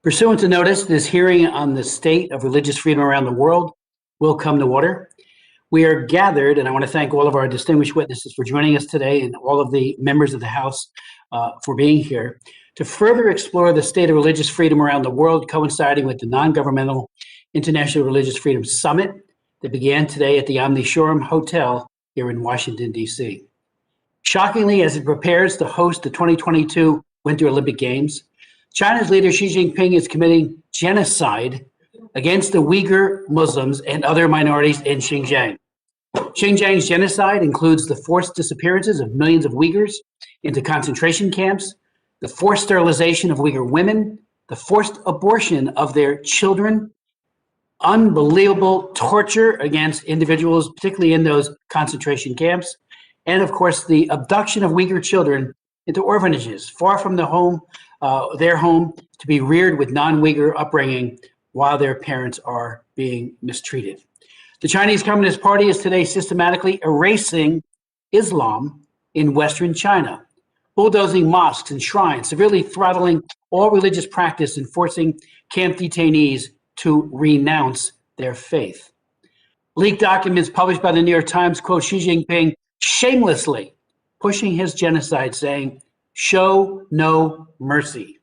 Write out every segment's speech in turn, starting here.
Pursuant to notice, this hearing on the state of religious freedom around the world will come to order. We are gathered, and I want to thank all of our distinguished witnesses for joining us today and all of the members of the House for being here to further explore the state of religious freedom around the world, coinciding with the non-governmental International Religious Freedom Summit that began today at the Omni Shoreham Hotel here in Washington, D.C. Shockingly, as it prepares to host the 2022 Winter Olympic Games, China's leader Xi Jinping is committing genocide against the Uyghur Muslims and other minorities in Xinjiang. Xinjiang's genocide includes the forced disappearances of millions of Uyghurs into concentration camps, the forced sterilization of Uyghur women, the forced abortion of their children, unbelievable torture against individuals, particularly in those concentration camps, and of course the abduction of Uyghur children into orphanages, far from their home, to be reared with non-Uyghur upbringing while their parents are being mistreated. The Chinese Communist Party is today systematically erasing Islam in Western China, bulldozing mosques and shrines, severely throttling all religious practice and forcing camp detainees to renounce their faith. Leaked documents published by the New York Times quote Xi Jinping shamelessly pushing his genocide, saying, "Show no mercy."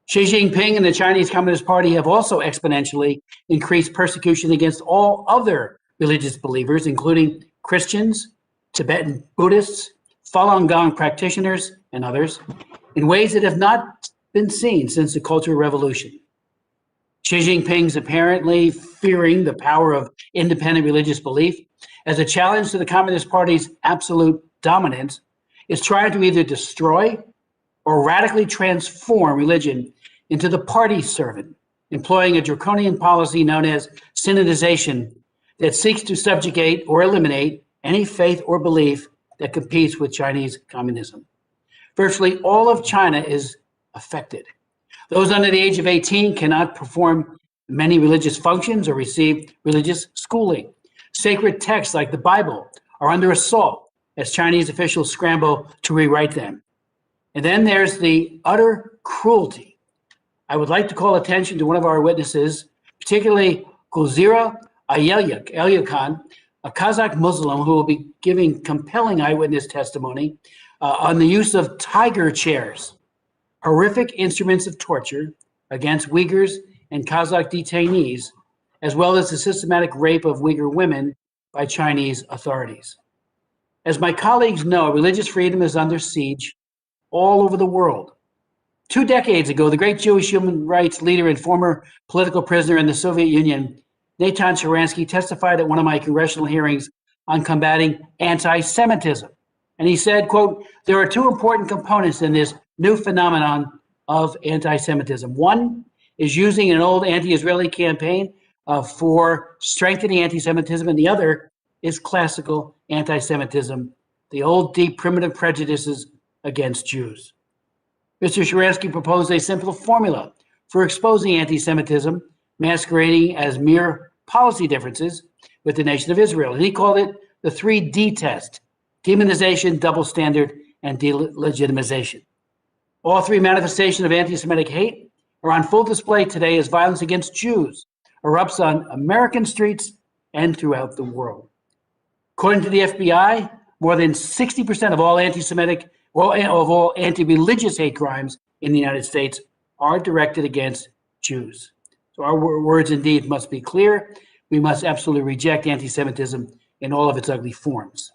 Xi Jinping and the Chinese Communist Party have also exponentially increased persecution against all other religious believers, including Christians, Tibetan Buddhists, Falun Gong practitioners, and others, in ways that have not been seen since the Cultural Revolution. Xi Jinping's apparently fearing the power of independent religious belief as a challenge to the Communist Party's absolute dominance is trying to either destroy or radically transform religion into the party servant, employing a draconian policy known as synodization that seeks to subjugate or eliminate any faith or belief that competes with Chinese communism. Virtually all of China is affected. Those under the age of 18 cannot perform many religious functions or receive religious schooling. Sacred texts like the Bible are under assault as Chinese officials scramble to rewrite them. And then there's the utter cruelty. I would like to call attention to one of our witnesses, particularly Gulzira Ayelyakan, a Kazakh Muslim who will be giving compelling eyewitness testimony on the use of tiger chairs, horrific instruments of torture against Uyghurs and Kazakh detainees, as well as the systematic rape of Uyghur women by Chinese authorities. As my colleagues know, religious freedom is under siege all over the world. 2 decades ago, the great Jewish human rights leader and former political prisoner in the Soviet Union, Natan Sharansky, testified at one of my congressional hearings on combating anti-Semitism. And he said, quote, "There are 2 important components in this new phenomenon of anti-Semitism. One is using an old anti-Israeli campaign for strengthening anti-Semitism, and the other is classical anti-Semitism, the old, deep, primitive prejudices against Jews." Mr. Sharansky proposed a simple formula for exposing anti-Semitism, masquerading as mere policy differences with the nation of Israel. And he called it the 3D test: demonization, double standard, and delegitimization. All 3 manifestations of anti-Semitic hate are on full display today as violence against Jews erupts on American streets and throughout the world. According to the FBI, more than 60% of all anti-religious hate crimes in the United States are directed against Jews. So our words indeed must be clear. We must absolutely reject anti-Semitism in all of its ugly forms.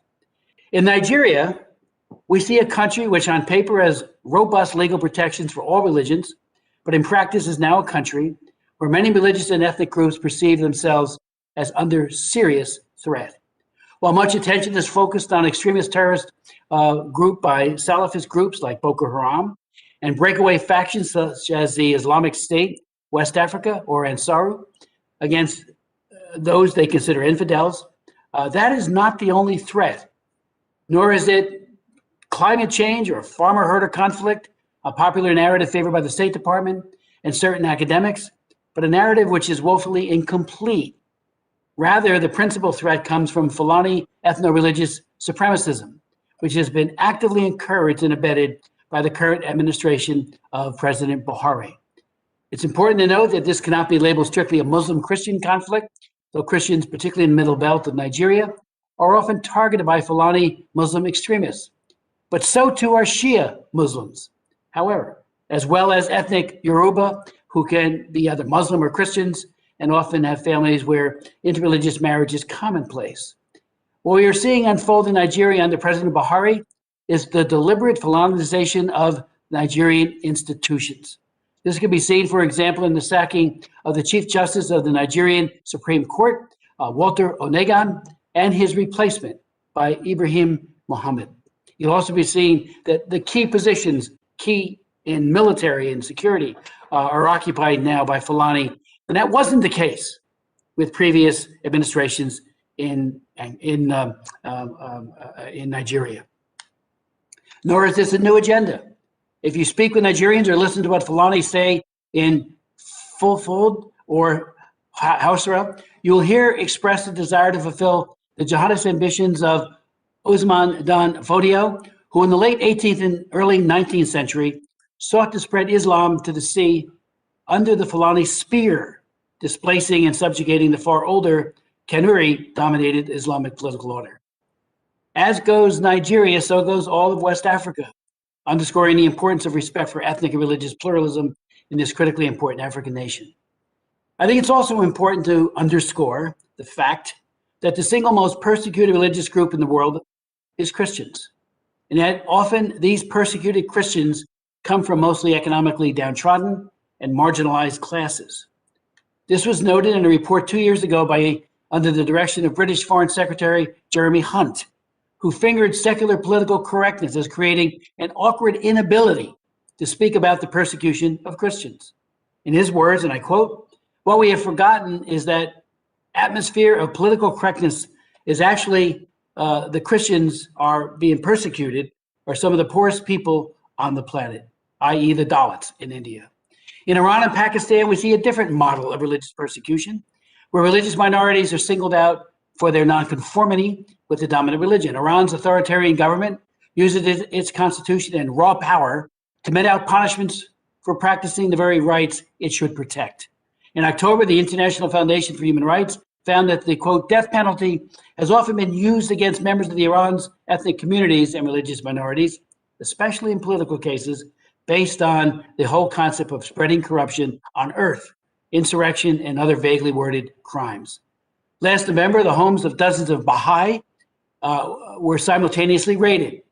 In Nigeria, we see a country which on paper has robust legal protections for all religions, but in practice is now a country where many religious and ethnic groups perceive themselves as under serious threat. While much attention is focused on extremist terrorist group by Salafist groups like Boko Haram and breakaway factions such as the Islamic State, West Africa, or Ansaru against those they consider infidels, that is not the only threat, nor is it climate change or farmer-herder conflict, a popular narrative favored by the State Department and certain academics, but a narrative which is woefully incomplete. Rather, the principal threat comes from Fulani ethno-religious supremacism, which has been actively encouraged and abetted by the current administration of President Buhari. It's important to note that this cannot be labeled strictly a Muslim-Christian conflict, though Christians, particularly in the middle belt of Nigeria, are often targeted by Fulani Muslim extremists. But so too are Shia Muslims, however, as well as ethnic Yoruba, who can be either Muslim or Christians, and often have families where interreligious marriage is commonplace. What we are seeing unfold in Nigeria under President Buhari is the deliberate Fulanization of Nigerian institutions. This can be seen, for example, in the sacking of the Chief Justice of the Nigerian Supreme Court, Walter Onegan, and his replacement by Ibrahim Mohammed. You'll also be seeing that the key positions, key in military and security, are occupied now by Fulani, and that wasn't the case with previous administrations in Nigeria. Nor is this a new agenda. If you speak with Nigerians or listen to what Fulani say in Fulfilled or Hausra, you will hear express the desire to fulfill the jihadist ambitions of Usman Dan Fodio, who in the late 18th and early 19th century sought to spread Islam to the sea under the Fulani spear, displacing and subjugating the far older Kanuri-dominated Islamic political order. As goes Nigeria, so goes all of West Africa, underscoring the importance of respect for ethnic and religious pluralism in this critically important African nation. I think it's also important to underscore the fact that the single most persecuted religious group in the world is Christians. And yet often these persecuted Christians come from mostly economically downtrodden and marginalized classes. This was noted in a report 2 years ago under the direction of British Foreign Secretary Jeremy Hunt, who fingered secular political correctness as creating an awkward inability to speak about the persecution of Christians. In his words, and I quote, "What we have forgotten is that atmosphere of political correctness is actually the Christians are being persecuted are some of the poorest people on the planet, i.e. the Dalits in India. In Iran and Pakistan, we see a different model of religious persecution, where religious minorities are singled out for their nonconformity with the dominant religion. Iran's authoritarian government uses its constitution and raw power to mete out punishments for practicing the very rights it should protect. In October, the International Foundation for Human Rights found that the, quote, death penalty has often been used against members of Iran's ethnic communities and religious minorities, especially in political cases, based on the whole concept of spreading corruption on earth, insurrection, and other vaguely worded crimes. Last November, the homes of dozens of Baha'i were simultaneously raided.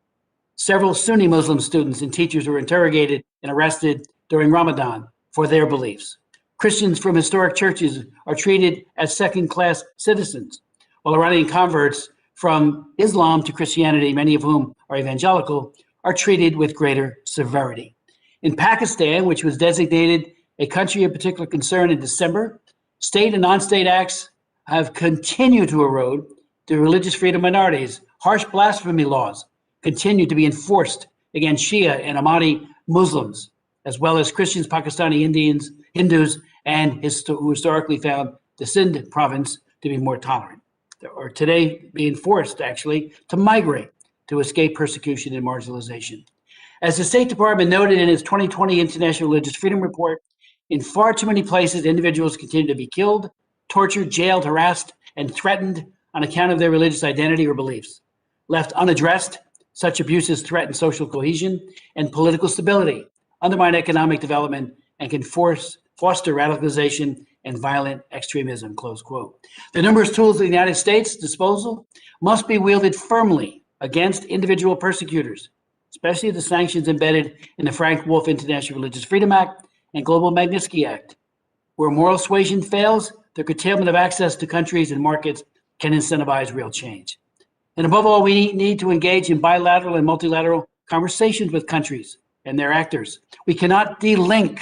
Several Sunni Muslim students and teachers were interrogated and arrested during Ramadan for their beliefs. Christians from historic churches are treated as second-class citizens, while Iranian converts from Islam to Christianity, many of whom are evangelical, are treated with greater severity. In Pakistan, which was designated a country of particular concern in December, state and non-state acts have continued to erode the religious freedom of minorities. Harsh blasphemy laws continue to be enforced against Shia and Ahmadi Muslims, as well as Christians, Pakistani Indians, Hindus, and who historically found the Sindh province to be more tolerant, or today being forced, actually, to migrate to escape persecution and marginalization. As the State Department noted in its 2020 International Religious Freedom Report, in far too many places, individuals continue to be killed, tortured, jailed, harassed, and threatened on account of their religious identity or beliefs. Left unaddressed, such abuses threaten social cohesion and political stability, undermine economic development, and can foster radicalization and violent extremism, close quote. The numerous tools at the United States' disposal must be wielded firmly against individual persecutors, especially the sanctions embedded in the Frank Wolf International Religious Freedom Act and Global Magnitsky Act. Where moral suasion fails, the curtailment of access to countries and markets can incentivize real change. And above all, we need to engage in bilateral and multilateral conversations with countries and their actors. We cannot de-link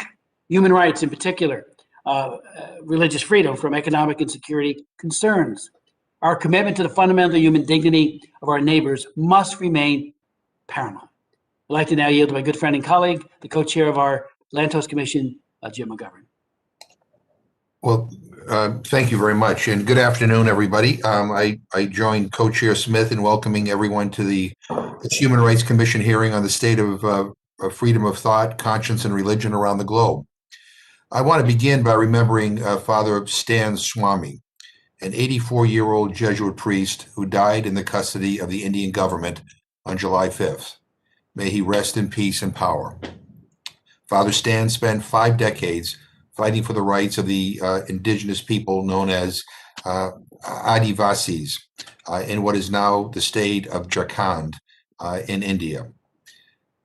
human rights, in particular, religious freedom, from economic and security concerns. Our commitment to the fundamental human dignity of our neighbors must remain paramount. I'd like to now yield to my good friend and colleague, the co-chair of our Lantos Commission, Jim McGovern. Well, thank you very much, and good afternoon, everybody. I joined Co-Chair Smith in welcoming everyone to the Human Rights Commission hearing on the state of freedom of thought, conscience, and religion around the globe. I want to begin by remembering Father Stan Swami, an 84-year-old Jesuit priest who died in the custody of the Indian government on July 5th. May he rest in peace and power. Father Stan spent 5 decades fighting for the rights of the indigenous people known as Adivasis in what is now the state of Jharkhand in India.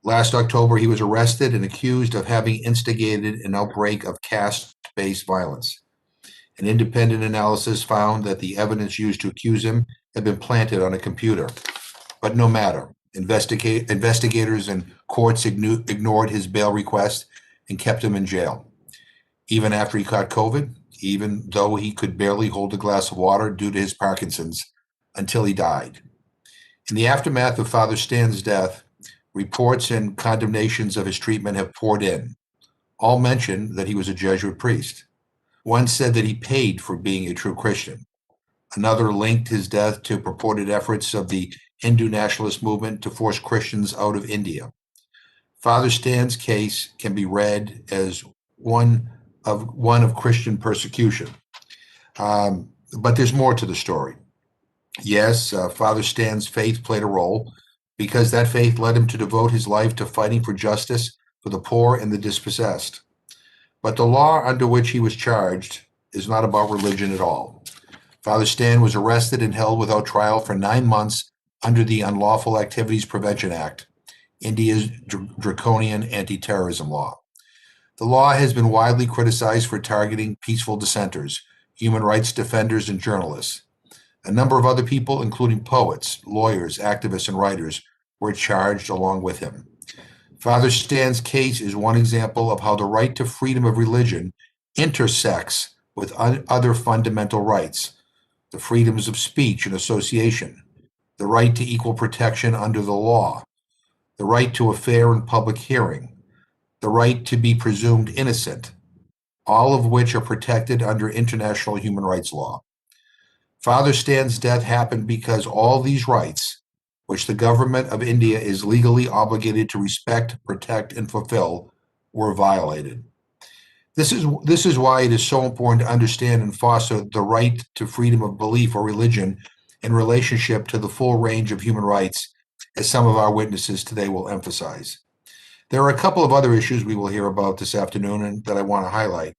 Last October, he was arrested and accused of having instigated an outbreak of caste-based violence. An independent analysis found that the evidence used to accuse him had been planted on a computer. But no matter. Investigators and courts ignored his bail request and kept him in jail. Even after he caught COVID, even though he could barely hold a glass of water due to his Parkinson's, until he died. In the aftermath of Father Stan's death, reports and condemnations of his treatment have poured in. All mentioned that he was a Jesuit priest. One said that he paid for being a true Christian. Another linked his death to purported efforts of the Hindu nationalist movement to force Christians out of India. Father Stan's case can be read as one of Christian persecution. But there's more to the story. Yes, Father Stan's faith played a role, because that faith led him to devote his life to fighting for justice for the poor and the dispossessed. But the law under which he was charged is not about religion at all. Father Stan was arrested and held without trial for 9 months under the Unlawful Activities Prevention Act, India's draconian anti-terrorism law. The law has been widely criticized for targeting peaceful dissenters, human rights defenders, and journalists. A number of other people, including poets, lawyers, activists, and writers, were charged along with him. Father Stan's case is one example of how the right to freedom of religion intersects with other fundamental rights, the freedoms of speech and association, the right to equal protection under the law, the right to a fair and public hearing, the right to be presumed innocent, all of which are protected under international human rights law. Father Stan's death happened because all these rights, which the government of India is legally obligated to respect, protect, and fulfill, were violated. This is why it is so important to understand and foster the right to freedom of belief or religion in relationship to the full range of human rights, as some of our witnesses today will emphasize. There are a couple of other issues we will hear about this afternoon and that I want to highlight.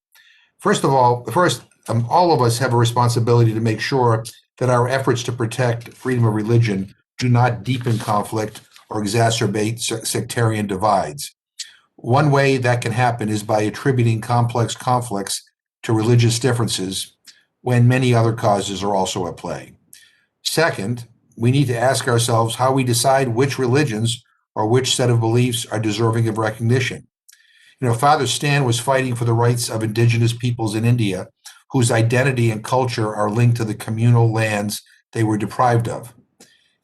First, all of us have a responsibility to make sure that our efforts to protect freedom of religion do not deepen conflict or exacerbate sectarian divides. One way that can happen is by attributing complex conflicts to religious differences when many other causes are also at play. Second, we need to ask ourselves how we decide which religions or which set of beliefs are deserving of recognition. Father Stan was fighting for the rights of indigenous peoples in India, whose identity and culture are linked to the communal lands they were deprived of.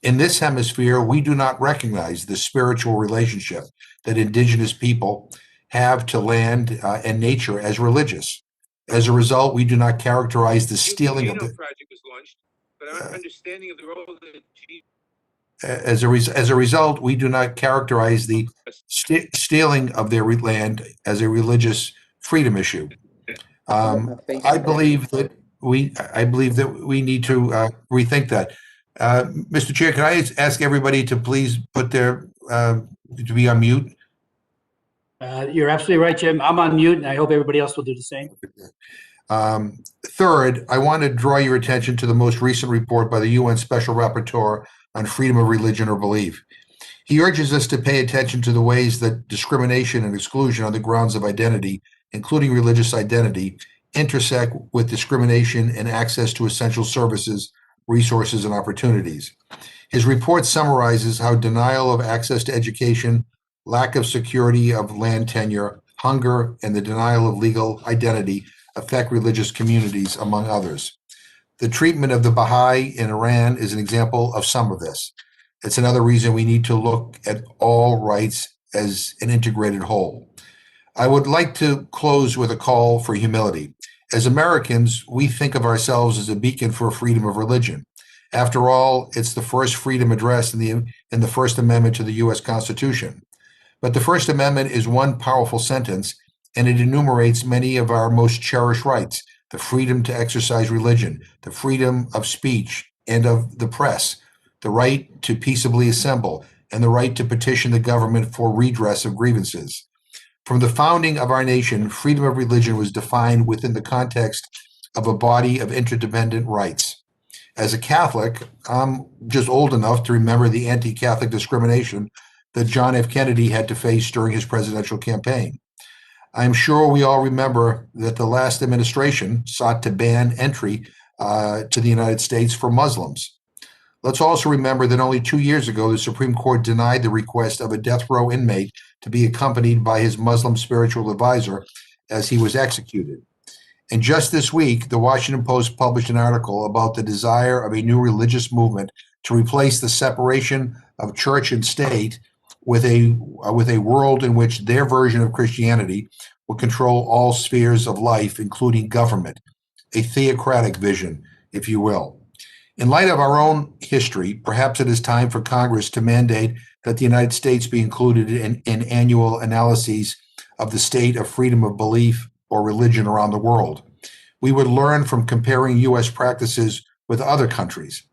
In this hemisphere, we do not recognize the spiritual relationship that indigenous people have to land and nature as religious. As a result, we do not characterize the stealing of the project was launched, but our understanding of the role of the as a result, we do not characterize the stealing of their land as a religious freedom issue. I believe that we need to rethink that. Mr. Chair, can I ask everybody to please put their to be on mute? You're absolutely right, Jim. I'm on mute, and I hope everybody else will do the same. Third, I want to draw your attention to the most recent report by the UN Special Rapporteur on freedom of religion or belief. He urges us to pay attention to the ways that discrimination and exclusion on the grounds of identity, including religious identity, intersect with discrimination and access to essential services, resources, and opportunities. His report summarizes how denial of access to education, lack of security of land tenure, hunger, and the denial of legal identity affect religious communities, among others. The treatment of the Baha'i in Iran is an example of some of this. It's another reason we need to look at all rights as an integrated whole. I would like to close with a call for humility. As Americans, we think of ourselves as a beacon for freedom of religion. After all, it's the first freedom addressed in the First Amendment to the U.S. Constitution. But the First Amendment is one powerful sentence and it enumerates many of our most cherished rights: the freedom to exercise religion, the freedom of speech and of the press, the right to peaceably assemble, and the right to petition the government for redress of grievances. From the founding of our nation, freedom of religion was defined within the context of a body of interdependent rights. As a Catholic, I'm just old enough to remember the anti-Catholic discrimination that John F. Kennedy had to face during his presidential campaign. I'm sure we all remember that the last administration sought to ban entry to the United States for Muslims. Let's also remember that only 2 years ago, the Supreme Court denied the request of a death row inmate to be accompanied by his Muslim spiritual advisor as he was executed. And just this week, the Washington Post published an article about the desire of a new religious movement to replace the separation of church and state with a world in which their version of Christianity will control all spheres of life, including government, a theocratic vision, if you will. In light of our own history, perhaps it is time for Congress to mandate that the United States be included in annual analyses of the state of freedom of belief or religion around the world. We would learn from comparing U.S. practices with other countries,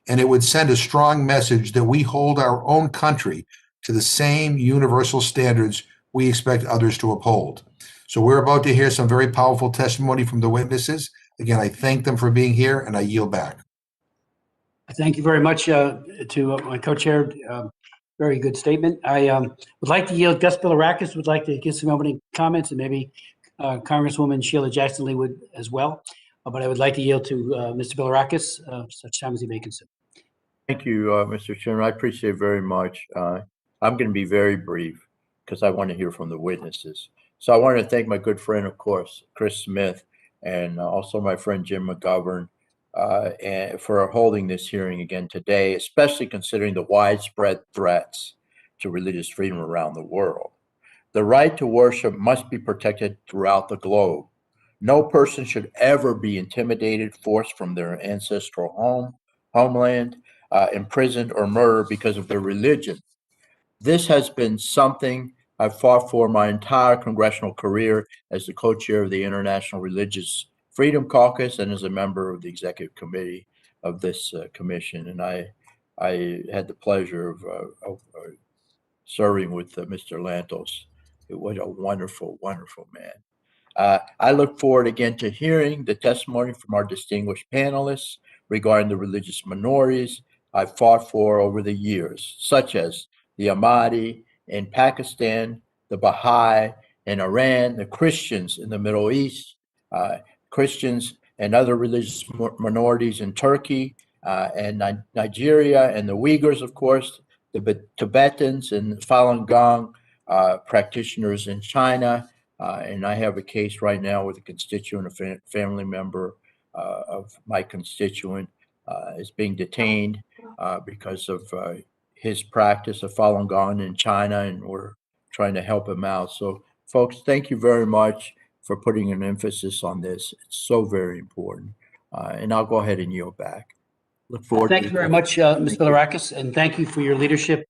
and it would send a strong message that we hold our own country to the same universal standards we expect others to uphold. So we're about to hear some very powerful testimony from the witnesses. Again, I thank them for being here, and I yield back. Thank you very much to my co-chair. Very good statement. I would like to yield. Gus Bilirakis would like to give some opening comments, and maybe Congresswoman Sheila Jackson Lee would as well. But I would like to yield to Mr. Bilirakis such time as he may consider. Thank you, Mr. Chairman. I appreciate it very much. I'm going to be very brief because I want to hear from the witnesses. So I want to thank my good friend, of course, Chris Smith, and also my friend Jim McGovern and for holding this hearing again today, especially considering the widespread threats to religious freedom around the world. The right to worship must be protected throughout the globe. No person should ever be intimidated, forced from their ancestral homeland, imprisoned, or murdered because of their religion. This has been something I've fought for my entire congressional career as the co-chair of the International Religious Freedom Caucus and as a member of the executive committee of this commission. And I had the pleasure of serving with Mr. Lantos. It was a wonderful, wonderful man. I look forward again to hearing the testimony from our distinguished panelists regarding the religious minorities I've fought for over the years, such as the Ahmadi in Pakistan, the Baha'i in Iran, the Christians in the Middle East, Christians and other religious minorities in Turkey and Nigeria, and the Uyghurs, of course, the Tibetans and Falun Gong practitioners in China. And I have a case right now with a constituent, a family member of my constituent is being detained because of his practice of Falun Gong in China, and we're trying to help him out. So, folks, thank you very much for putting an emphasis on this. It's so very important. And I'll go ahead and yield back. Look forward Thank you very much, Mr. Bilirakis, and thank you for your leadership,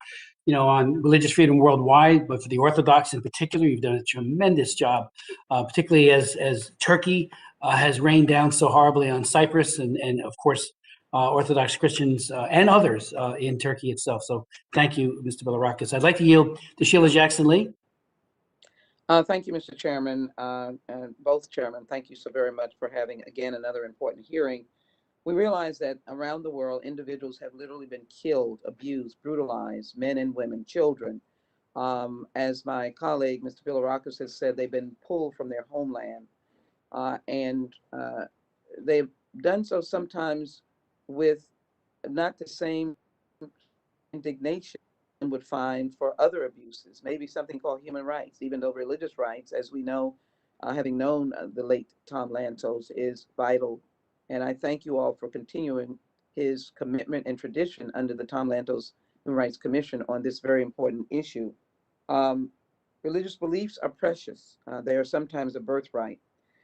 on religious freedom worldwide, but for the Orthodox in particular. You've done a tremendous job, particularly as Turkey has rained down so horribly on Cyprus and of course, Orthodox Christians and others in Turkey itself. So thank you, Mr. Bilirakis. I'd like to yield to Sheila Jackson Lee. Thank you, Mr. Chairman, and both chairmen. Thank you so very much for having, again, another important hearing. We realize that around the world, individuals have literally been killed, abused, brutalized, men and women, children. As my colleague, Mr. Bilirakis, has said, they've been pulled from their homeland. And they've done so sometimes with not the same indignation would find for other abuses, maybe something called human rights, even though religious rights, as we know, having known the late Tom Lantos, is vital. And I thank you all for continuing his commitment and tradition under the Tom Lantos Human Rights Commission on this very important issue. Religious beliefs are precious. They are sometimes a birthright.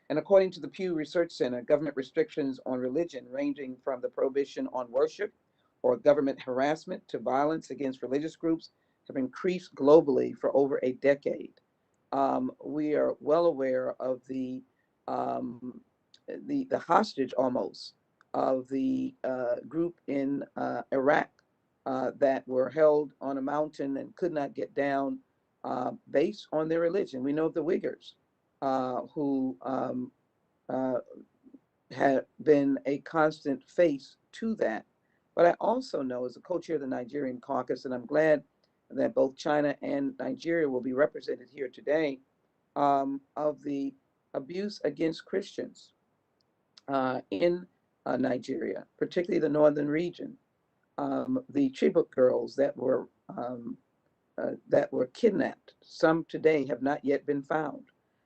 And according to the Pew Research Center, government restrictions on religion, ranging from the prohibition on worship or government harassment to violence against religious groups, have increased globally for over a decade. We are well aware of the hostage almost of the group in Iraq that were held on a mountain and could not get down based on their religion. We know of the Uyghurs who have been a constant face to that. But I also know, as a co-chair of the Nigerian caucus, and I'm glad that both China and Nigeria will be represented here today, of the abuse against Christians in Nigeria, particularly the northern region. The Chibok girls that were kidnapped. Some today have not yet been found.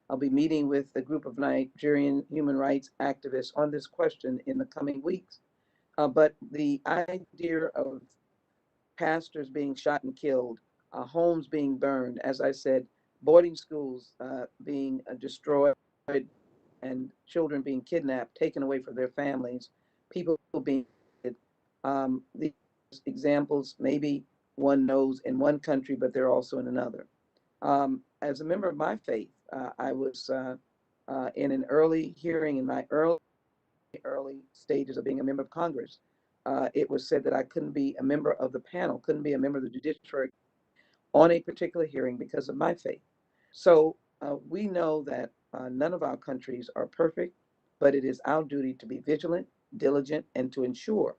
I'll be meeting with a group of Nigerian human rights activists on this question in the coming weeks. But the idea of pastors being shot and killed, homes being burned, as I said, boarding schools being destroyed, and children being kidnapped, taken away from their families, people being these examples, maybe one knows in one country, but they're also in another. As a member of my faith, I was in an early hearing in my early stages of being a member of Congress. It was said that I couldn't be a member of the panel, couldn't be a member of the judiciary on a particular hearing because of my faith. So we know that none of our countries are perfect, but it is our duty to be vigilant, diligent, and to ensure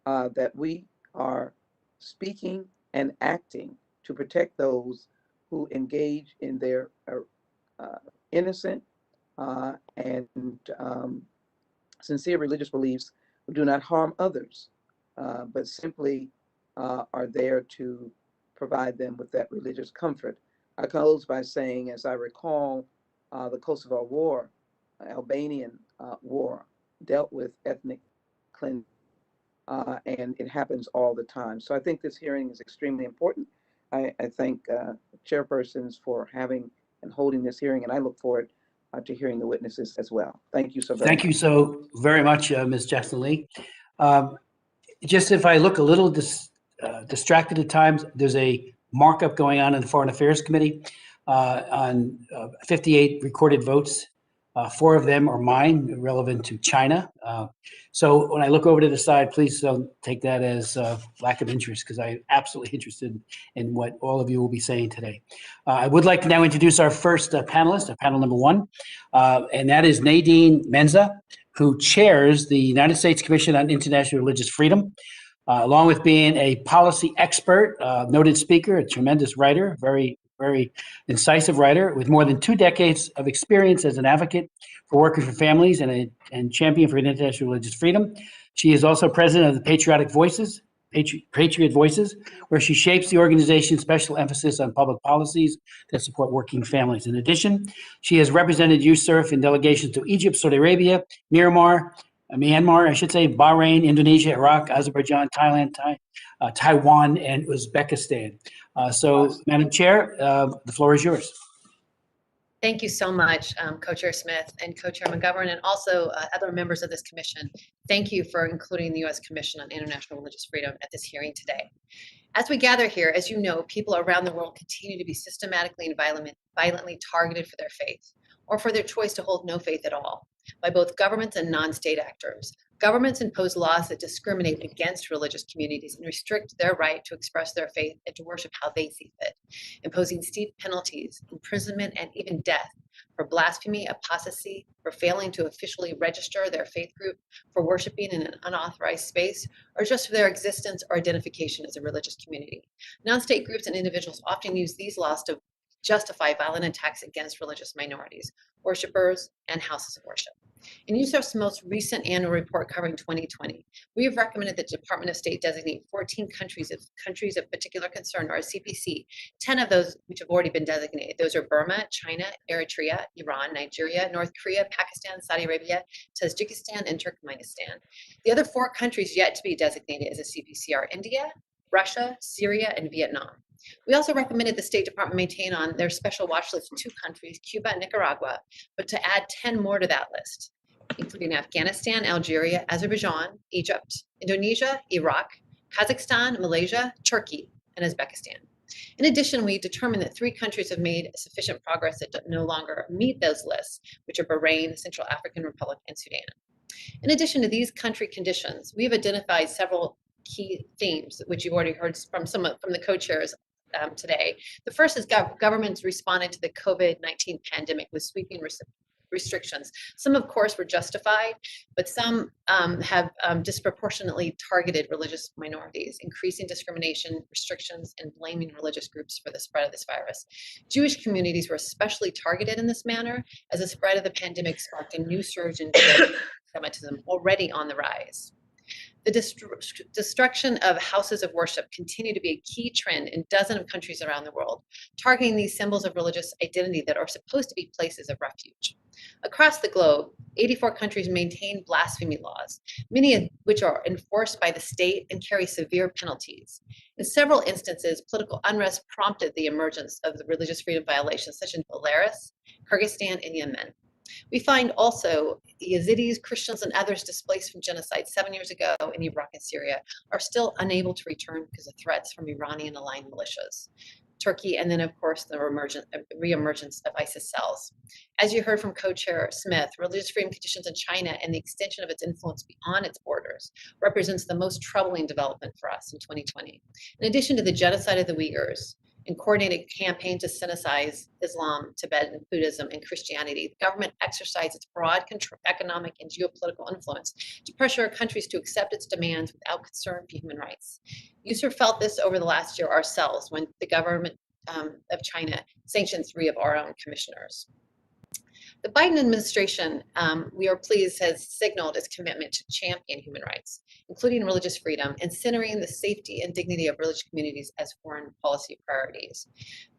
that we are speaking and acting to protect those who engage in their innocent and sincere religious beliefs, who do not harm others, but simply are there to provide them with that religious comfort. I close by saying, as I recall, the Kosovo War, Albanian war, dealt with ethnic cleansing, and it happens all the time. So I think this hearing is extremely important. I thank chairpersons for having and holding this hearing, and I look forward to hearing the witnesses as well. Thank you so very much. Thank you so very much, Ms. Jackson-Lee. Just if I look a little distracted at times, there's a markup going on in the Foreign Affairs Committee on 58 recorded votes. 4 of them are mine, relevant to China. So when I look over to the side, please don't take that as lack of interest, because I'm absolutely interested in what all of you will be saying today. I would like to now introduce our first panelist, panel number 1, and that is Nadine Menza, who chairs the United States Commission on International Religious Freedom. Along with being a policy expert, noted speaker, a tremendous writer, very incisive writer with more than 2 decades of experience as an advocate for workers for families and champion for international religious freedom. She is also president of the Patriot Voices, where she shapes the organization's special emphasis on public policies that support working families. In addition, she has represented USCIRF in delegations to Egypt, Saudi Arabia, Myanmar, Bahrain, Indonesia, Iraq, Azerbaijan, Thailand, Taiwan, and Uzbekistan. So, Madam Chair, the floor is yours. Thank you so much, Co-Chair Smith and Co-Chair McGovern, and also other members of this commission. Thank you for including the U.S. Commission on International Religious Freedom at this hearing today. As we gather here, as you know, people around the world continue to be systematically and violently targeted for their faith, or for their choice to hold no faith at all, by both governments and non-state actors. Governments impose laws that discriminate against religious communities and restrict their right to express their faith and to worship how they see fit, imposing steep penalties, imprisonment, and even death for blasphemy, apostasy, for failing to officially register their faith group, for worshiping in an unauthorized space, or just for their existence or identification as a religious community. Non-state groups and individuals often use these laws to justify violent attacks against religious minorities, worshipers, and houses of worship. In USCIRF's most recent annual report covering 2020, we have recommended that the Department of State designate 14 countries of particular concern, or CPC, 10 of those which have already been designated. Those are Burma, China, Eritrea, Iran, Nigeria, North Korea, Pakistan, Saudi Arabia, Tajikistan, and Turkmenistan. The other 4 countries yet to be designated as a CPC are India, Russia, Syria, and Vietnam. We also recommended the State Department maintain on their special watch list 2 countries, Cuba and Nicaragua, but to add 10 more to that list, including Afghanistan, Algeria, Azerbaijan, Egypt, Indonesia, Iraq, Kazakhstan, Malaysia, Turkey, and Uzbekistan. In addition, we determined that 3 countries have made sufficient progress that no longer meet those lists, which are Bahrain, Central African Republic, and Sudan. In addition to these country conditions, we have identified several key themes, which you've already heard from the co-chairs today. The first is governments responded to the COVID-19 pandemic with sweeping restrictions. Some, of course, were justified, but some have disproportionately targeted religious minorities, increasing discrimination, restrictions, and blaming religious groups for the spread of this virus. Jewish communities were especially targeted in this manner, as the spread of the pandemic sparked a new surge in anti-Semitism already on the rise. The destruction of houses of worship continue to be a key trend in dozens of countries around the world, targeting these symbols of religious identity that are supposed to be places of refuge. Across the globe, 84 countries maintain blasphemy laws, many of which are enforced by the state and carry severe penalties. In several instances, political unrest prompted the emergence of the religious freedom violations, such as Belarus, Kyrgyzstan, and Yemen. We find also Yazidis, Christians, and others displaced from genocide 7 years ago in Iraq and Syria are still unable to return because of threats from Iranian-aligned militias, Turkey, and then, of course, the reemergence of ISIS cells. As you heard from Co-Chair Smith, religious freedom conditions in China and the extension of its influence beyond its borders represents the most troubling development for us in 2020. In addition to the genocide of the Uyghurs, and coordinated campaign to synthesize Islam, Tibetan Buddhism, and Christianity, the government exercised its broad economic and geopolitical influence to pressure countries to accept its demands without concern for human rights. USER felt this over the last year ourselves when the government of China sanctioned 3 of our own commissioners. The Biden administration, we are pleased, has signaled its commitment to champion human rights, including religious freedom, and centering the safety and dignity of religious communities as foreign policy priorities.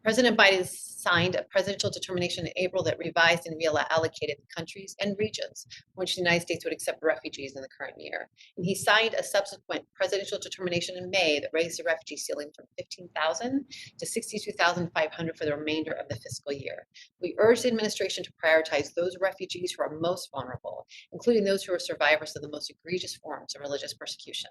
President Biden signed a presidential determination in April that revised and reallocated countries and regions from which the United States would accept refugees in the current year. And he signed a subsequent presidential determination in May that raised the refugee ceiling from 15,000 to 62,500 for the remainder of the fiscal year. We urge the administration to prioritize those refugees who are most vulnerable, including those who are survivors of the most egregious forms of religious persecution.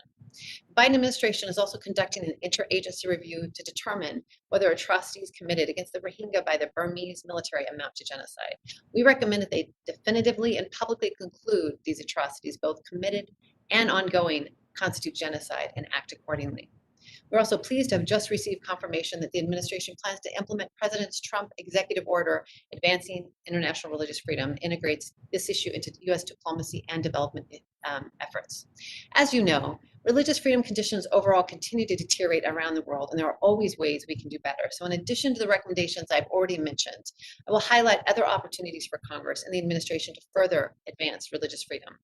The Biden administration is also conducting an interagency review to determine whether atrocities committed against the Rohingya by the Burmese military amount to genocide. We recommend that they definitively and publicly conclude these atrocities, both committed and ongoing, constitute genocide and act accordingly. We're also pleased to have just received confirmation that the administration plans to implement President Trump's executive order advancing international religious freedom, integrates this issue into U.S. diplomacy and development efforts. As you know, religious freedom conditions overall continue to deteriorate around the world, and there are always ways we can do better. So in addition to the recommendations I've already mentioned, I will highlight other opportunities for Congress and the administration to further advance religious freedom.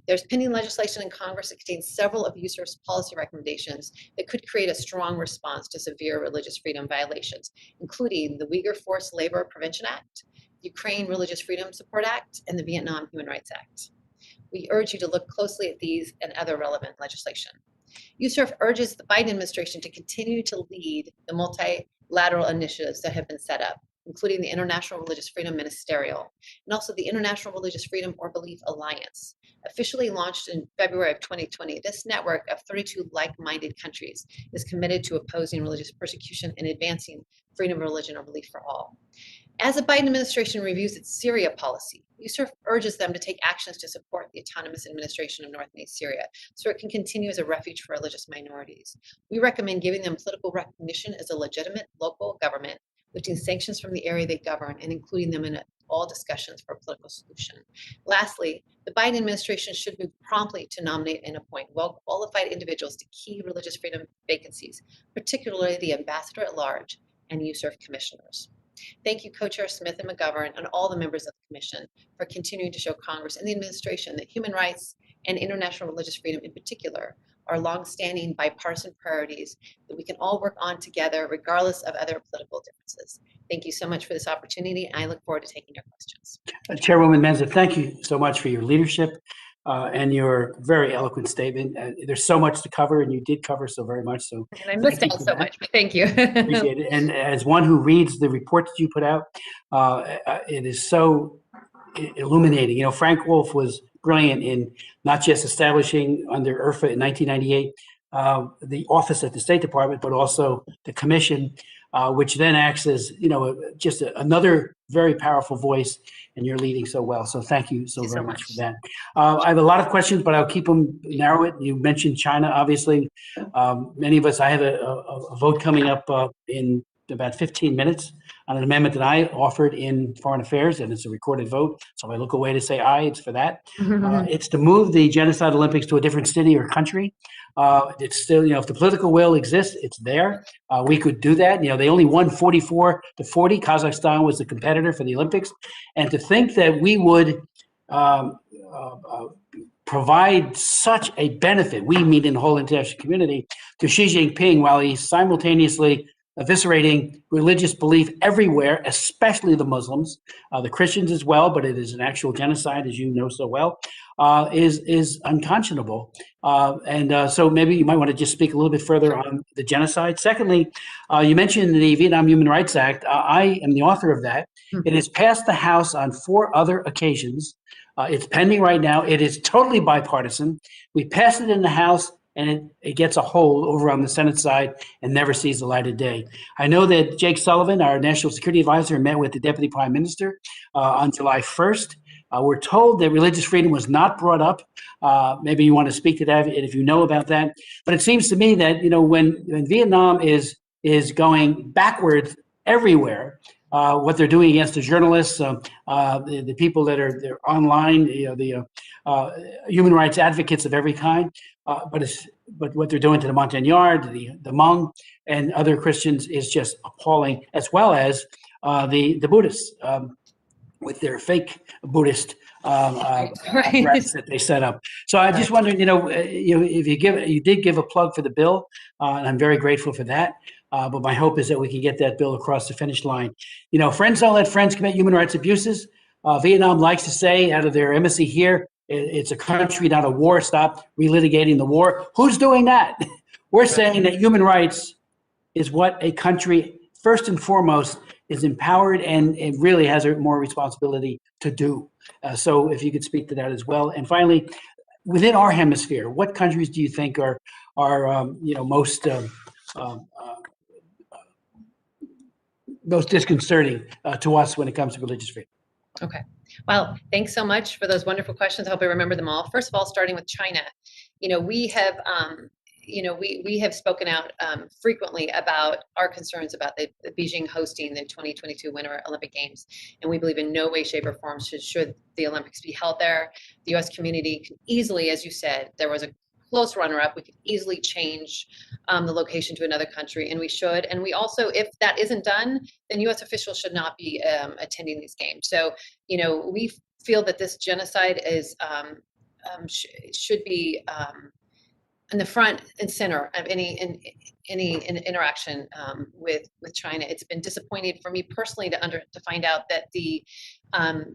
There's pending legislation in Congress that contains several of USER's policy recommendations that could create a strong response to severe religious freedom violations, including the Uyghur Forced Labor Prevention Act, Ukraine Religious Freedom Support Act, and the Vietnam Human Rights Act. We urge you to look closely at these and other relevant legislation. USER urges the Biden administration to continue to lead the multilateral initiatives that have been set up, including the International Religious Freedom Ministerial, and also the International Religious Freedom or Belief Alliance. Officially launched in February of 2020, this network of 32 like-minded countries is committed to opposing religious persecution and advancing freedom of religion or belief for all. As the Biden administration reviews its Syria policy, USER urges them to take actions to support the autonomous administration of North and East Syria so it can continue as a refuge for religious minorities. We recommend giving them political recognition as a legitimate local government, lifting sanctions from the area they govern, and including them in all discussions for a political solution. Lastly, the Biden administration should move promptly to nominate and appoint well-qualified individuals to key religious freedom vacancies, particularly the ambassador at large and USER commissioners. Thank you, Co-Chair Smith and McGovern, and all the members of the Commission for continuing to show Congress and the administration that human rights and international religious freedom in particular are longstanding bipartisan priorities that we can all work on together regardless of other political differences. Thank you so much for this opportunity, and I look forward to taking your questions. Chairwoman Menza, thank you so much for your leadership and your very eloquent statement. There's so much to cover, and you did cover so very much. So and I missed out so much, but thank you. Appreciate it. And as one who reads the report that you put out, it is so illuminating. You know, Frank Wolf was brilliant in not just establishing under IRFA in 1998 the office at the State Department, but also the commission which then acts as, just another very powerful voice, and you're leading so well. So thank you so very much for that. I have a lot of questions, but I'll keep them narrow. You mentioned China, obviously. Many of us, I have a vote coming up in about 15 minutes on an amendment that I offered in Foreign Affairs, and it's a recorded vote. So if I look away to say aye, it's for that. It's to move the Genocide Olympics to a different city or country. It's still, if the political will exists, it's there. We could do that. They only won 44-40. Kazakhstan was the competitor for the Olympics. And to think that we would provide such a benefit, we mean the whole international community, to Xi Jinping while he's simultaneously eviscerating religious belief everywhere, especially the Muslims, the Christians as well, but it is an actual genocide, as you know so well, is unconscionable. So maybe you might want to just speak a little bit further on the genocide. Secondly, you mentioned the Vietnam Human Rights Act. I am the author of that. It has passed the House on 4 other occasions. It's pending right now. It is totally bipartisan. We passed it in the House, and it gets a hold over on the Senate side and never sees the light of day. I know that Jake Sullivan, our national security advisor, met with the Deputy Prime Minister on July 1st. We're told that religious freedom was not brought up. Maybe you want to speak to that if you know about that. But it seems to me that, when Vietnam is going backwards everywhere, what they're doing against the journalists, the people that they're online, the human rights advocates of every kind, but what they're doing to the Montagnard, the Hmong, and other Christians is just appalling, as well as the Buddhists with their fake Buddhist apparatus that they set up. So I just wondered, if you did give a plug for the bill, and I'm very grateful for that. But my hope is that we can get that bill across the finish line. Friends don't let friends commit human rights abuses. Vietnam likes to say out of their embassy here, it's a country, not a war. Stop relitigating the war. Who's doing that? We're saying that human rights is what a country, first and foremost, is empowered and really has more responsibility to do. So if you could speak to that as well. And finally, within our hemisphere, what countries do you think are most disconcerting to us when it comes to religious freedom? Okay. Well, thanks so much for those wonderful questions. I hope I remember them all. First of all, starting with China, we have, we have spoken out frequently about our concerns about the Beijing hosting the 2022 Winter Olympic Games, and we believe in no way, shape, or form should the Olympics be held there. The U.S. community can easily, as you said, there was a close runner-up. We could easily change the location to another country, and we should. And we also, if that isn't done, then U.S. officials should not be attending these games. So, we feel that this genocide is should be in the front and center of any interaction with China. It's been disappointing for me personally to find out that the Xinjiang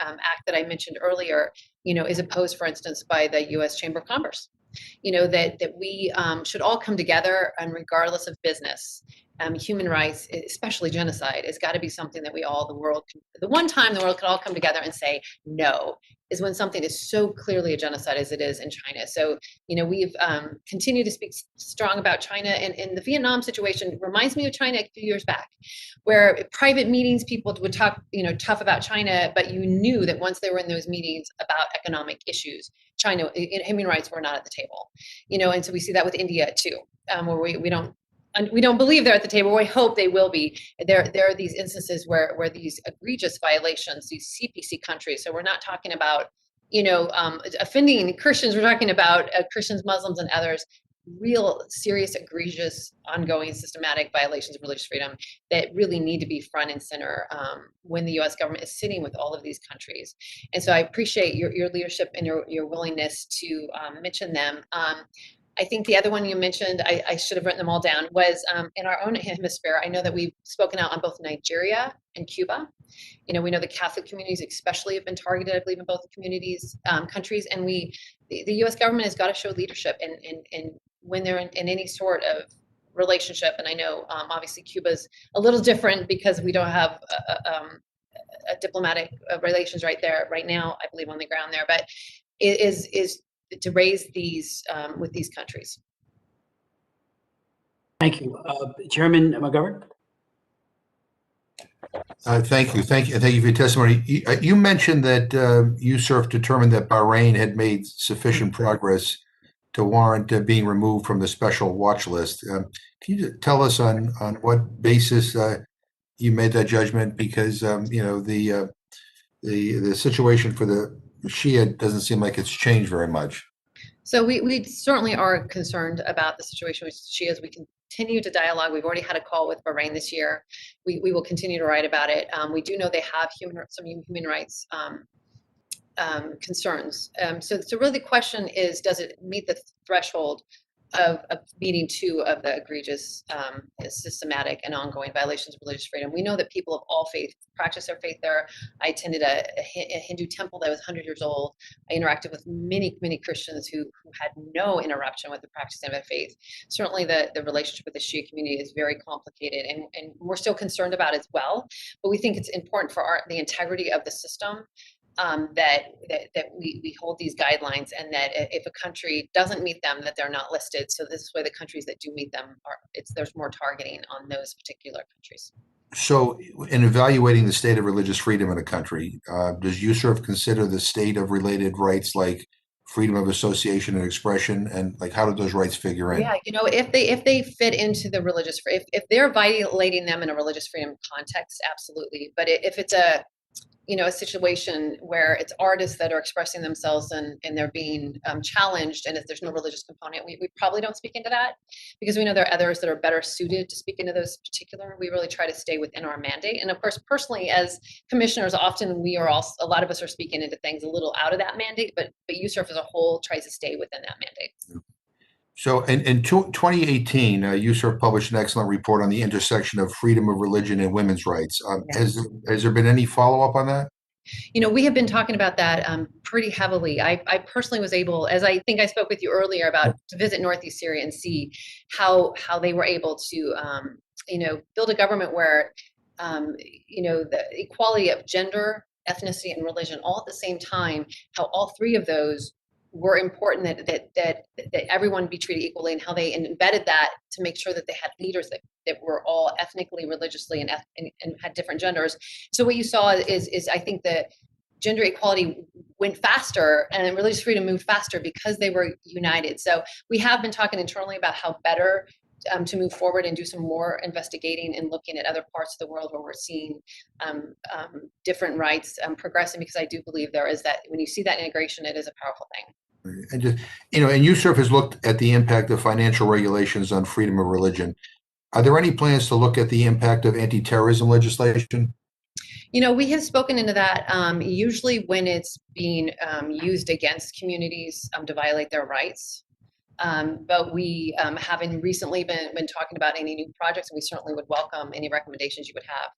Act that I mentioned earlier, is opposed, for instance, by the U.S. Chamber of Commerce. That we should all come together, and regardless of business, human rights, especially genocide, has got to be something that the one time the world could all come together and say no, is when something is so clearly a genocide as it is in China. So, we've continued to speak strong about China, and the Vietnam situation reminds me of China a few years back, where at private meetings, people would talk, tough about China, but you knew that once they were in those meetings about economic issues, China, human rights were not at the table, and so we see that with India too, where we don't believe they're at the table. We hope they will be. There are these instances where these egregious violations, these CPC countries. So we're not talking about, offending Christians. We're talking about Christians, Muslims, and others. Real serious, egregious, ongoing, systematic violations of religious freedom that really need to be front and center when the U.S. government is sitting with all of these countries. And so I appreciate your leadership and your willingness to mention them. I think the other one you mentioned, I should have written them all down, was in our own hemisphere. I know that we've spoken out on both Nigeria and Cuba. We know the Catholic communities especially have been targeted, I believe, in both communities, countries, and the U.S. government has got to show leadership and when they're in any sort of relationship. And I know obviously Cuba's a little different because we don't have a diplomatic relations right now, I believe, on the ground there, but it is to raise these with these countries. Thank you. Chairman McGovern? Thank you. Thank you for your testimony. You mentioned that USURF determined that Bahrain had made sufficient progress to warrant being removed from the special watch list. Can you tell us on what basis you made that judgment? Because the situation for the Shia doesn't seem like it's changed very much. So we certainly are concerned about the situation with Shias. We continue to dialogue. We've already had a call with Bahrain this year. We will continue to write about it. We do know they have some human rights concerns. So really the question is, does it meet the threshold of meeting two of the egregious, systematic and ongoing violations of religious freedom? We know that people of all faiths practice their faith there. I attended a Hindu temple that was 100 years old. I interacted with many Christians who had no interruption with the practice of their faith. Certainly the relationship with the Shia community is very complicated, and we're still concerned about it as well. But we think it's important for the integrity of the system that we hold these guidelines, and that if a country doesn't meet them, that they're not listed. So this way, the countries that do meet them there's more targeting on those particular countries. So, in evaluating the state of religious freedom in a country, does USURF consider the state of related rights like freedom of association and expression, and like how do those rights figure in? Yeah, if they fit into the religious, if they're violating them in a religious freedom context, absolutely. But if it's a situation where it's artists that are expressing themselves and they're being challenged, and if there's no religious component, we probably don't speak into that, because we know there are others that are better suited to speak into those particular. We really try to stay within our mandate. And of course, personally, as commissioners, often a lot of us are speaking into things a little out of that mandate, but USURF as a whole tries to stay within that mandate. So in 2018, USURF published an excellent report on the intersection of freedom of religion and women's rights. Has there been any follow-up on that? We have been talking about that pretty heavily. I personally was able, as I think I spoke with you earlier about, to visit Northeast Syria and see how they were able to, build a government where, the equality of gender, ethnicity, and religion all at the same time, how all three of those were important, that everyone be treated equally, and how they embedded that to make sure that they had leaders that were all ethnically, religiously, and had different genders. So what you saw is I think that gender equality went faster and religious freedom moved faster because they were united. So we have been talking internally about how better to move forward and do some more investigating and looking at other parts of the world where we're seeing different rights progressing, because I do believe there is that, when you see that integration, it is a powerful thing. And just, and USURF has looked at the impact of financial regulations on freedom of religion. Are there any plans to look at the impact of anti-terrorism legislation? We have spoken into that, usually when it's being used against communities to violate their rights. But we haven't recently been talking about any new projects, and we certainly would welcome any recommendations you would have.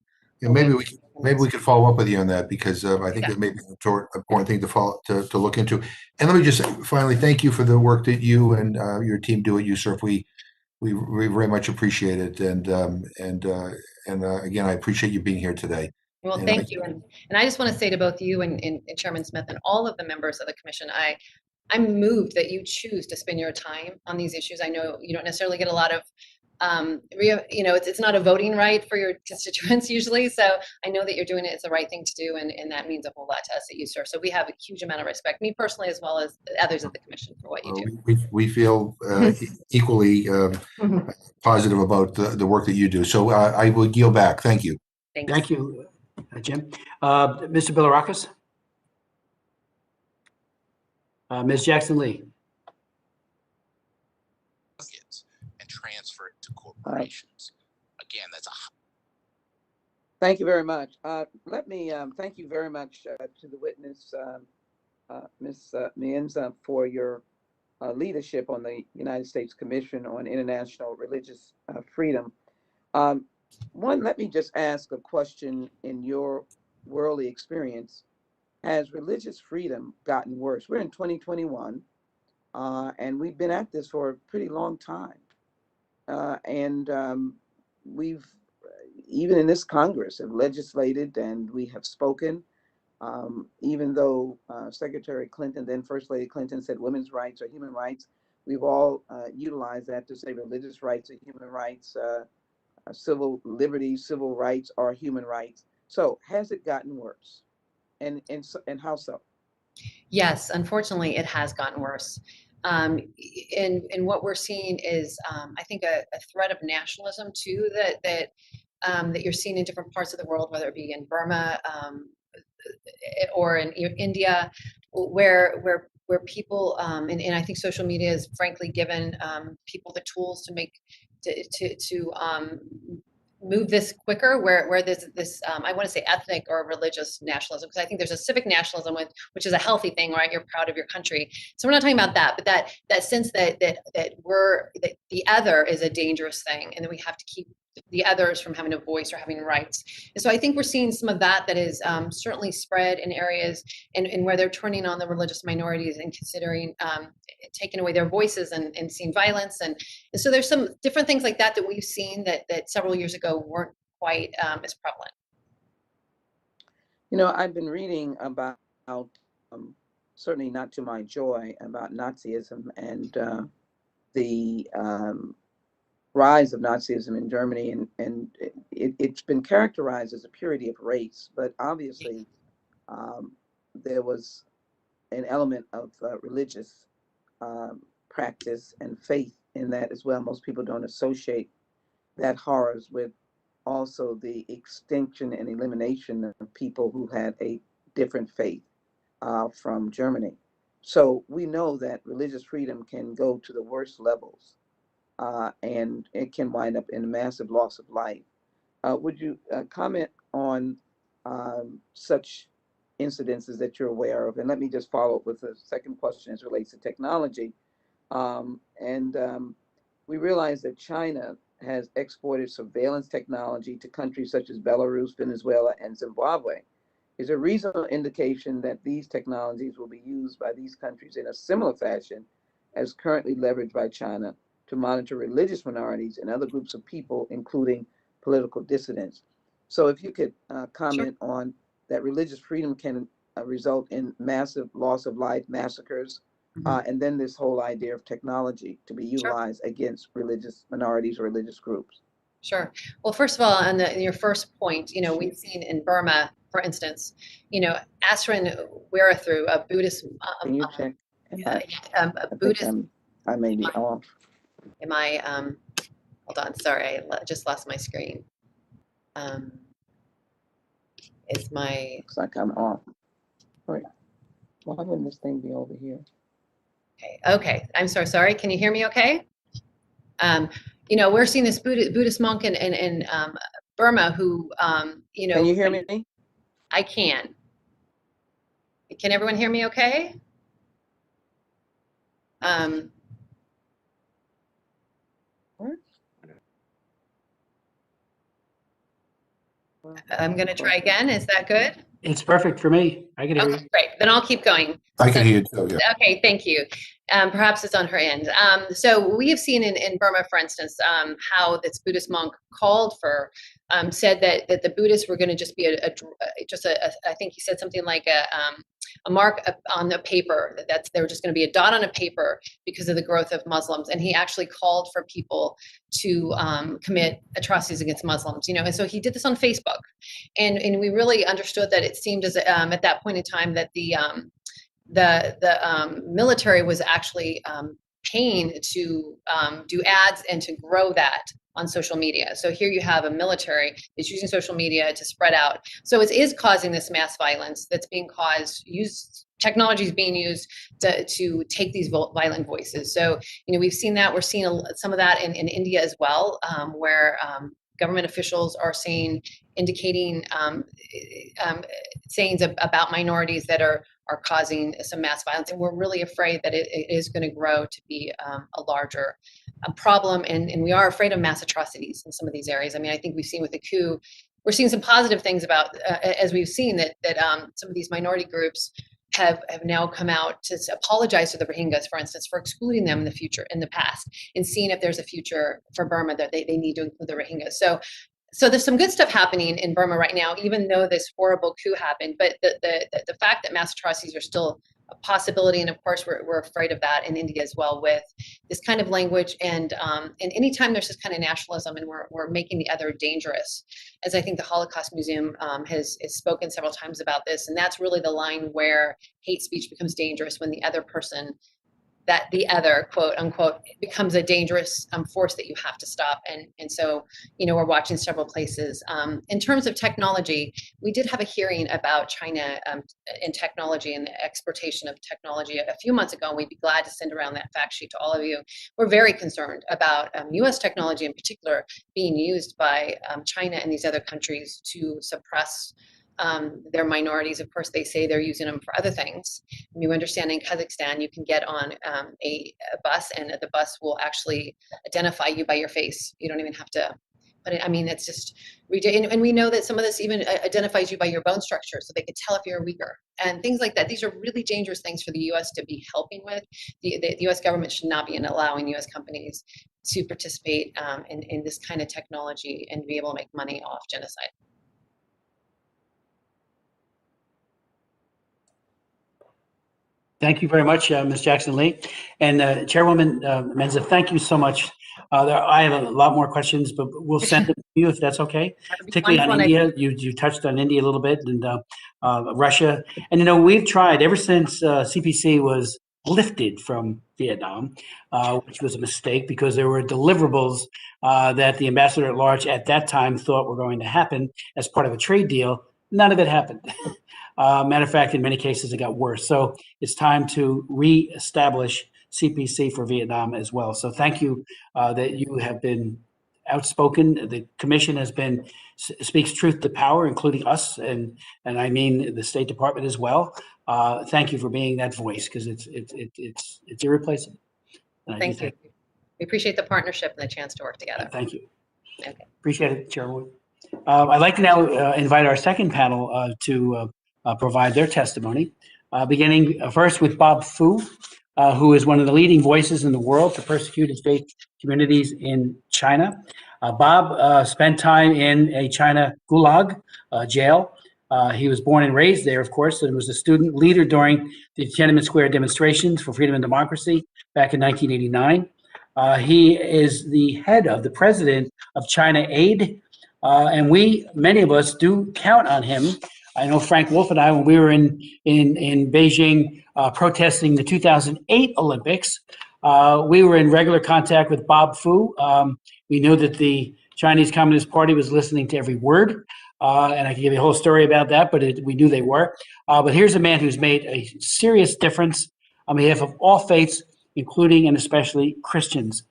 Yeah, maybe we could follow up with you on that, because I think that may be an important thing to look into. And let me just finally thank you for the work that you and your team do at USURF. We very much appreciate it, and again, I appreciate you being here today. Well, thank you, and I just want to say to both you and Chairman Smith and all of the members of the commission, I'm moved that you choose to spend your time on these issues. I know you don't necessarily get a lot of, it's not a voting right for your constituents usually. So I know that you're doing it. It's the right thing to do. And that means a whole lot to us at USURF. So we have a huge amount of respect, me personally, as well as others at the commission, for what you do. We feel equally positive about the work that you do. So I will yield back. Thank you. Thanks. Thank you, Jim. Mr. Bilirakis? Ms. Jackson-Lee. And transfer it to corporations. Again, that's a. Thank you very much. Let me thank you very much to the witness, Ms. Menza, for your leadership on the United States Commission on International Religious Freedom. Let me just ask a question. In your worldly experience, has religious freedom gotten worse? We're in 2021, and we've been at this for a pretty long time. We've, even in this Congress, have legislated, and we have spoken, even though Secretary Clinton, then First Lady Clinton, said women's rights are human rights. We've all utilized that to say religious rights are human rights, civil liberties, civil rights are human rights. So has it gotten worse? And how so? Yes, unfortunately, it has gotten worse. And what we're seeing is, I think, a threat of nationalism too that you're seeing in different parts of the world, whether it be in Burma or in India, where people and I think social media has frankly given people the tools to make to move this quicker, where there's this I want to say ethnic or religious nationalism, because I think there's a civic nationalism which is a healthy thing, right? You're proud of your country. So we're not talking about that, but that sense that the other is a dangerous thing, and that we have to keep the others from having a voice or having rights. And so I think we're seeing some of that is certainly spread in areas and where they're turning on the religious minorities and considering taking away their voices and seeing violence. And so there's some different things like that we've seen that several years ago weren't quite as prevalent. You know, I've been reading about, certainly not to my joy, about Nazism and the rise of Nazism in Germany, and it's been characterized as a purity of race, but obviously there was an element of religious practice and faith in that as well. Most people don't associate that horrors with also the extinction and elimination of people who had a different faith from Germany. So we know that religious freedom can go to the worst levels. And it can wind up in a massive loss of life. Would you comment on such incidences that you're aware of? And let me just follow up with a second question as relates to technology. We realize that China has exported surveillance technology to countries such as Belarus, Venezuela, and Zimbabwe. Is there reasonable indication that these technologies will be used by these countries in a similar fashion as currently leveraged by China to monitor religious minorities and other groups of people, including political dissidents? So if you could comment Sure. on that, religious freedom can result in massive loss of life, massacres, and then this whole idea of technology to be utilized against religious minorities or religious groups. Sure. Well, first of all, on your first point, we've seen in Burma, for instance, Asrin Weerathru, a Buddhist. Can you check? A Buddhist. I may be off. Am I? Hold on. Sorry, I just lost my screen. It's my. Looks like I'm off. Wait. Why wouldn't this thing be over here? Okay. I'm so sorry. Can you hear me? Okay. We're seeing this Buddhist monk in Burma who, Can you hear me? I can. Can everyone hear me? Okay. I'm going to try again. Is that good? It's perfect for me. I can hear you. Great. Then I'll keep going. I can hear you too, yeah. Okay, thank you. Perhaps it's on her end. So we have seen in Burma, for instance, how this Buddhist monk called for, said that the Buddhists were going to just be I think he said something like a mark on the paper, they were just going to be a dot on a paper because of the growth of Muslims. And he actually called for people to commit atrocities against Muslims, and so he did this on Facebook. And we really understood that it seemed as at that point in time that the military was actually paying to do ads and to grow that on social media. So here you have a military that's using social media to spread out. So it is causing this mass violence that's being technology is being used to take these violent voices. So, we've seen that. We're seeing some of that in India as well, where government officials are indicating sayings about minorities that are causing some mass violence. And we're really afraid that it is going to grow to be a larger problem. And we are afraid of mass atrocities in some of these areas. I mean, I think we've seen with the coup, we're seeing some positive things about, as we've seen that some of these minority groups have now come out to apologize to the Rohingyas, for instance, for excluding them in the past, and seeing if there's a future for Burma that they need to include the Rohingyas. So there's some good stuff happening in Burma right now, even though this horrible coup happened. But the fact that mass atrocities are still possibility, and of course we're afraid of that in India as well, with this kind of language, and anytime there's this kind of nationalism and we're making the other dangerous, as I think the Holocaust Museum has spoken several times about this, and that's really the line where hate speech becomes dangerous, when the other person, that the other, quote unquote, becomes a dangerous force that you have to stop. And so, we're watching several places. In terms of technology, we did have a hearing about China and technology and the exportation of technology a few months ago, and we'd be glad to send around that fact sheet to all of you. We're very concerned about US technology in particular being used by China and these other countries to suppress their minorities. Of course, they say they're using them for other things. You understand, in Kazakhstan, you can get on a bus, and the bus will actually identify you by your face. You don't even have to. But it's just, and we know that some of this even identifies you by your bone structure, so they could tell if you're a Uyghur and things like that. These are really dangerous things for the U.S. to be helping with. The U.S. government should not be allowing U.S. companies to participate in this kind of technology and be able to make money off genocide. Thank you very much, Ms. Jackson-Lee. And Chairwoman Menza, thank you so much. I have a lot more questions, but we'll send them to you if that's okay. Particularly on India, you touched on India a little bit, and Russia. And we've tried ever since CPC was lifted from Vietnam, which was a mistake because there were deliverables that the ambassador at large at that time thought were going to happen as part of a trade deal. None of it happened. Matter of fact, in many cases, it got worse. So it's time to reestablish CPC for Vietnam as well. So thank you that you have been outspoken. The commission has been speaks truth to power, including us, and I mean the State Department as well. Thank you for being that voice, because it's irreplaceable. Thank you. We appreciate the partnership and the chance to work together. Thank you. Okay. Appreciate it, Chairwoman. I'd like to now invite our second panel to provide their testimony, beginning first with Bob Fu, who is one of the leading voices in the world for persecuted faith communities in China. Bob spent time in a China gulag jail. He was born and raised there, of course, and was a student leader during the Tiananmen Square demonstrations for freedom and democracy back in 1989. He is the head of the president of China Aid, and many of us do count on him. I know Frank Wolf and I, when we were in Beijing protesting the 2008 Olympics, we were in regular contact with Bob Fu. We knew that the Chinese Communist Party was listening to every word, and I can give you a whole story about that, but we knew they were. But here's a man who's made a serious difference on behalf of all faiths, including and especially Christians.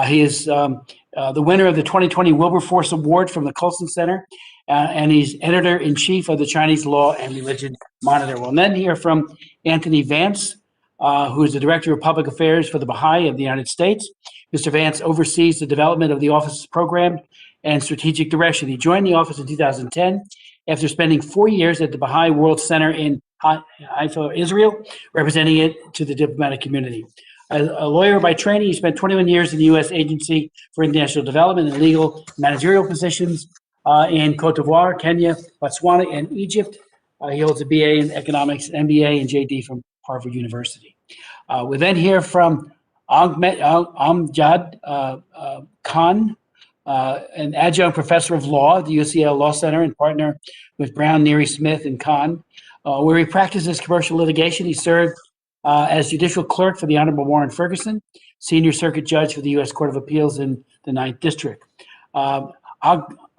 He is the winner of the 2020 Wilberforce Award from the Colson Center, and he's editor-in-chief of the Chinese Law and Religion Monitor. We'll then hear from Anthony Vance, who is the Director of Public Affairs for the Baha'i of the United States. Mr. Vance oversees the development of the office's program and strategic direction. He joined the office in 2010 after spending 4 years at the Baha'i World Center in Haifa, Israel, representing it to the diplomatic community. A lawyer by training, he spent 21 years in the U.S. Agency for International Development in legal managerial positions in Cote d'Ivoire, Kenya, Botswana, and Egypt. He holds a BA in economics, MBA, and JD from Harvard University. We then hear from Amjad Khan, an adjunct professor of law at the UCL Law Center and partner with Brown, Neary, Smith, and Khan, where he practices commercial litigation. He served as judicial clerk for the Honorable Warren Ferguson, senior circuit judge for the U.S. Court of Appeals in the 9th District.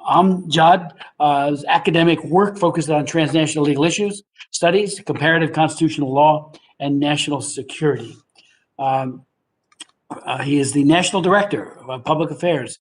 Amjad's academic work focused on transnational legal issues, studies, comparative constitutional law, and national security. He is the National Director of Public Affairs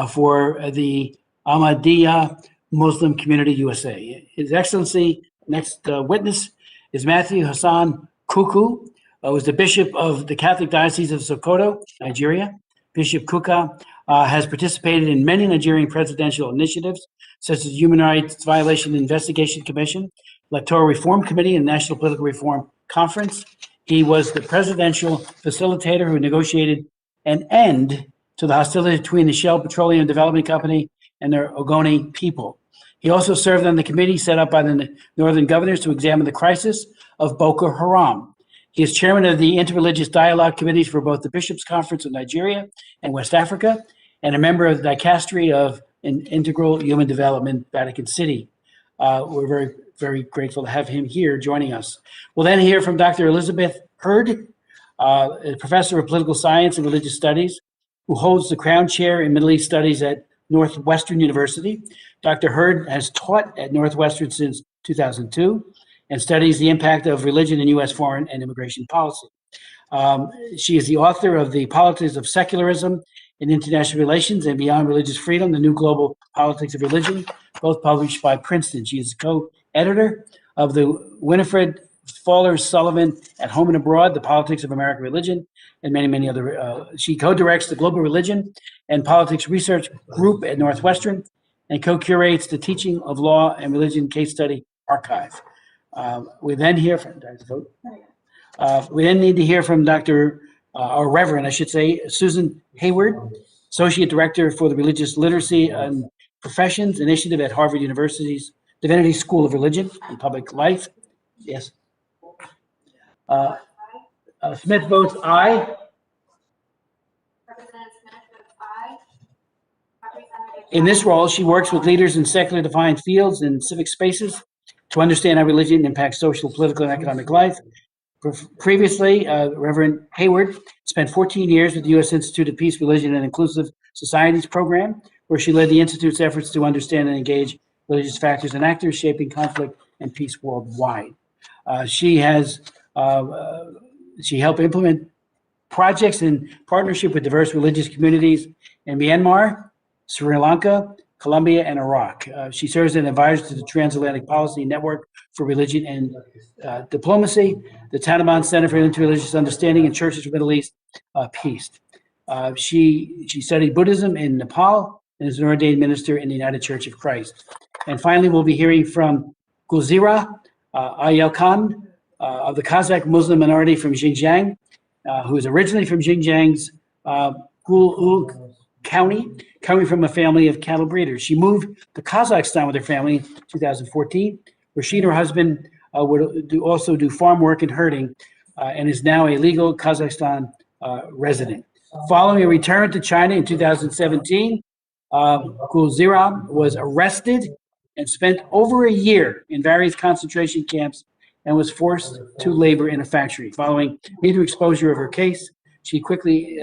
for the Ahmadiyya Muslim Community USA. His Excellency, next witness, is Matthew Hassan Kuku, was the Bishop of the Catholic Diocese of Sokoto, Nigeria. Bishop Kuka has participated in many Nigerian presidential initiatives, such as Human Rights Violation Investigation Commission, Electoral Reform Committee, and National Political Reform Conference. He was the presidential facilitator who negotiated an end to the hostility between the Shell Petroleum Development Company and their Ogoni people. He also served on the committee set up by the Northern Governors to examine the crisis of Boko Haram He is chairman of the Interreligious Dialogue Committees for both the Bishops' Conference of Nigeria and West Africa, and a member of the Dicastery of Integral Human Development, Vatican City. We're very, very grateful to have him here joining us. We'll then hear from Dr. Elizabeth Hurd, a professor of political science and religious studies, who holds the Crown Chair in Middle East Studies at Northwestern University. Dr. Hurd has taught at Northwestern since 2002 and studies the impact of religion in U.S. foreign and immigration policy. She is the author of The Politics of Secularism in International Relations and Beyond Religious Freedom, The New Global Politics of Religion, both published by Princeton. She is co-editor of the Winifred Fowler Sullivan At Home and Abroad, The Politics of American Religion, and many, many other. She co-directs the Global Religion and Politics Research Group at Northwestern and co-curates the Teaching of Law and Religion Case Study Archive. We then hear from, we then need to hear from Dr. Or Reverend, I should say, Susan Hayward, Associate Director for the Religious Literacy and Professions Initiative at Harvard University's Divinity School of Religion and Public Life. Yes. Smith votes aye. In this role, she works with leaders in secular defined fields and civic spaces to understand how religion impacts social, political, and economic life. Previously, Reverend Hayward spent 14 years with the U.S. Institute of Peace, Religion, and Inclusive Societies program, where she led the Institute's efforts to understand and engage religious factors and actors shaping conflict and peace worldwide. She helped implement projects in partnership with diverse religious communities in Myanmar, Sri Lanka, Colombia, and Iraq. She serves as an advisor to the Transatlantic Policy Network for Religion and Diplomacy, the Taliban Center for Interreligious Understanding, and Churches for Middle East Peace. She studied Buddhism in Nepal and is an ordained minister in the United Church of Christ. And finally, we'll be hearing from Gulzira Ayalkan of the Kazakh Muslim minority from Xinjiang, who is originally from Xinjiang's Gulug County, coming from a family of cattle breeders. She moved to Kazakhstan with her family in 2014, where she and her husband would also do farm work and herding, and is now a legal Kazakhstan resident. Following a return to China in 2017, Gulzira was arrested and spent over a year in various concentration camps and was forced to labor in a factory. Following media exposure of her case, she quickly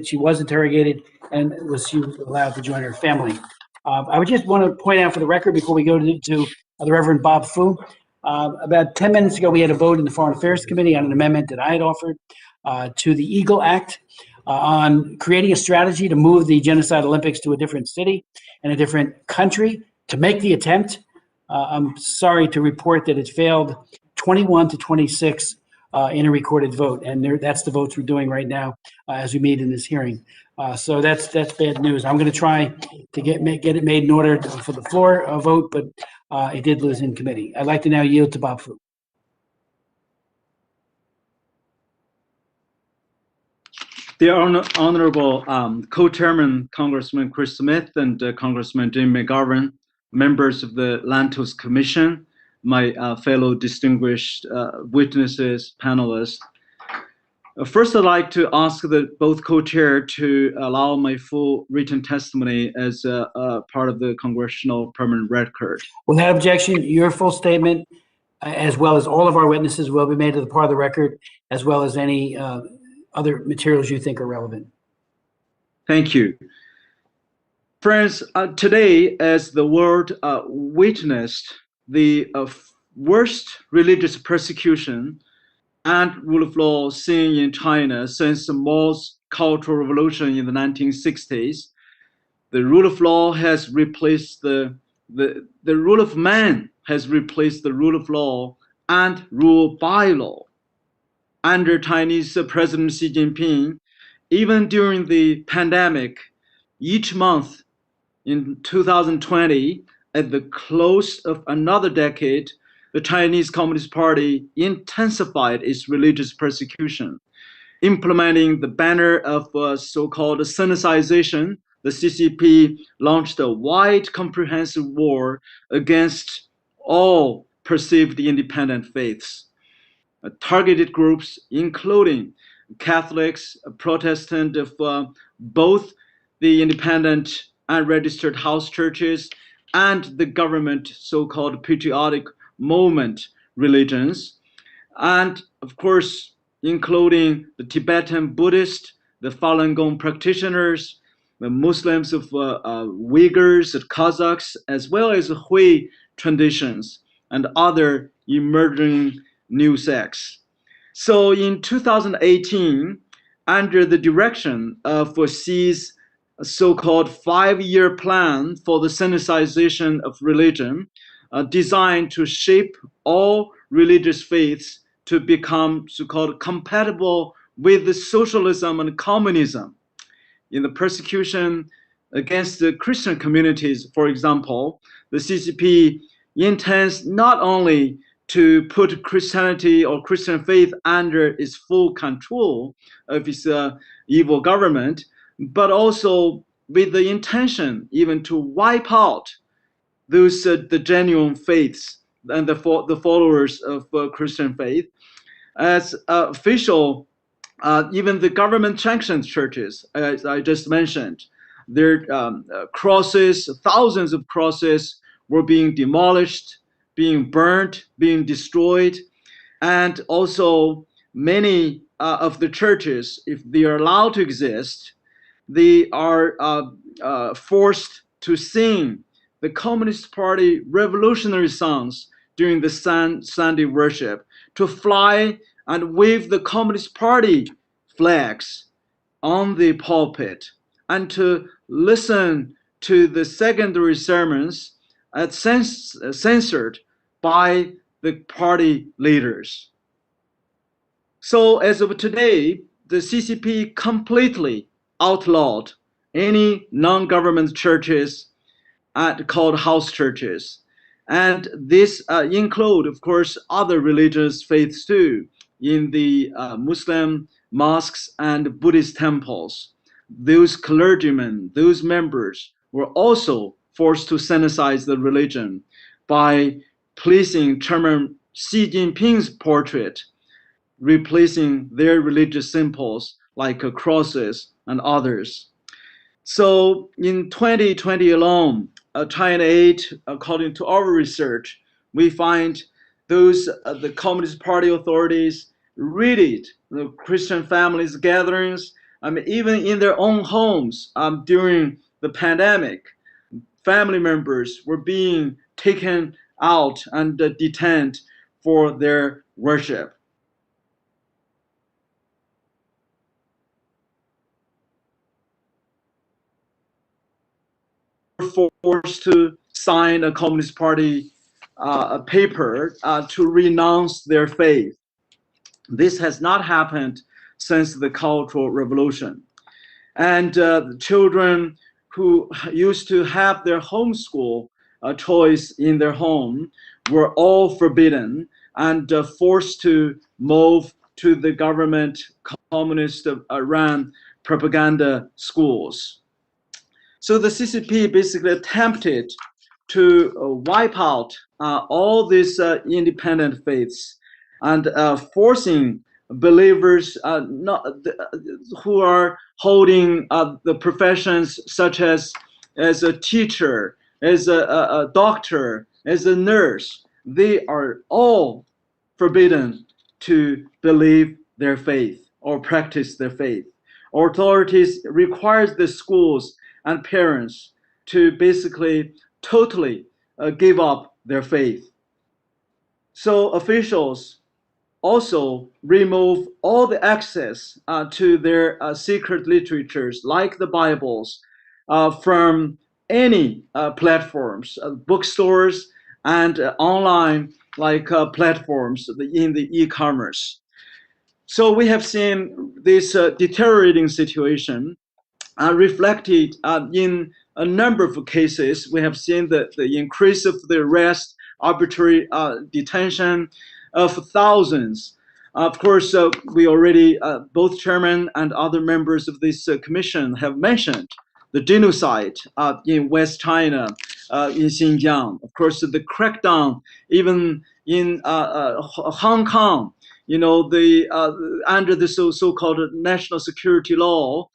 she was interrogated and she was allowed to join her family. I would just want to point out for the record before we go to the Reverend Bob Fu, about 10 minutes ago we had a vote in the Foreign Affairs Committee on an amendment that I had offered to the Eagle Act on creating a strategy to move the Genocide Olympics to a different city and a different country to make the attempt. I'm sorry to report that it failed 21 to 26 in a recorded vote, and that's the votes we're doing right now as we meet in this hearing. So that's bad news. I'm going to try to get it made in order for the floor vote, but it did lose in committee. I'd like to now yield to Bob Fu. The Honorable Co-Chairman Congressman Chris Smith and Congressman Jim McGovern, members of the Lantos Commission, my fellow distinguished witnesses, panelists. First, I'd like to ask both co-chair to allow my full written testimony as part of the congressional permanent record. Without objection, your full statement, as well as all of our witnesses, will be made to the part of the record, as well as any other materials you think are relevant. Thank you. Friends, today, as the world witnessed the worst religious persecution and rule of law seen in China since the Mao's Cultural Revolution in the 1960s, the rule of law has replaced the rule of man has replaced the rule of law and rule by law. Under Chinese President Xi Jinping, even during the pandemic, each month in 2020, at the close of another decade, the Chinese Communist Party intensified its religious persecution. Implementing the banner of so-called Sinicization, the CCP launched a wide, comprehensive war against all perceived independent faiths. targeted groups, including Catholics, Protestant of both the independent and registered house churches and the government so-called patriotic movement religions, and of course including the Tibetan Buddhist, the Falun Gong practitioners, the Muslims of Uyghurs, Kazakhs, as well as Hui traditions and other emerging new sects. So in 2018, under the direction of Xi's so-called 5-year plan for the Sinicization of religion, designed to shape all religious faiths to become so-called compatible with the socialism and communism. In the persecution against the Christian communities, for example, the CCP intends not only to put Christianity or Christian faith under its full control of its evil government, but also with the intention even to wipe out those the genuine faiths and the followers of Christian faith. As official, even the government-sanctioned churches, as I just mentioned, their crosses, thousands of crosses were being demolished, being burnt, being destroyed, and also many of the churches, if they are allowed to exist, they are forced to sing the Communist Party revolutionary songs during the Sunday worship, to fly and wave the Communist Party flags on the pulpit, and to listen to the secondary sermons censored by the party leaders. So as of today, the CCP completely outlawed any non-government churches called house churches. And this include, of course, other religious faiths too, in the Muslim mosques and Buddhist temples. Those clergymen, those members were also forced to sinicize the religion by placing Chairman Xi Jinping's portrait, replacing their religious symbols like crosses and others. So in 2020 alone, China Aid, according to our research, we find those the Communist Party authorities raided the Christian families' gatherings, even in their own homes during the pandemic. Family members were being taken out and detained for their worship. Forced to sign a Communist Party paper to renounce their faith. This has not happened since the Cultural Revolution. And children who used to have their homeschool choice in their home were all forbidden and forced to move to the government communist-run propaganda schools. So the CCP basically attempted to wipe out all these independent faiths and forcing believers who are holding the professions such as a teacher, as a doctor, as a nurse, they are all forbidden to believe their faith or practice their faith. Authorities require the schools and parents to basically totally give up their faith. So officials also remove all the access to their secret literatures like the Bibles from any platforms, bookstores and online like platforms in the e-commerce. So we have seen this deteriorating situation reflected in a number of cases. We have seen the increase of the arrest, arbitrary detention of thousands. Of course, we already, both chairman and other members of this commission have mentioned the genocide in West China, in Xinjiang. Of course, the crackdown even in Hong Kong under the so-called national security law,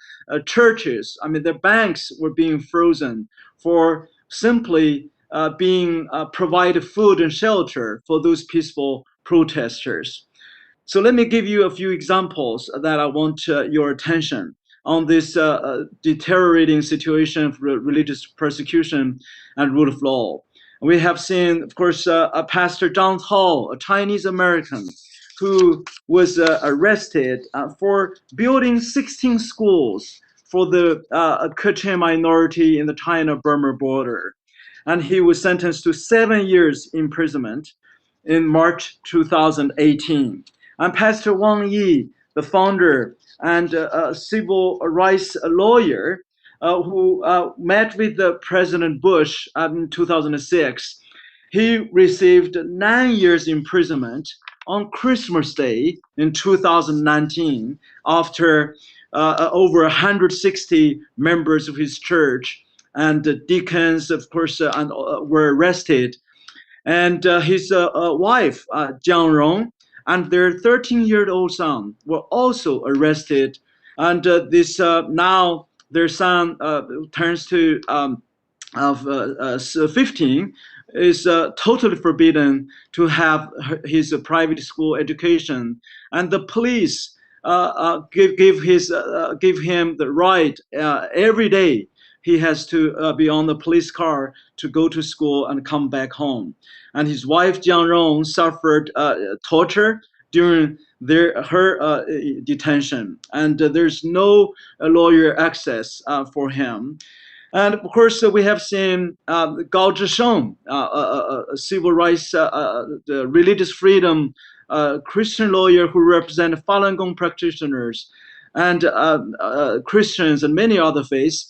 churches, I mean, their banks were being frozen for simply being provided food and shelter for those peaceful protesters. So let me give you a few examples that I want your attention on this deteriorating situation of religious persecution and rule of law. We have seen, of course, Pastor John Hall, a Chinese American, who was arrested for building 16 schools for the Kachin minority in the China-Burma border. And he was sentenced to 7 years imprisonment in March 2018. And Pastor Wang Yi, the founder and civil rights lawyer who met with President Bush in 2006, he received 9 years imprisonment on Christmas Day in 2019 after over 160 members of his church and deacons, of course, were arrested. And his wife, Jiang Rong, and their 13-year-old son were also arrested. And now their son turns to 15, is totally forbidden to have his private school education. And the police give him the right every day. He has to be on the police car to go to school and come back home. And his wife, Jiang Rong, suffered torture during her detention. And there's no lawyer access for him. And of course, we have seen Gao Zhisheng, a civil rights, religious freedom Christian lawyer who represents Falun Gong practitioners and Christians and many other faiths,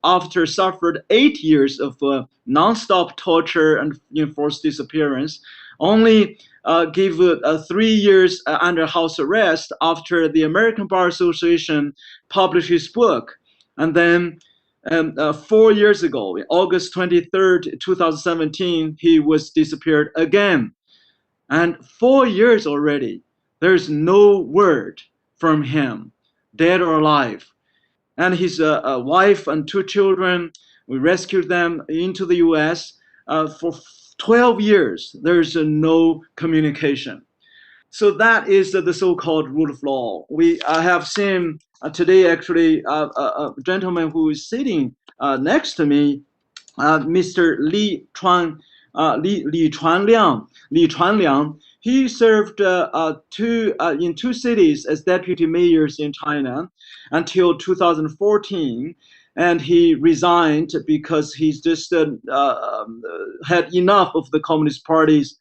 after suffered 8 years of non-stop torture and enforced disappearance, only gave 3 years under house arrest after the American Bar Association published his book. And then 4 years ago, August 23rd, 2017, he was disappeared again. And 4 years already, there's no word from him, dead or alive. And his wife and 2 children, we rescued them into the US. For 12 years, there's no communication. So that is the so-called rule of law. We have seen today, actually, a gentleman who is sitting next to me, Mr. Li Chuanliang. He served in 2 cities as deputy mayors in China until 2014, and he resigned because he's just had enough of the Communist Party's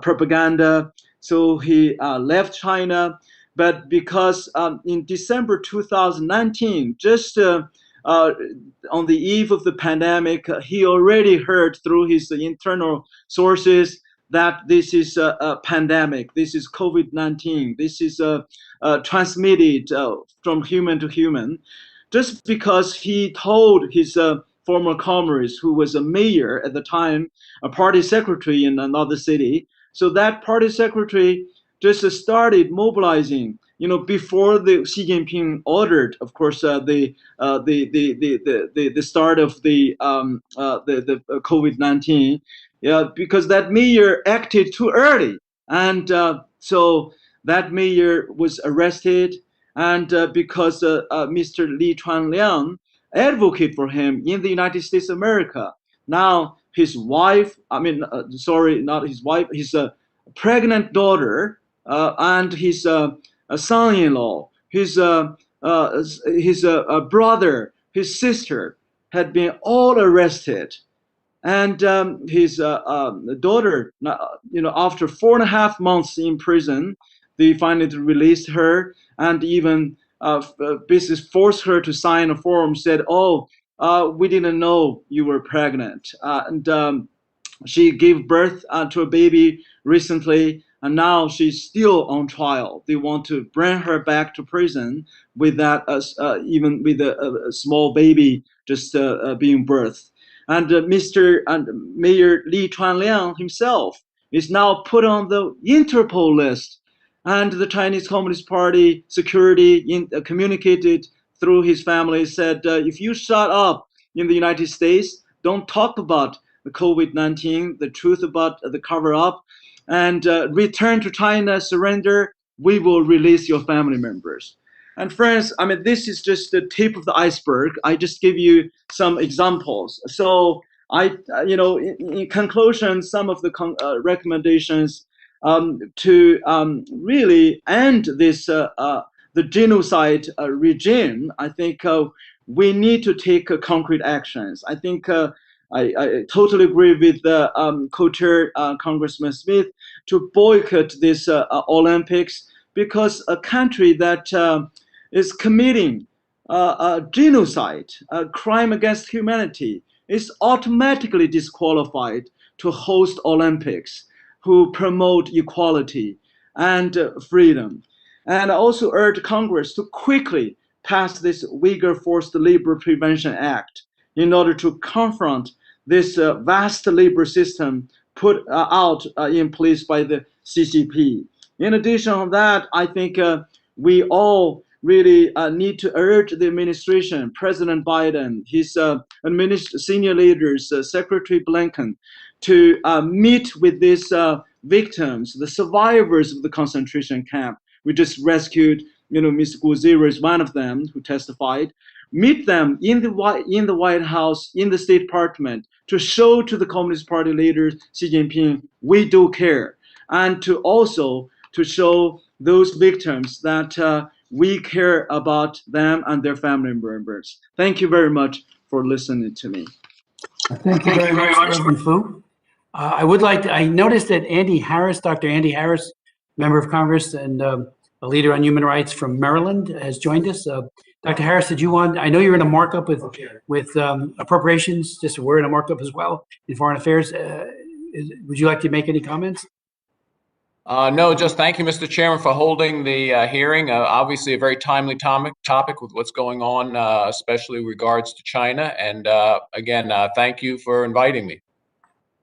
propaganda. So he left China. But because in December 2019, just on the eve of the pandemic, he already heard through his internal sources that this is a pandemic, this is COVID-19, this is transmitted from human to human, just because he told his former comrades, who was a mayor at the time, a party secretary in another city. So that party secretary just started mobilizing, before the Xi Jinping ordered, of course, the start of the COVID-19, because that mayor acted too early, and so that mayor was arrested, and because Mr. Li Chuanliang advocated for him in the United States of America. Now his wife, not his wife, his pregnant daughter, and his son-in-law, his brother, his sister had been all arrested, and his daughter, after 4.5 months in prison, they finally released her, and even business forced her to sign a form, said, we didn't know you were pregnant, and she gave birth to a baby recently, and now she's still on trial. They want to bring her back to prison with that, even with a small baby just being birthed. And Mayor Li Chuanliang himself is now put on the Interpol list. And the Chinese Communist Party security communicated through his family, said, if you shut up in the United States, don't talk about the COVID-19, the truth about the cover-up, and return to China, surrender, we will release your family members. And friends, I mean, this is just the tip of the iceberg. I just give you some examples. So in conclusion, some of the recommendations to really end this the genocide regime, I think we need to take concrete actions. I think I totally agree with the co-chair Congressman Smith to boycott this Olympics, because a country that is committing a genocide, a crime against humanity, is automatically disqualified to host Olympics, who promote equality and freedom. And I also urge Congress to quickly pass this Uyghur Forced Labor Prevention Act in order to confront this vast labor system put out in place by the CCP. In addition to that, I think we all really need to urge the administration, President Biden, his senior leaders, Secretary Blinken, to meet with these victims, the survivors of the concentration camp. We just rescued, Mr. Guzero is one of them who testified. Meet them in the White House, in the State Department, to show to the Communist Party leaders, Xi Jinping, we do care, and to also to show those victims that we care about them and their family members. Thank you very much for listening to me. Thank you very much, Reverend Fu. I noticed that Dr. Andy Harris, member of Congress and a leader on human rights from Maryland, has joined us. Dr. Harris, I know you're in a markup with appropriations, just we're in a markup as well in foreign affairs. Would you like to make any comments? No, just thank you, Mr. Chairman, for holding the hearing. Obviously, a very timely topic with what's going on, especially regards to China. And again, thank you for inviting me.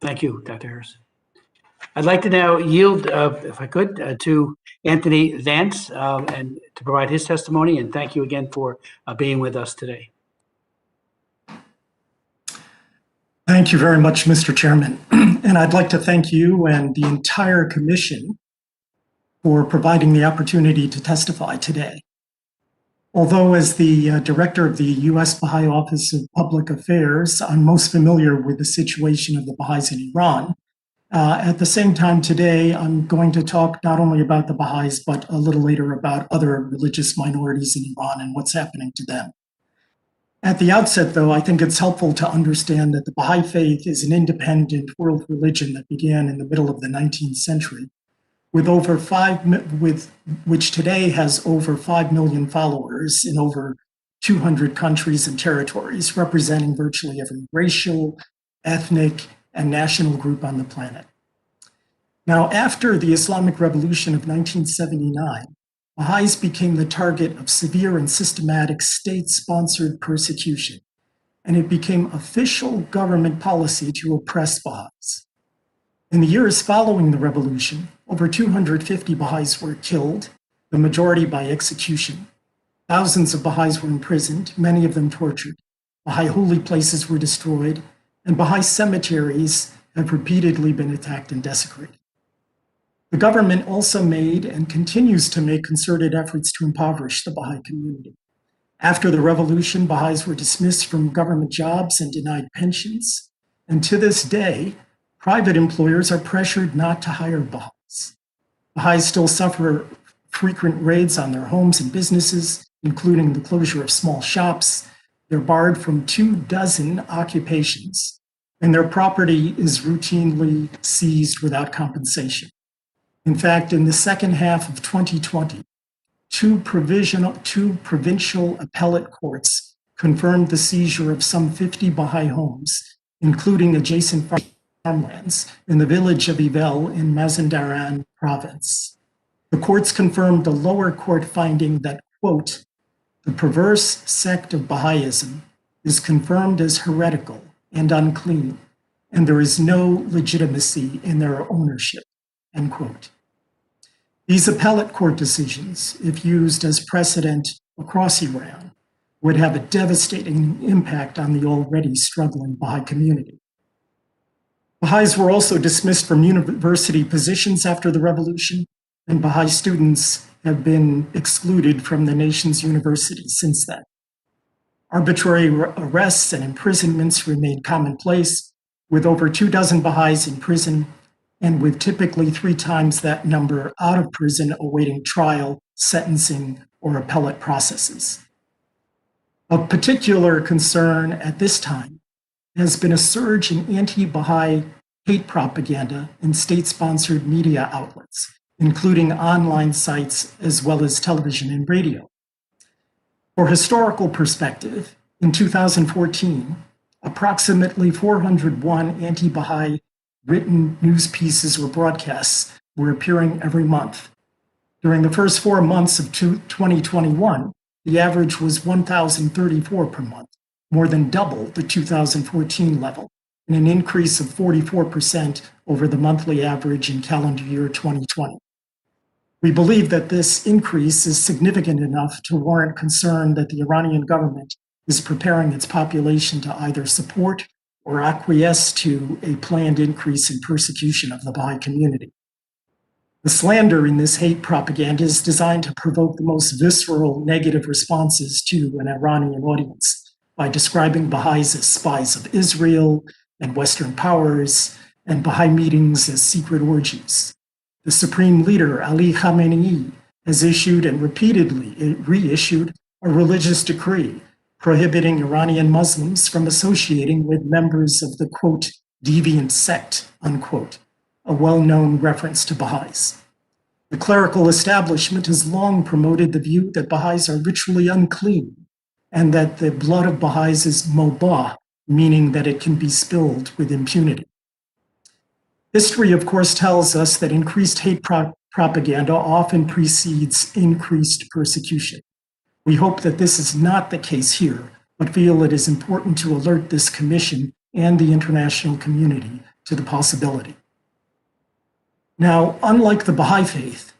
Thank you, Dr. Harris. I'd like to now yield, if I could, to Anthony Vance and to provide his testimony. And thank you again for being with us today. Thank you very much, Mr. Chairman. And I'd like to thank you and the entire commission for providing the opportunity to testify today. Although as the director of the U.S. Baha'i Office of Public Affairs, I'm most familiar with the situation of the Baha'is in Iran. At the same time today, I'm going to talk not only about the Baha'is, but a little later about other religious minorities in Iran and what's happening to them. At the outset, though, I think it's helpful to understand that the Baha'i faith is an independent world religion that began in the middle of the 19th century, which today has over 5 million followers in over 200 countries and territories, representing virtually every racial, ethnic, and national group on the planet. Now, after the Islamic Revolution of 1979, Baha'is became the target of severe and systematic state-sponsored persecution, and it became official government policy to oppress Baha'is. In the years following the revolution, over 250 Baha'is were killed, the majority by execution. Thousands of Baha'is were imprisoned, many of them tortured. Baha'i holy places were destroyed, and Baha'i cemeteries have repeatedly been attacked and desecrated. The government also made and continues to make concerted efforts to impoverish the Baha'i community. After the revolution, Baha'is were dismissed from government jobs and denied pensions. And to this day, private employers are pressured not to hire Baha'is. Baha'is still suffer frequent raids on their homes and businesses, including the closure of small shops. They're barred from 24 occupations, and their property is routinely seized without compensation. In fact, in the second half of 2020, two provincial appellate courts confirmed the seizure of some 50 Baha'i homes, including adjacent farmlands in the village of Ivel in Mazandaran province. The courts confirmed the lower court finding that, quote, the perverse sect of Baha'ism is confirmed as heretical and unclean, and there is no legitimacy in their ownership, end quote. These appellate court decisions, if used as precedent across Iran, would have a devastating impact on the already struggling Baha'i community. Baha'is were also dismissed from university positions after the revolution, and Baha'i students have been excluded from the nation's universities since then. Arbitrary arrests and imprisonments remain commonplace, with over 24 Baha'is in prison and with typically 3 times that number out of prison awaiting trial, sentencing, or appellate processes. Of particular concern at this time has been a surge in anti-Baha'i hate propaganda in state-sponsored media outlets, including online sites as well as television and radio. For historical perspective, in 2014, approximately 401 anti-Baha'i written news pieces or broadcasts were appearing every month. During the first 4 months of 2021, the average was 1,034 per month, more than double the 2014 level, and an increase of 44% over the monthly average in calendar year 2020. We believe that this increase is significant enough to warrant concern that the Iranian government is preparing its population to either support or acquiesce to a planned increase in persecution of the Baha'i community. The slander in this hate propaganda is designed to provoke the most visceral negative responses to an Iranian audience by describing Baha'is as spies of Israel and Western powers, and Baha'i meetings as secret orgies. The Supreme Leader, Ali Khamenei, has issued and repeatedly reissued a religious decree prohibiting Iranian Muslims from associating with members of the, quote, deviant sect, unquote, a well-known reference to Baha'is. The clerical establishment has long promoted the view that Baha'is are ritually unclean and that the blood of Baha'is is mubah, meaning that it can be spilled with impunity. History, of course, tells us that increased hate propaganda often precedes increased persecution. We hope that this is not the case here, but feel it is important to alert this commission and the international community to the possibility. Now, unlike the Baha'i faith,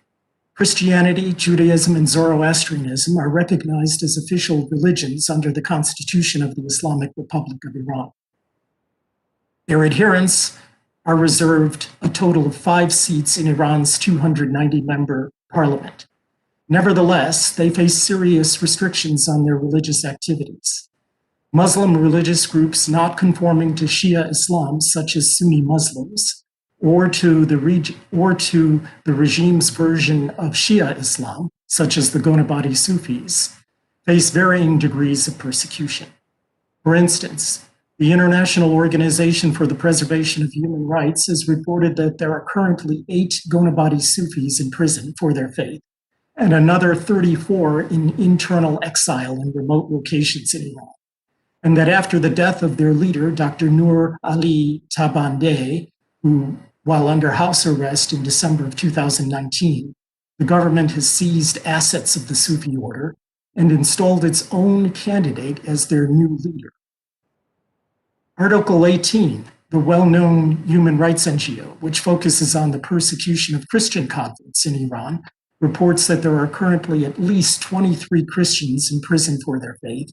Christianity, Judaism, and Zoroastrianism are recognized as official religions under the Constitution of the Islamic Republic of Iran. Their adherents are reserved a total of 5 seats in Iran's 290-member parliament. Nevertheless, they face serious restrictions on their religious activities. Muslim religious groups not conforming to Shia Islam, such as Sunni Muslims, or to the regime's version of Shia Islam, such as the Gonabadi Sufis, face varying degrees of persecution. For instance, the International Organization for the Preservation of Human Rights has reported that there are currently 8 Gonabadi Sufis in prison for their faith, and another 34 in internal exile in remote locations in Iran, and that after the death of their leader, Dr. Nur Ali Tabandeh, who, while under house arrest in December of 2019, the government has seized assets of the Sufi order and installed its own candidate as their new leader. Article 18, the well-known human rights NGO, which focuses on the persecution of Christian converts in Iran, reports that there are currently at least 23 Christians in prison for their faith,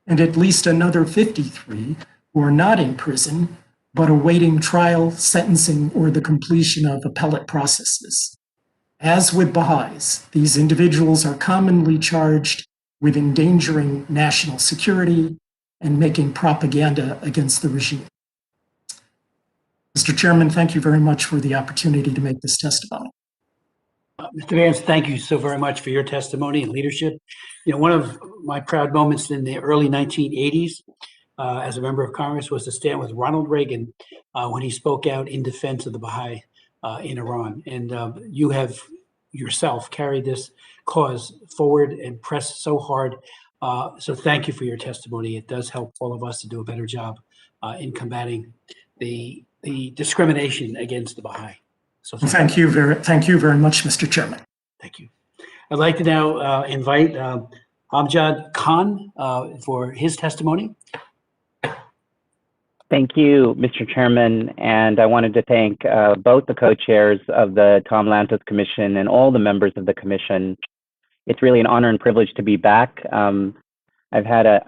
and at least another 53 who are not in prison, but awaiting trial, sentencing, or the completion of appellate processes. As with Baha'is, these individuals are commonly charged with endangering national security and making propaganda against the regime. Mr. Chairman, thank you very much for the opportunity to make this testimony. Mr. Vance, thank you so very much for your testimony and leadership. You know, one of my proud moments in the early 1980s as a member of Congress was to stand with Ronald Reagan when he spoke out in defense of the Baha'i in Iran. And you have yourself carried this cause forward and pressed so hard. So thank you for your testimony. It does help all of us to do a better job in combating the discrimination against the Baha'i. So thank you very much, Mr. Chairman. Thank you. I'd like to now invite Amjad Khan for his testimony. Thank you, Mr. Chairman, and I wanted to thank both the co-chairs of the Tom Lantos Commission and all the members of the commission. It's really an honor and privilege to be back. I've had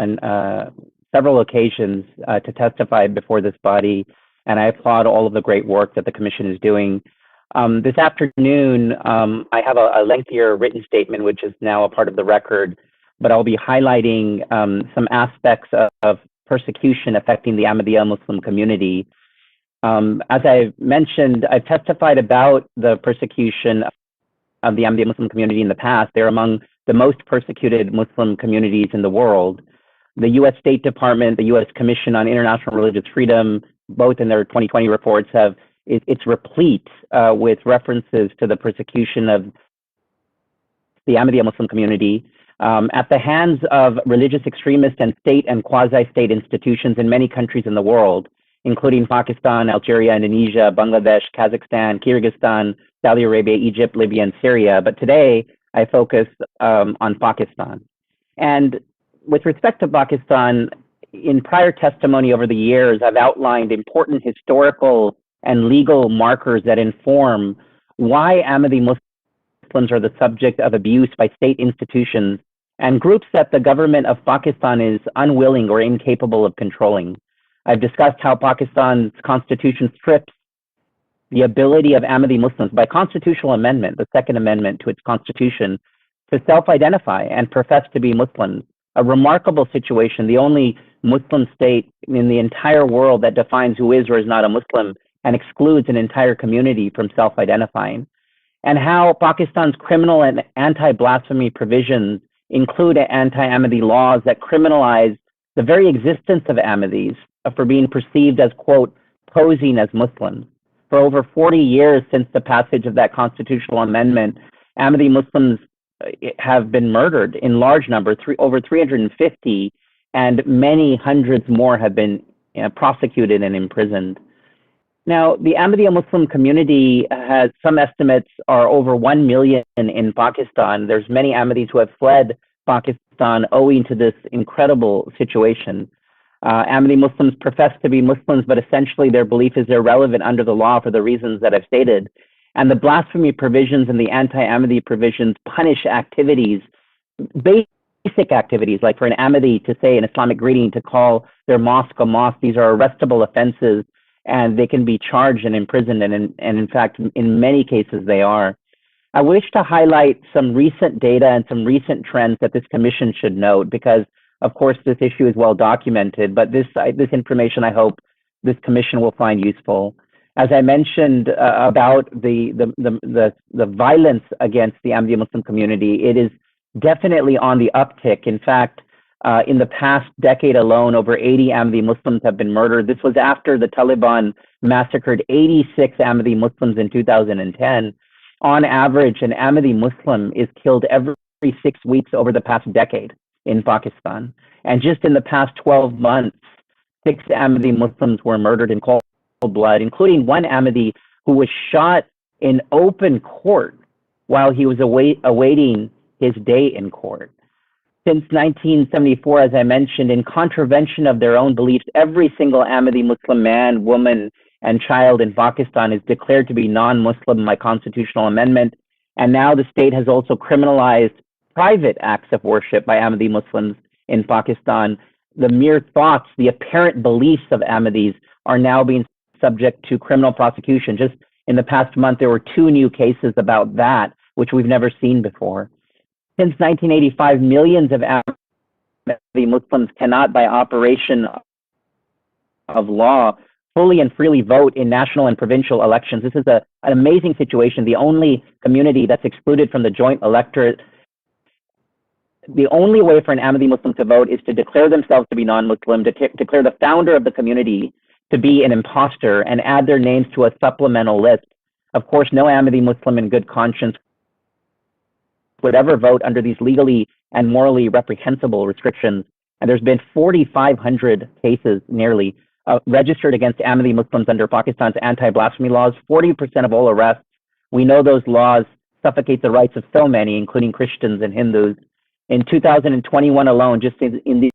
several occasions to testify before this body, and I applaud all of the great work that the commission is doing. This afternoon, I have a lengthier written statement, which is now a part of the record, but I'll be highlighting some aspects of persecution affecting the Ahmadiyya Muslim community. As I mentioned, I've testified about the persecution of the Ahmadiyya Muslim community in the past. They're among the most persecuted Muslim communities in the world. The U.S. State Department, the U.S. Commission on International Religious Freedom, both in their 2020 reports it's replete with references to the persecution of the Ahmadiyya Muslim community at the hands of religious extremists and state and quasi-state institutions in many countries in the world, including Pakistan, Algeria, Indonesia, Bangladesh, Kazakhstan, Kyrgyzstan, Saudi Arabia, Egypt, Libya, and Syria. But today, I focus on Pakistan. And with respect to Pakistan, in prior testimony over the years, I've outlined important historical and legal markers that inform why Ahmadi Muslims are the subject of abuse by state institutions and groups that the government of Pakistan is unwilling or incapable of controlling. I've discussed how Pakistan's constitution strips the ability of Ahmadi Muslims by constitutional amendment, the Second Amendment to its constitution, to self-identify and profess to be Muslims. A remarkable situation, the only Muslim state in the entire world that defines who is or is not a Muslim and excludes an entire community from self-identifying. And how Pakistan's criminal and anti-blasphemy provisions include anti-Ahmadi laws that criminalize the very existence of Ahmadis for being perceived as, quote, posing as Muslims. For over 40 years since the passage of that constitutional amendment, Ahmadi Muslims have been murdered in large numbers, over 350, and many hundreds more have been prosecuted and imprisoned. Now, the Ahmadiyya Muslim community has, some estimates are over 1 million in Pakistan. There's many Ahmadis who have fled Pakistan owing to this incredible situation. Ahmadi Muslims profess to be Muslims, but essentially their belief is irrelevant under the law for the reasons that I've stated. And the blasphemy provisions and the anti-Ahmadi provisions punish activities, basic activities, like for an Ahmadi to say an Islamic greeting, to call their mosque a mosque. These are arrestable offenses, and they can be charged and imprisoned, and in fact, in many cases, they are. I wish to highlight some recent data and some recent trends that this commission should note, because, of course, this issue is well documented, but this information, I hope, this commission will find useful. As I mentioned about the violence against the Ahmadiyya Muslim community, it is definitely on the uptick. In fact, in the past decade alone, over 80 Ahmadi Muslims have been murdered. This was after the Taliban massacred 86 Ahmadi Muslims in 2010. On average, an Ahmadi Muslim is killed every 6 weeks over the past decade in Pakistan. And just in the past 12 months, 6 Ahmadi Muslims were murdered in cold blood, including one Ahmadi who was shot in open court while he was awaiting his day in court. Since 1974, as I mentioned, in contravention of their own beliefs, every single Ahmadi Muslim man, woman, and child in Pakistan is declared to be non-Muslim by constitutional amendment. And now the state has also criminalized private acts of worship by Ahmadi Muslims in Pakistan. The mere thoughts, the apparent beliefs of Ahmadis are now being subject to criminal prosecution. Just in the past month, there were 2 new cases about that, which we've never seen before. Since 1985, millions of Ahmadi Muslims cannot, by operation of law, fully and freely vote in national and provincial elections. This is an amazing situation. The only community that's excluded from the joint electorate. The only way for an Ahmadi Muslim to vote is to declare themselves to be non-Muslim, to declare the founder of the community to be an imposter, and add their names to a supplemental list. Of course, no Ahmadi Muslim in good conscience would ever vote under these legally and morally reprehensible restrictions. And there's been 4,500 cases nearly registered against Ahmadi Muslims under Pakistan's anti-blasphemy laws. 40% of all arrests. We know those laws suffocate the rights of so many, including Christians and Hindus. In 2021 alone, just in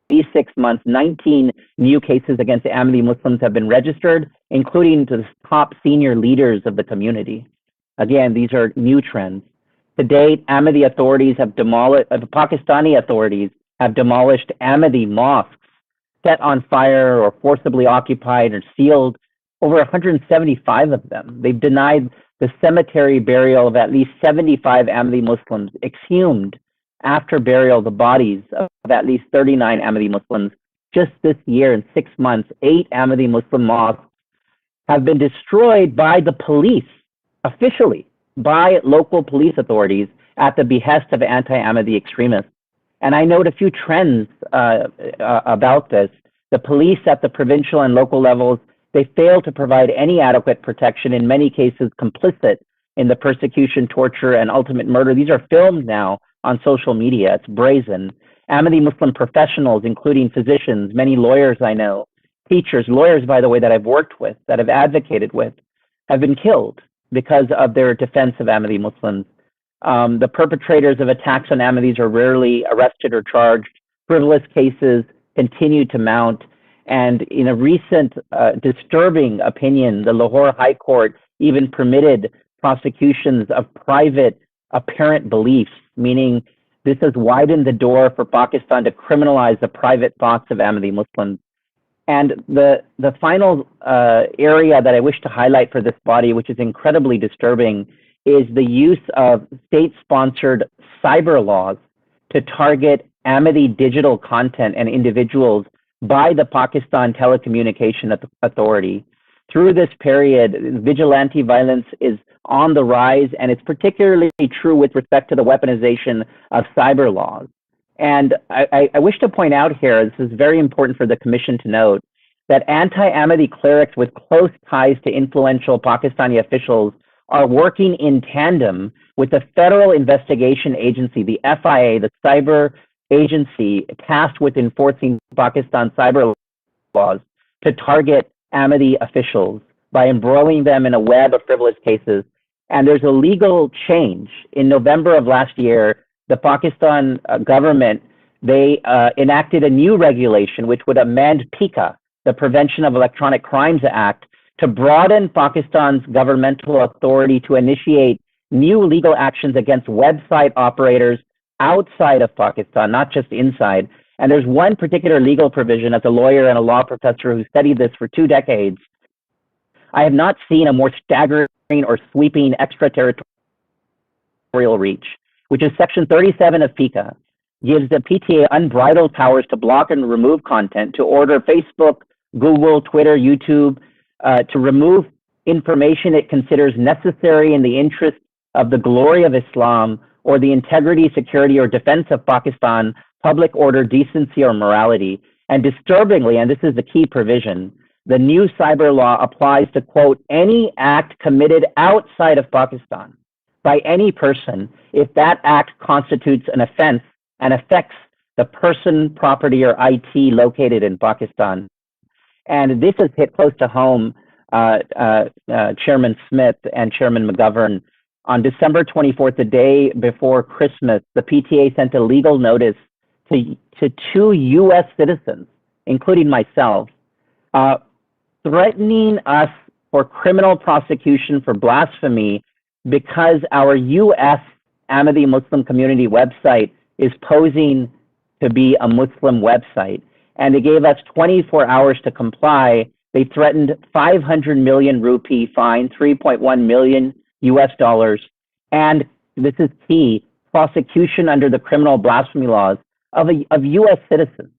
these 6 months, 19 new cases against Ahmadi Muslims have been registered, including to the top senior leaders of the community. Again, these are new trends. To date, Ahmadi authorities have demolished, Pakistani authorities have demolished Ahmadi mosques, set on fire or forcibly occupied or sealed over 175 of them. They've denied the cemetery burial of at least 75 Ahmadi Muslims, exhumed after burial the bodies of at least 39 Ahmadi Muslims. Just this year, in 6 months, 8 Ahmadi Muslim mosques have been destroyed by the police, officially, by local police authorities at the behest of anti-Ahmadi extremists. And I note a few trends about this. The police at the provincial and local levels, they fail to provide any adequate protection, in many cases complicit in the persecution, torture, and ultimate murder. These are filmed now on social media. It's brazen. Ahmadi Muslim professionals, including physicians, many lawyers I know, teachers, lawyers, by the way, that I've worked with, that I've advocated with, have been killed because of their defense of Ahmadi Muslims. The perpetrators of attacks on Ahmadis are rarely arrested or charged. Frivolous cases continue to mount. And in a recent disturbing opinion, the Lahore High Court even permitted prosecutions of private apparent beliefs, meaning this has widened the door for Pakistan to criminalize the private thoughts of Ahmadi Muslims. And the final area that I wish to highlight for this body, which is incredibly disturbing, is the use of state-sponsored cyber laws to target Ahmadi digital content and individuals by the Pakistan Telecommunication Authority. Through this period, vigilante violence is on the rise, and it's particularly true with respect to the weaponization of cyber laws. And I wish to point out here, this is very important for the Commission to note, that anti-Ahmadi clerics with close ties to influential Pakistani officials are working in tandem with the Federal Investigation Agency, the FIA, the cyber agency tasked with enforcing Pakistan cyber laws, to target Ahmadi officials by embroiling them in a web of frivolous cases. And there's a legal change. In November of last year, the Pakistan government, they enacted a new regulation which would amend PICA, the Prevention of Electronic Crimes Act, to broaden Pakistan's governmental authority to initiate new legal actions against website operators outside of Pakistan, not just inside. And there's one particular legal provision, as a lawyer and a law professor who studied this for 2 decades, I have not seen a more staggering or sweeping extraterritorial reach, which is Section 37 of PICA, gives the PTA unbridled powers to block and remove content, to order Facebook, Google, Twitter, YouTube, to remove information it considers necessary in the interest of the glory of Islam or the integrity, security, or defense of Pakistan, public order, decency, or morality. And disturbingly, and this is the key provision, the new cyber law applies to, quote, any act committed outside of Pakistan by any person if that act constitutes an offense and affects the person, property, or IT located in Pakistan. And this has hit close to home, Chairman Smith and Chairman McGovern. On December 24th, the day before Christmas, the PTA sent a legal notice to 2 U.S. citizens, including myself, threatening us for criminal prosecution for blasphemy because our U.S. Ahmadi Muslim community website is posing to be a Muslim website. And they gave us 24 hours to comply. They threatened 500 million rupee fine, 3.1 million US dollars. And this is key, prosecution under the criminal blasphemy laws of US citizens.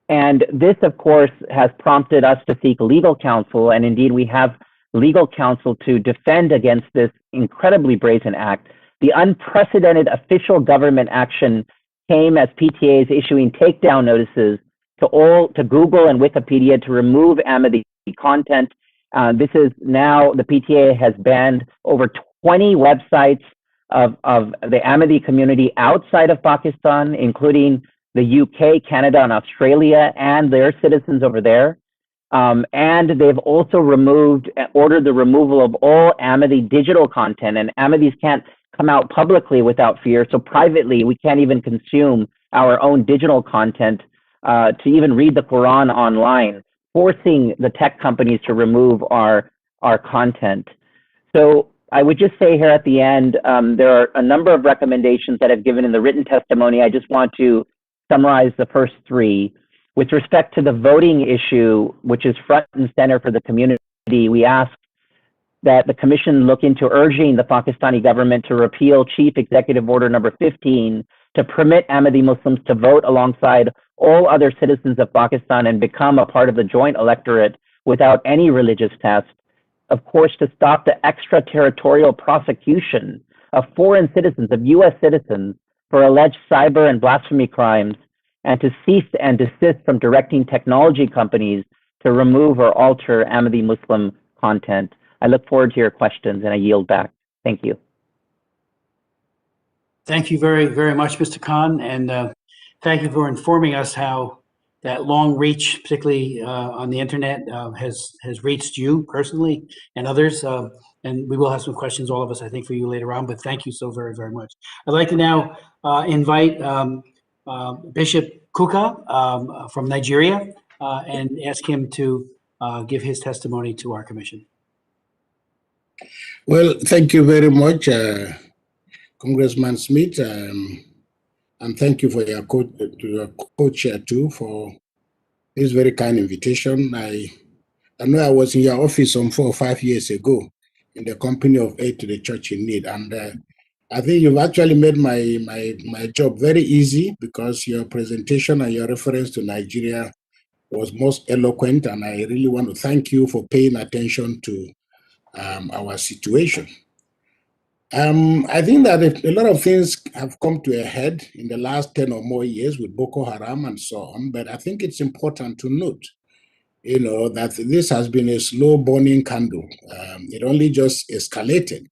And this, of course, has prompted us to seek legal counsel. And indeed, we have legal counsel to defend against this incredibly brazen act. The unprecedented official government action came as PTA is issuing takedown notices to Google and Wikipedia to remove Ahmadi content. This is now, the PTA has banned over 20 websites of the Ahmadi community outside of Pakistan, including the UK, Canada, and Australia, and their citizens over there. And they've also ordered the removal of all Ahmadi digital content, and Ahmadis can't come out publicly without fear. So privately, we can't even consume our own digital content to even read the Quran online, forcing the tech companies to remove our content. So I would just say here at the end, there are a number of recommendations that I've given in the written testimony. I just want to summarize the first three. With respect to the voting issue, which is front and center for the community, we ask that the commission look into urging the Pakistani government to repeal Chief Executive Order number 15 to permit Ahmadi Muslims to vote alongside all other citizens of Pakistan and become a part of the joint electorate without any religious test. Of course, to stop the extraterritorial prosecution of foreign citizens, of U.S. citizens, for alleged cyber and blasphemy crimes, and to cease and desist from directing technology companies to remove or alter Ahmadi Muslim content. I look forward to your questions, and I yield back. Thank you. Thank you very, very much, Mr. Khan, and thank you for informing us how that long reach, particularly on the internet, has reached you personally and others. And we will have some questions, all of us, I think, for you later on. But thank you so very, very much. I'd like to now invite Bishop Kuka from Nigeria and ask him to give his testimony to our commission. Well, thank you very much, Congressman Smith, and thank you for your co-chair too for this very kind invitation. I know I was in your office some 4 or 5 years ago in the company of Aid to the Church in Need, and I think you've actually made my job very easy because your presentation and your reference to Nigeria was most eloquent, and I really want to thank you for paying attention to our situation. I think that a lot of things have come to a head in the last 10 or more years with Boko Haram and so on, but I think it's important to note, that this has been a slow burning candle. It only just escalated,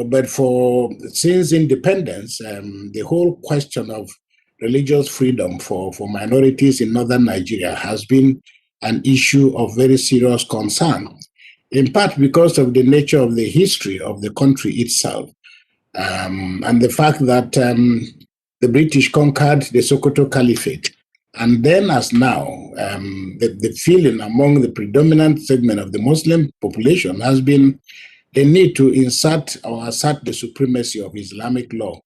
but since independence, the whole question of religious freedom for minorities in northern Nigeria has been an issue of very serious concern, in part because of the nature of the history of the country itself, and the fact that the British conquered the Sokoto Caliphate. And then as now, the feeling among the predominant segment of the Muslim population has been the need to insert or assert the supremacy of Islamic law.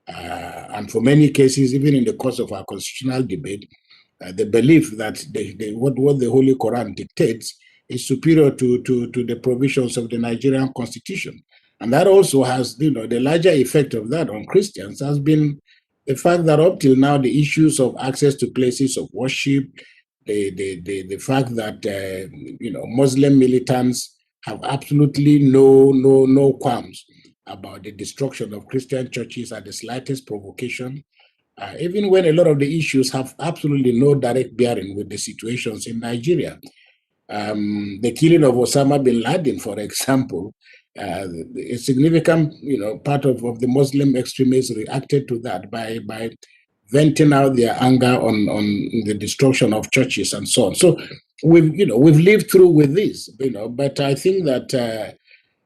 And for many cases, even in the course of our constitutional debate, the belief that what the Holy Quran dictates is superior to the provisions of the Nigerian constitution. And that also has, the larger effect of that on Christians has been the fact that up till now, the issues of access to places of worship, the fact that, Muslim militants have absolutely no qualms about the destruction of Christian churches at the slightest provocation, even when a lot of the issues have absolutely no direct bearing with the situations in Nigeria. The killing of Osama bin Laden, for example, a significant, part of the Muslim extremists reacted to that by venting out their anger on the destruction of churches and so on. So we've lived through with this, but I think that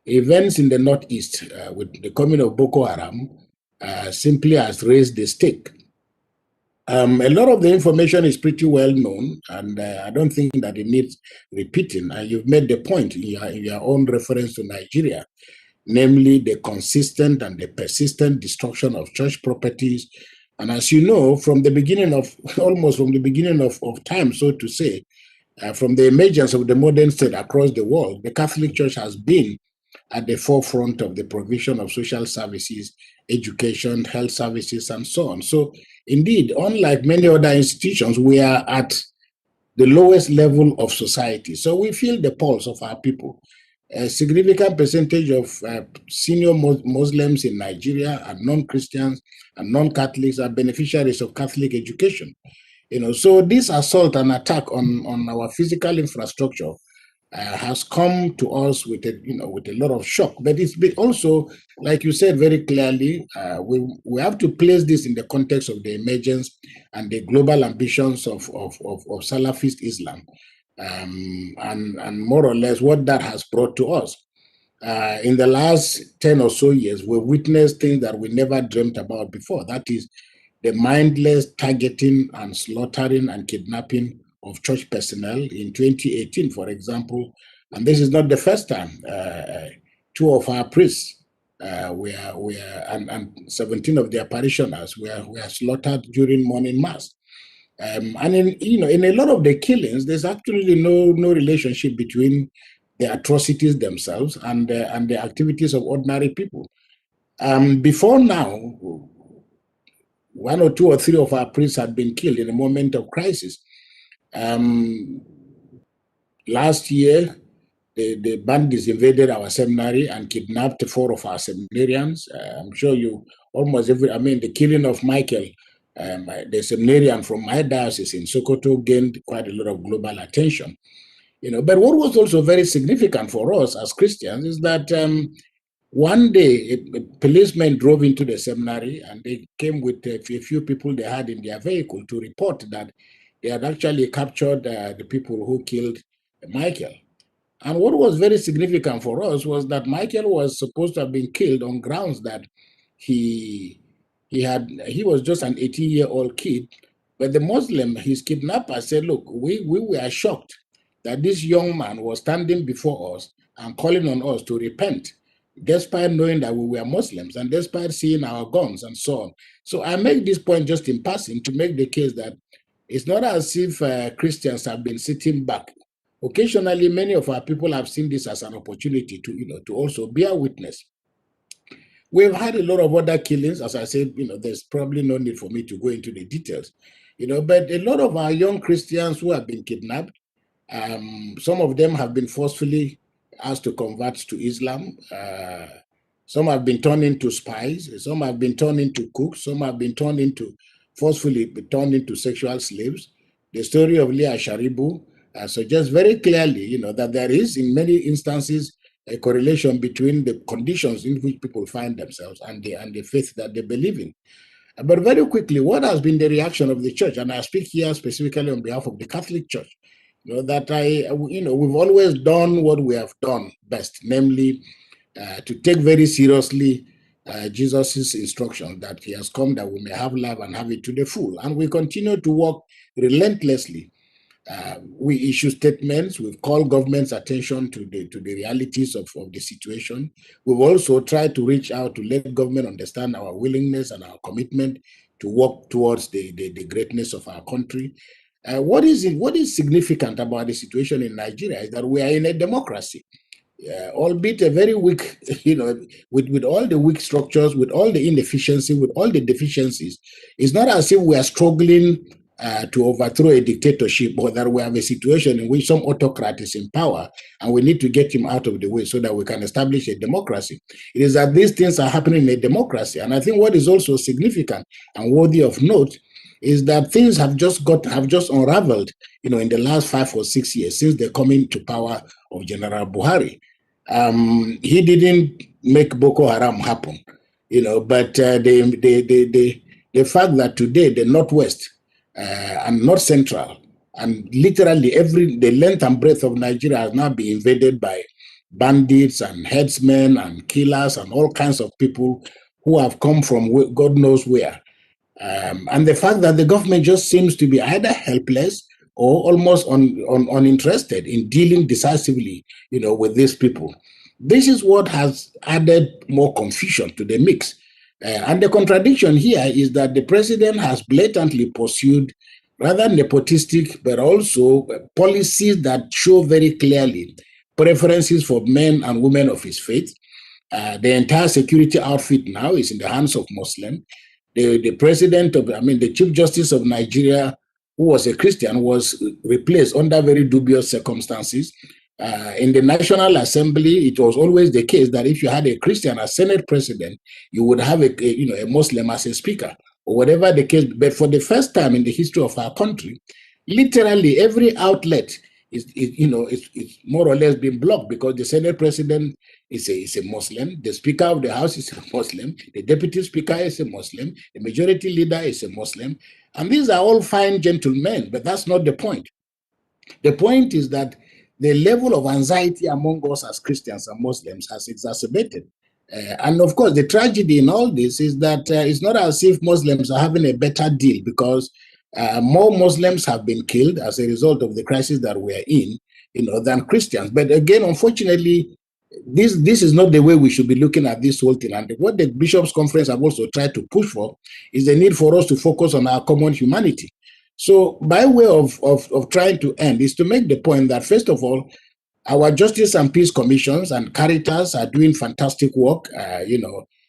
events in the Northeast with the coming of Boko Haram simply has raised the stake. A lot of the information is pretty well known, and I don't think that it needs repeating. You've made the point in your own reference to Nigeria, namely the consistent and the persistent destruction of church properties. And as you know, from the beginning of time, so to say, from the emergence of the modern state across the world, the Catholic Church has been at the forefront of the provision of social services, education, health services, and so on. So indeed, unlike many other institutions, we are at the lowest level of society. So we feel the pulse of our people. A significant percentage of senior Muslims in Nigeria and non-Christians and non-Catholics are beneficiaries of Catholic education. So this assault and attack on our physical infrastructure has come to us with a lot of shock. But it's been also, like you said very clearly, we have to place this in the context of the emergence and the global ambitions of Salafist Islam, and more or less what that has brought to us. In the last 10 or so years, we've witnessed things that we never dreamt about before. That is the mindless targeting and slaughtering and kidnapping of church personnel in 2018, for example. And this is not the first time. 2 of our priests and 17 of their parishioners were slaughtered during morning mass. And in a lot of the killings, there's actually no relationship between the atrocities themselves and the activities of ordinary people. Before now, 1 or 2 or 3 of our priests had been killed in a moment of crisis. Last year, the bandits invaded our seminary and kidnapped 4 of our seminarians. I'm sure the killing of Michael, the seminarian from my diocese in Sokoto, gained quite a lot of global attention. But what was also very significant for us as Christians is that one day a policeman drove into the seminary and they came with a few people they had in their vehicle to report that they had actually captured the people who killed Michael. And what was very significant for us was that Michael was supposed to have been killed on grounds that he was just an 18-year-old kid. But the Muslim, his kidnapper, said, look, we were shocked that this young man was standing before us and calling on us to repent, despite knowing that we were Muslims and despite seeing our guns and so on. So I make this point just in passing to make the case that it's not as if Christians have been sitting back. Occasionally, many of our people have seen this as an opportunity to also bear witness. We've had a lot of other killings, as I said. There's probably no need for me to go into the details. But a lot of our young Christians who have been kidnapped, some of them have been forcefully asked to convert to Islam. Some have been turned into spies. Some have been turned into cooks. Some have been forcefully turned into sexual slaves. The story of Leah Sharibu suggests very clearly, that there is, in many instances, a correlation between the conditions in which people find themselves and the faith that they believe in. But very quickly, what has been the reaction of the church? And I speak here specifically on behalf of the Catholic Church. That we've always done what we have done best, namely to take very seriously Jesus' instruction that he has come that we may have life and have it to the full. And we continue to work relentlessly. We issue statements. We've called government's attention to the realities of the situation. We've also tried to reach out to let government understand our willingness and our commitment to work towards the greatness of our country. What is significant about the situation in Nigeria is that we are in a democracy, albeit a very weak, with all the weak structures, with all the inefficiency, with all the deficiencies. It's not as if we are struggling to overthrow a dictatorship, or that we have a situation in which some autocrat is in power and we need to get him out of the way so that we can establish a democracy. It is that these things are happening in a democracy. And I think what is also significant and worthy of note is that things have just unraveled, in the last 5 or 6 years since the coming to power of General Buhari. He didn't make Boko Haram happen, but the fact that today the Northwest and North Central and literally the length and breadth of Nigeria has now been invaded by bandits and headsmen and killers and all kinds of people who have come from God knows where. And the fact that the government just seems to be either helpless or almost uninterested in dealing decisively, with these people. This is what has added more confusion to the mix. And the contradiction here is that the president has blatantly pursued rather nepotistic, but also policies that show very clearly preferences for men and women of his faith. The entire security outfit now is in the hands of Muslims. The president the Chief Justice of Nigeria, who was a Christian, was replaced under very dubious circumstances. In the National Assembly, it was always the case that if you had a Christian as Senate president, you would have a Muslim as a speaker, or whatever the case. But for the first time in the history of our country, literally every outlet it's more or less been blocked, because the Senate president is a Muslim, the Speaker of the House is a Muslim, the Deputy Speaker is a Muslim, the Majority Leader is a Muslim, and these are all fine gentlemen, but that's not the point. The point is that the level of anxiety among us as Christians and Muslims has exacerbated. And of course, the tragedy in all this is that it's not as if Muslims are having a better deal, because more Muslims have been killed as a result of the crisis that we're in, than Christians. But again, unfortunately, this is not the way we should be looking at this whole thing. And what the Bishops' Conference have also tried to push for is the need for us to focus on our common humanity. So by way of trying to end is to make the point that, first of all, our Justice and Peace Commissions and Caritas are doing fantastic work, in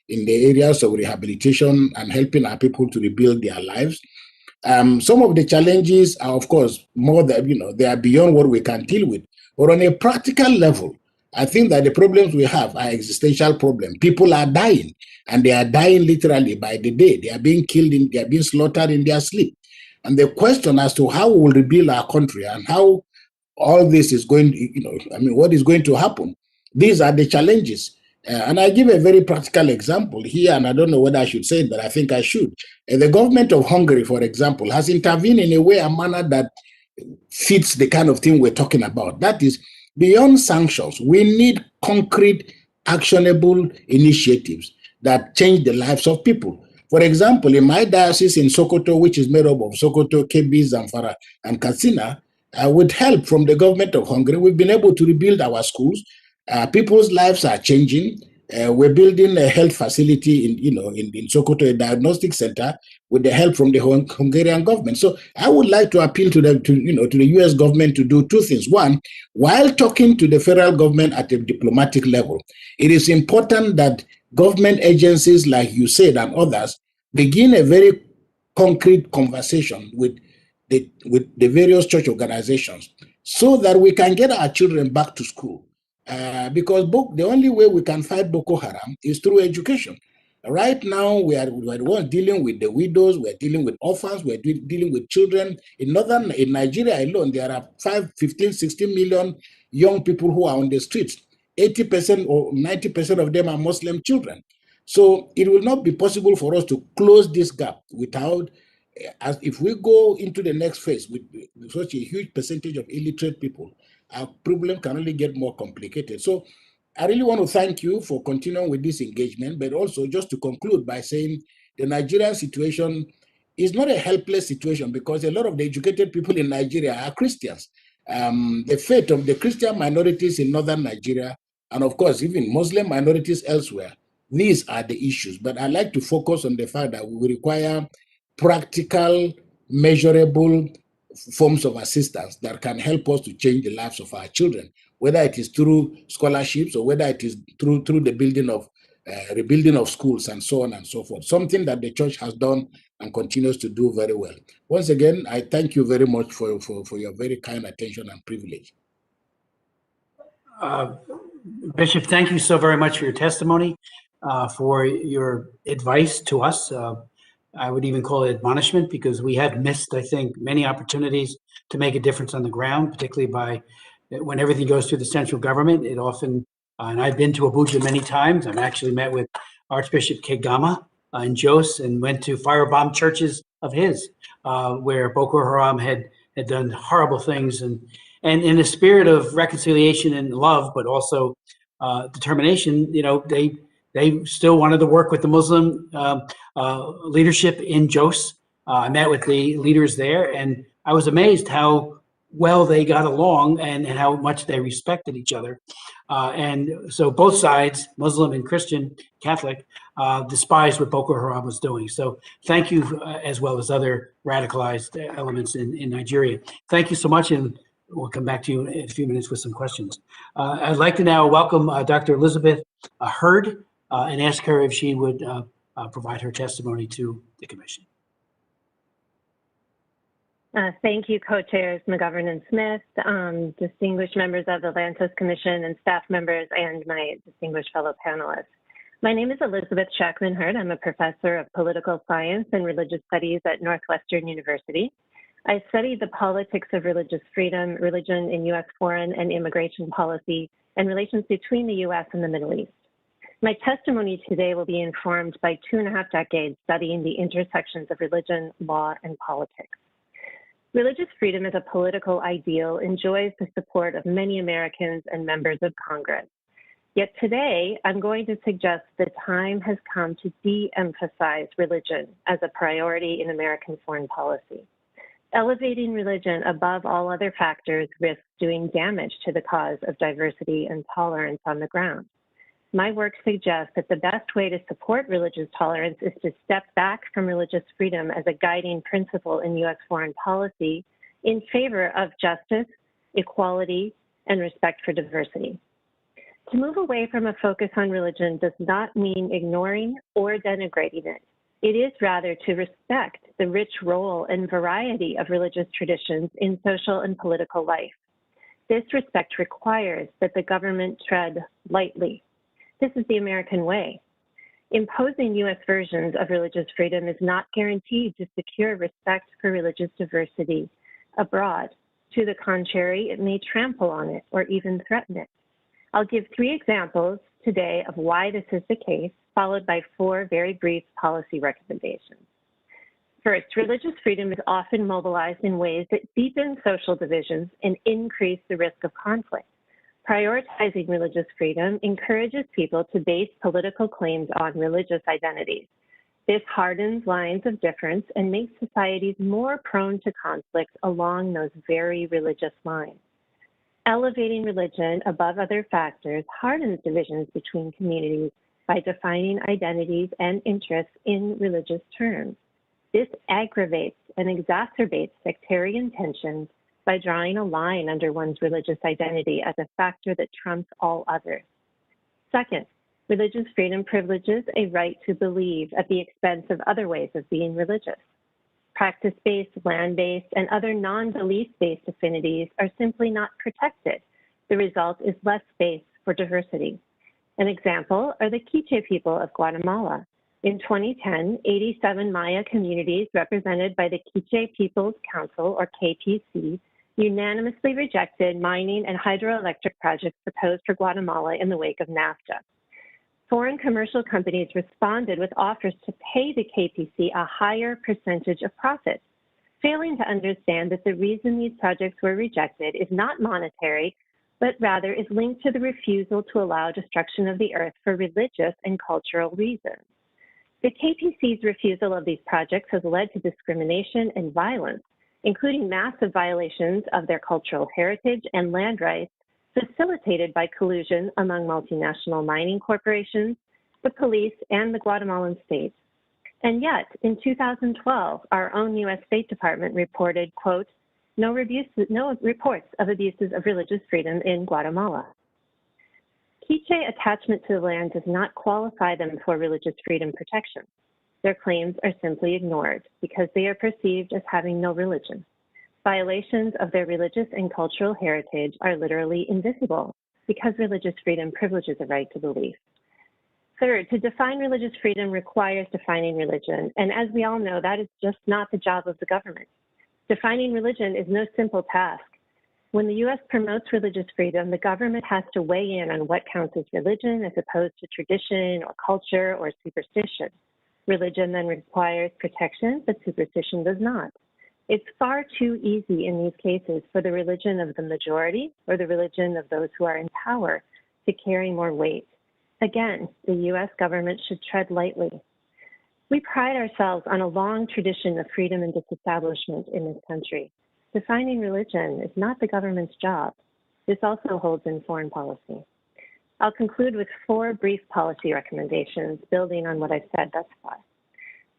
the areas of rehabilitation and helping our people to rebuild their lives. Some of the challenges are, of course, more that, they are beyond what we can deal with. But on a practical level, I think that the problems we have are existential problems. People are dying, and they are dying literally by the day. They are being killed, they are being slaughtered in their sleep. And the question as to how we will rebuild our country and how all this is going, what is going to happen? These are the challenges. And I give a very practical example here, and I don't know whether I should say it, but I think I should. The government of Hungary, for example, has intervened in a way, a manner that fits the kind of thing we're talking about. That is, beyond sanctions, we need concrete, actionable initiatives that change the lives of people. For example, in my diocese in Sokoto, which is made up of Sokoto, Kebbi, Zamfara, and Katsina, with help from the government of Hungary, we've been able to rebuild our schools. People's lives are changing. We're building a health facility in Sokoto, a diagnostic center, with the help from the Hungarian government. So I would like to appeal to the U.S. government to do two things. One, while talking to the federal government at a diplomatic level, it is important that government agencies like USAID and others begin a very concrete conversation with the various church organizations, so that we can get our children back to school. Because the only way we can fight Boko Haram is through education. Right now, we are dealing with the widows, we're dealing with orphans, we're dealing with children. In Nigeria alone, there are 15, 16 million young people who are on the streets. 80% or 90% of them are Muslim children. So it will not be possible for us to close this gap without, as if we go into the next phase with such a huge percentage of illiterate people, our problem can only get more complicated. So I really want to thank you for continuing with this engagement, but also just to conclude by saying the Nigerian situation is not a helpless situation, because a lot of the educated people in Nigeria are Christians. The fate of the Christian minorities in northern Nigeria, and of course, even Muslim minorities elsewhere, these are the issues. But I like to focus on the fact that we require practical, measurable forms of assistance that can help us to change the lives of our children, whether it is through scholarships or whether it is through the rebuilding of schools and so on and so forth. Something that the church has done and continues to do very well. Once again, I thank you very much for your very kind attention and privilege. Bishop, thank you so very much for your testimony, for your advice to us. I would even call it admonishment, because we have missed, I think, many opportunities to make a difference on the ground, particularly when everything goes through the central government. It often, and I've been to Abuja many times. I've actually met with Archbishop Kegama in Jos and went to firebombed churches of his, where Boko Haram had done horrible things. And in a spirit of reconciliation and love, but also determination, they still wanted to work with the Muslim leadership in Jos. I met with the leaders there, and I was amazed how well they got along and how much they respected each other. And so both sides, Muslim and Christian, Catholic, despised what Boko Haram was doing. So thank you, as well as other radicalized elements in Nigeria. Thank you so much, and we'll come back to you in a few minutes with some questions. I'd like to now welcome Dr. Elizabeth Hurd, and ask her if she would provide her testimony to the commission. Thank you, co-chairs McGovern and Smith, distinguished members of the Lantos Commission and staff members, and my distinguished fellow panelists. My name is Elizabeth Shackman Hurd. I'm a professor of political science and religious studies at Northwestern University. I studied the politics of religious freedom, religion in U.S. foreign and immigration policy, and relations between the U.S. and the Middle East. My testimony today will be informed by 2.5 decades studying the intersections of religion, law, and politics. Religious freedom as a political ideal enjoys the support of many Americans and members of Congress. Yet today, I'm going to suggest the time has come to de-emphasize religion as a priority in American foreign policy. Elevating religion above all other factors risks doing damage to the cause of diversity and tolerance on the ground. My work suggests that the best way to support religious tolerance is to step back from religious freedom as a guiding principle in U.S. foreign policy in favor of justice, equality, and respect for diversity. To move away from a focus on religion does not mean ignoring or denigrating it. It is rather to respect the rich role and variety of religious traditions in social and political life. This respect requires that the government tread lightly. This is the American way. Imposing U.S. versions of religious freedom is not guaranteed to secure respect for religious diversity abroad. To the contrary, it may trample on it or even threaten it. I'll give 3 examples today of why this is the case, followed by 4 very brief policy recommendations. First, religious freedom is often mobilized in ways that deepen social divisions and increase the risk of conflict. Prioritizing religious freedom encourages people to base political claims on religious identities. This hardens lines of difference and makes societies more prone to conflict along those very religious lines. Elevating religion above other factors hardens divisions between communities by defining identities and interests in religious terms. This aggravates and exacerbates sectarian tensions by drawing a line under one's religious identity as a factor that trumps all others. Second, religious freedom privileges a right to believe at the expense of other ways of being religious. Practice-based, land-based, and other non-belief-based affinities are simply not protected. The result is less space for diversity. An example are the Quiche people of Guatemala. In 2010, 87 Maya communities represented by the Quiche People's Council, or KPC, unanimously rejected mining and hydroelectric projects proposed for Guatemala in the wake of NAFTA. Foreign commercial companies responded with offers to pay the KPC a higher percentage of profits, failing to understand that the reason these projects were rejected is not monetary, but rather is linked to the refusal to allow destruction of the earth for religious and cultural reasons. The KPC's refusal of these projects has led to discrimination and violence, including massive violations of their cultural heritage and land rights, facilitated by collusion among multinational mining corporations, the police, and the Guatemalan state. And yet, in 2012, our own U.S. State Department reported, quote, no reports of abuses of religious freedom in Guatemala. Quiche attachment to the land does not qualify them for religious freedom protection. Their claims are simply ignored because they are perceived as having no religion. Violations of their religious and cultural heritage are literally invisible because religious freedom privileges a right to belief. Third, to define religious freedom requires defining religion, and as we all know, that is just not the job of the government. Defining religion is no simple task. When the U.S. promotes religious freedom, the government has to weigh in on what counts as religion as opposed to tradition or culture or superstition. Religion then requires protection, but superstition does not. It's far too easy in these cases for the religion of the majority or the religion of those who are in power to carry more weight. Again, the U.S. government should tread lightly. We pride ourselves on a long tradition of freedom and disestablishment in this country. Defining religion is not the government's job. This also holds in foreign policy. I'll conclude with 4 brief policy recommendations building on what I've said thus far.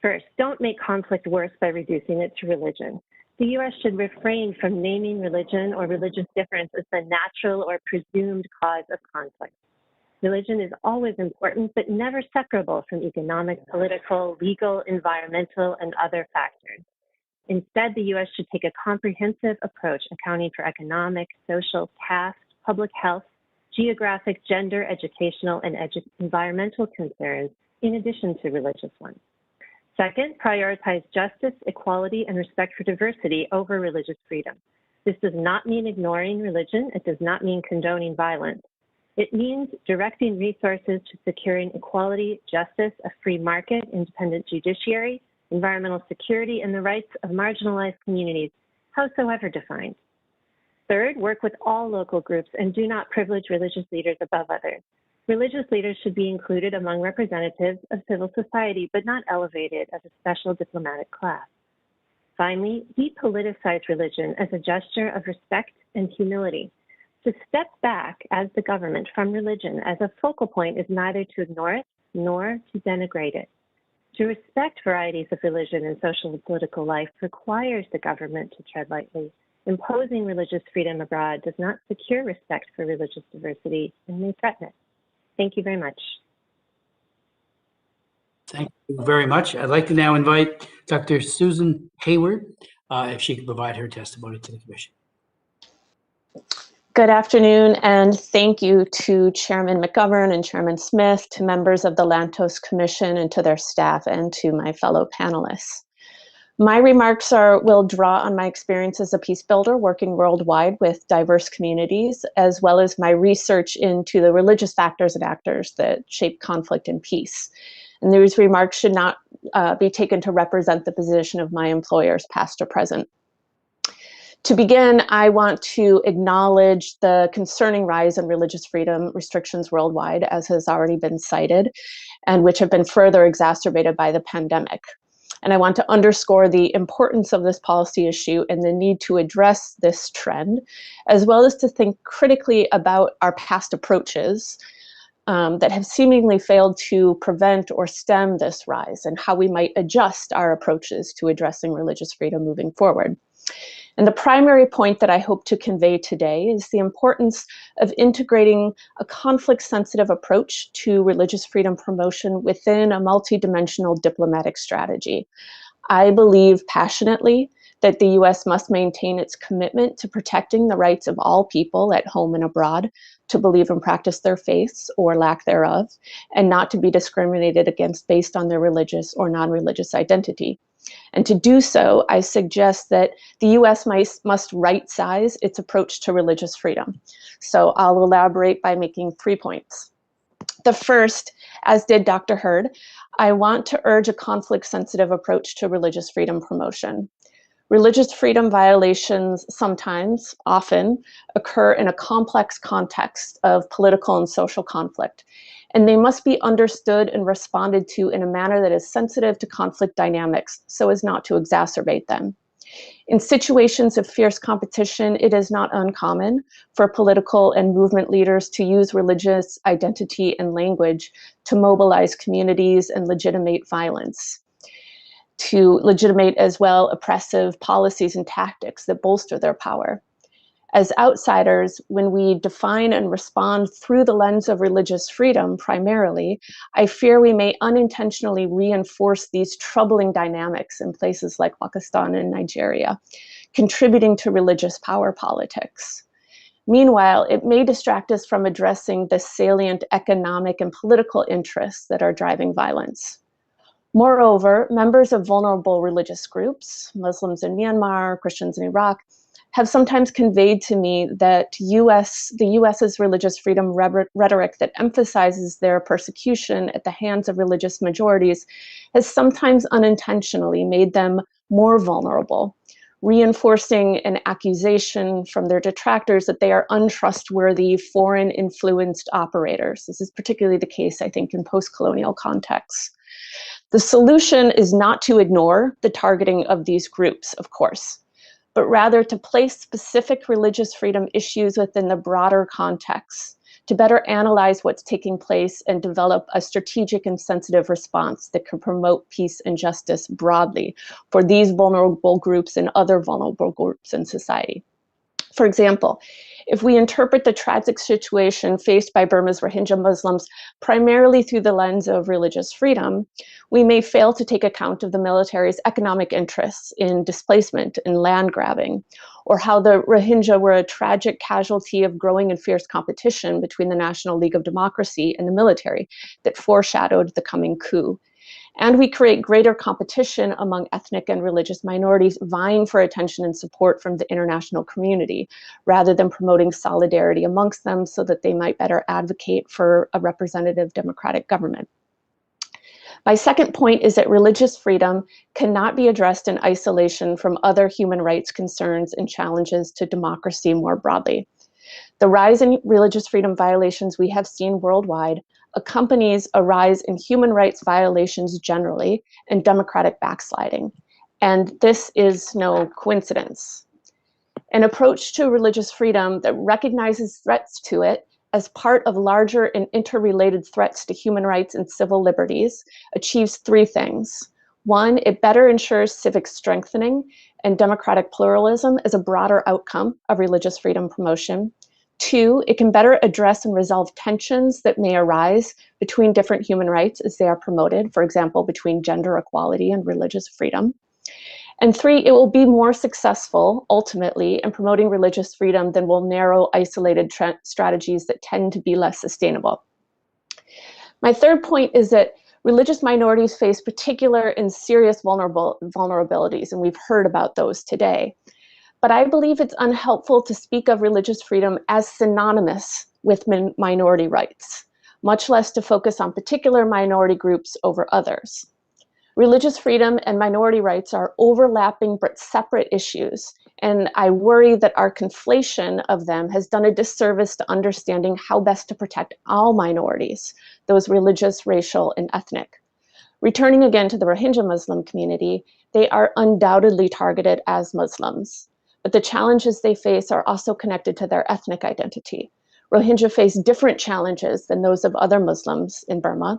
First, don't make conflict worse by reducing it to religion. The U.S. should refrain from naming religion or religious difference as the natural or presumed cause of conflict. Religion is always important, but never separable from economic, political, legal, environmental, and other factors. Instead, the U.S. should take a comprehensive approach accounting for economic, social, caste, public health, geographic, gender, educational, and environmental concerns, in addition to religious ones. Second, prioritize justice, equality, and respect for diversity over religious freedom. This does not mean ignoring religion. It does not mean condoning violence. It means directing resources to securing equality, justice, a free market, independent judiciary, environmental security, and the rights of marginalized communities, howsoever defined. Third, work with all local groups and do not privilege religious leaders above others. Religious leaders should be included among representatives of civil society, but not elevated as a special diplomatic class. Finally, depoliticize religion as a gesture of respect and humility. To step back as the government from religion as a focal point is neither to ignore it nor to denigrate it. To respect varieties of religion in social and political life requires the government to tread lightly. Imposing religious freedom abroad does not secure respect for religious diversity and may threaten it. Thank you very much. Thank you very much. I'd like to now invite Dr. Susan Hayward, if she could provide her testimony to the commission. Good afternoon, and thank you to Chairman McGovern and Chairman Smith, to members of the Lantos Commission, and to their staff, and to my fellow panelists. My remarks will draw on my experience as a peace builder working worldwide with diverse communities, as well as my research into the religious factors and actors that shape conflict and peace. And these remarks should not be taken to represent the position of my employers, past or present. To begin, I want to acknowledge the concerning rise in religious freedom restrictions worldwide, as has already been cited, and which have been further exacerbated by the pandemic. And I want to underscore the importance of this policy issue and the need to address this trend, as well as to think critically about our past approaches that have seemingly failed to prevent or stem this rise, and how we might adjust our approaches to addressing religious freedom moving forward. And the primary point that I hope to convey today is the importance of integrating a conflict-sensitive approach to religious freedom promotion within a multidimensional diplomatic strategy. I believe passionately that the U.S. must maintain its commitment to protecting the rights of all people at home and abroad to believe and practice their faiths or lack thereof, and not to be discriminated against based on their religious or non-religious identity. And to do so, I suggest that the U.S. must right-size its approach to religious freedom. So I'll elaborate by making 3 points. The first, as did Dr. Hurd, I want to urge a conflict-sensitive approach to religious freedom promotion. Religious freedom violations sometimes, often, occur in a complex context of political and social conflict, and they must be understood and responded to in a manner that is sensitive to conflict dynamics so as not to exacerbate them. In situations of fierce competition, it is not uncommon for political and movement leaders to use religious identity and language to mobilize communities and legitimate violence, to legitimate as well oppressive policies and tactics that bolster their power. As outsiders, when we define and respond through the lens of religious freedom primarily, I fear we may unintentionally reinforce these troubling dynamics in places like Pakistan and Nigeria, contributing to religious power politics. Meanwhile, it may distract us from addressing the salient economic and political interests that are driving violence. Moreover, members of vulnerable religious groups, Muslims in Myanmar, Christians in Iraq, have sometimes conveyed to me that the US's religious freedom rhetoric that emphasizes their persecution at the hands of religious majorities has sometimes unintentionally made them more vulnerable, reinforcing an accusation from their detractors that they are untrustworthy, foreign-influenced operators. This is particularly the case, I think, in post-colonial contexts. The solution is not to ignore the targeting of these groups, of course, but rather to place specific religious freedom issues within the broader context, to better analyze what's taking place and develop a strategic and sensitive response that can promote peace and justice broadly for these vulnerable groups and other vulnerable groups in society. For example, if we interpret the tragic situation faced by Burma's Rohingya Muslims primarily through the lens of religious freedom, we may fail to take account of the military's economic interests in displacement and land grabbing, or how the Rohingya were a tragic casualty of growing and fierce competition between the National League of Democracy and the military that foreshadowed the coming coup. And we create greater competition among ethnic and religious minorities vying for attention and support from the international community, rather than promoting solidarity amongst them so that they might better advocate for a representative democratic government. My second point is that religious freedom cannot be addressed in isolation from other human rights concerns and challenges to democracy more broadly. The rise in religious freedom violations we have seen worldwide accompanies a rise in human rights violations generally and democratic backsliding. And this is no coincidence. An approach to religious freedom that recognizes threats to it as part of larger and interrelated threats to human rights and civil liberties achieves three things. One, it better ensures civic strengthening and democratic pluralism as a broader outcome of religious freedom promotion. Two, it can better address and resolve tensions that may arise between different human rights as they are promoted, for example, between gender equality and religious freedom. And three, it will be more successful ultimately in promoting religious freedom than will narrow, isolated strategies that tend to be less sustainable. My third point is that religious minorities face particular and serious vulnerabilities, and we've heard about those today. But I believe it's unhelpful to speak of religious freedom as synonymous with minority rights, much less to focus on particular minority groups over others. Religious freedom and minority rights are overlapping but separate issues, and I worry that our conflation of them has done a disservice to understanding how best to protect all minorities, those religious, racial, and ethnic. Returning again to the Rohingya Muslim community, they are undoubtedly targeted as Muslims, but the challenges they face are also connected to their ethnic identity. Rohingya face different challenges than those of other Muslims in Burma,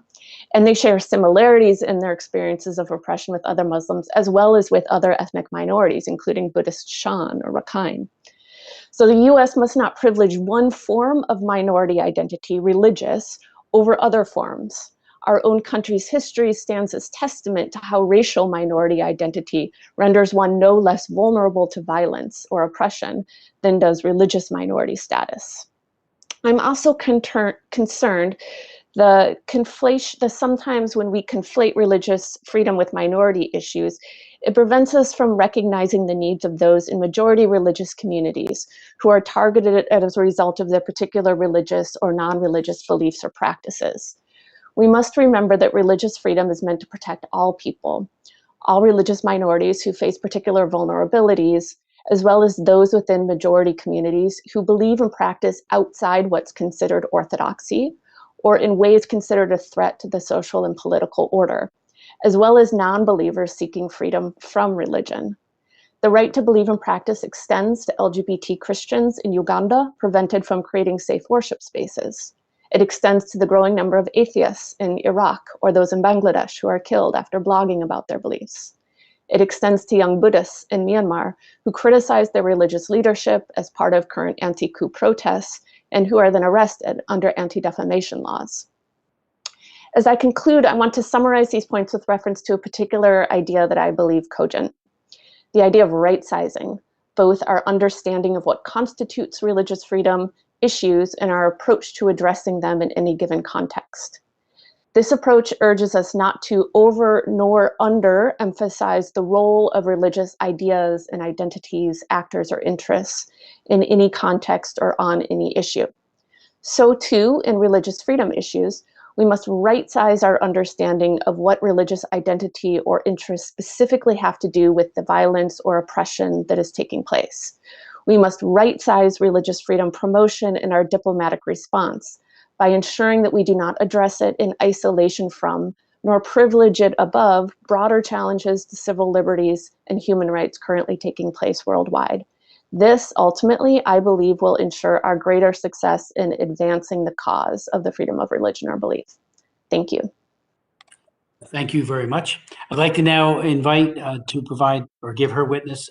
and they share similarities in their experiences of oppression with other Muslims, as well as with other ethnic minorities, including Buddhist Shan or Rakhine. So the US must not privilege one form of minority identity, religious, over other forms. Our own country's history stands as testament to how racial minority identity renders one no less vulnerable to violence or oppression than does religious minority status. I'm also concerned the sometimes when we conflate religious freedom with minority issues, it prevents us from recognizing the needs of those in majority religious communities who are targeted as a result of their particular religious or non-religious beliefs or practices. We must remember that religious freedom is meant to protect all people, all religious minorities who face particular vulnerabilities, as well as those within majority communities who believe and practice outside what's considered orthodoxy, or in ways considered a threat to the social and political order, as well as non-believers seeking freedom from religion. The right to believe and practice extends to LGBT Christians in Uganda, prevented from creating safe worship spaces. It extends to the growing number of atheists in Iraq or those in Bangladesh who are killed after blogging about their beliefs. It extends to young Buddhists in Myanmar who criticize their religious leadership as part of current anti-coup protests and who are then arrested under anti-defamation laws. As I conclude, I want to summarize these points with reference to a particular idea that I believe cogent, the idea of right-sizing, both our understanding of what constitutes religious freedom issues and our approach to addressing them in any given context. This approach urges us not to over nor under emphasize the role of religious ideas and identities, actors, or interests in any context or on any issue. So too, in religious freedom issues, we must right-size our understanding of what religious identity or interests specifically have to do with the violence or oppression that is taking place. We must right-size religious freedom promotion in our diplomatic response by ensuring that we do not address it in isolation from, nor privilege it above, broader challenges to civil liberties and human rights currently taking place worldwide. This, ultimately, I believe, will ensure our greater success in advancing the cause of the freedom of religion or belief. Thank you. Thank you very much. I'd like to now invite to provide or give her witness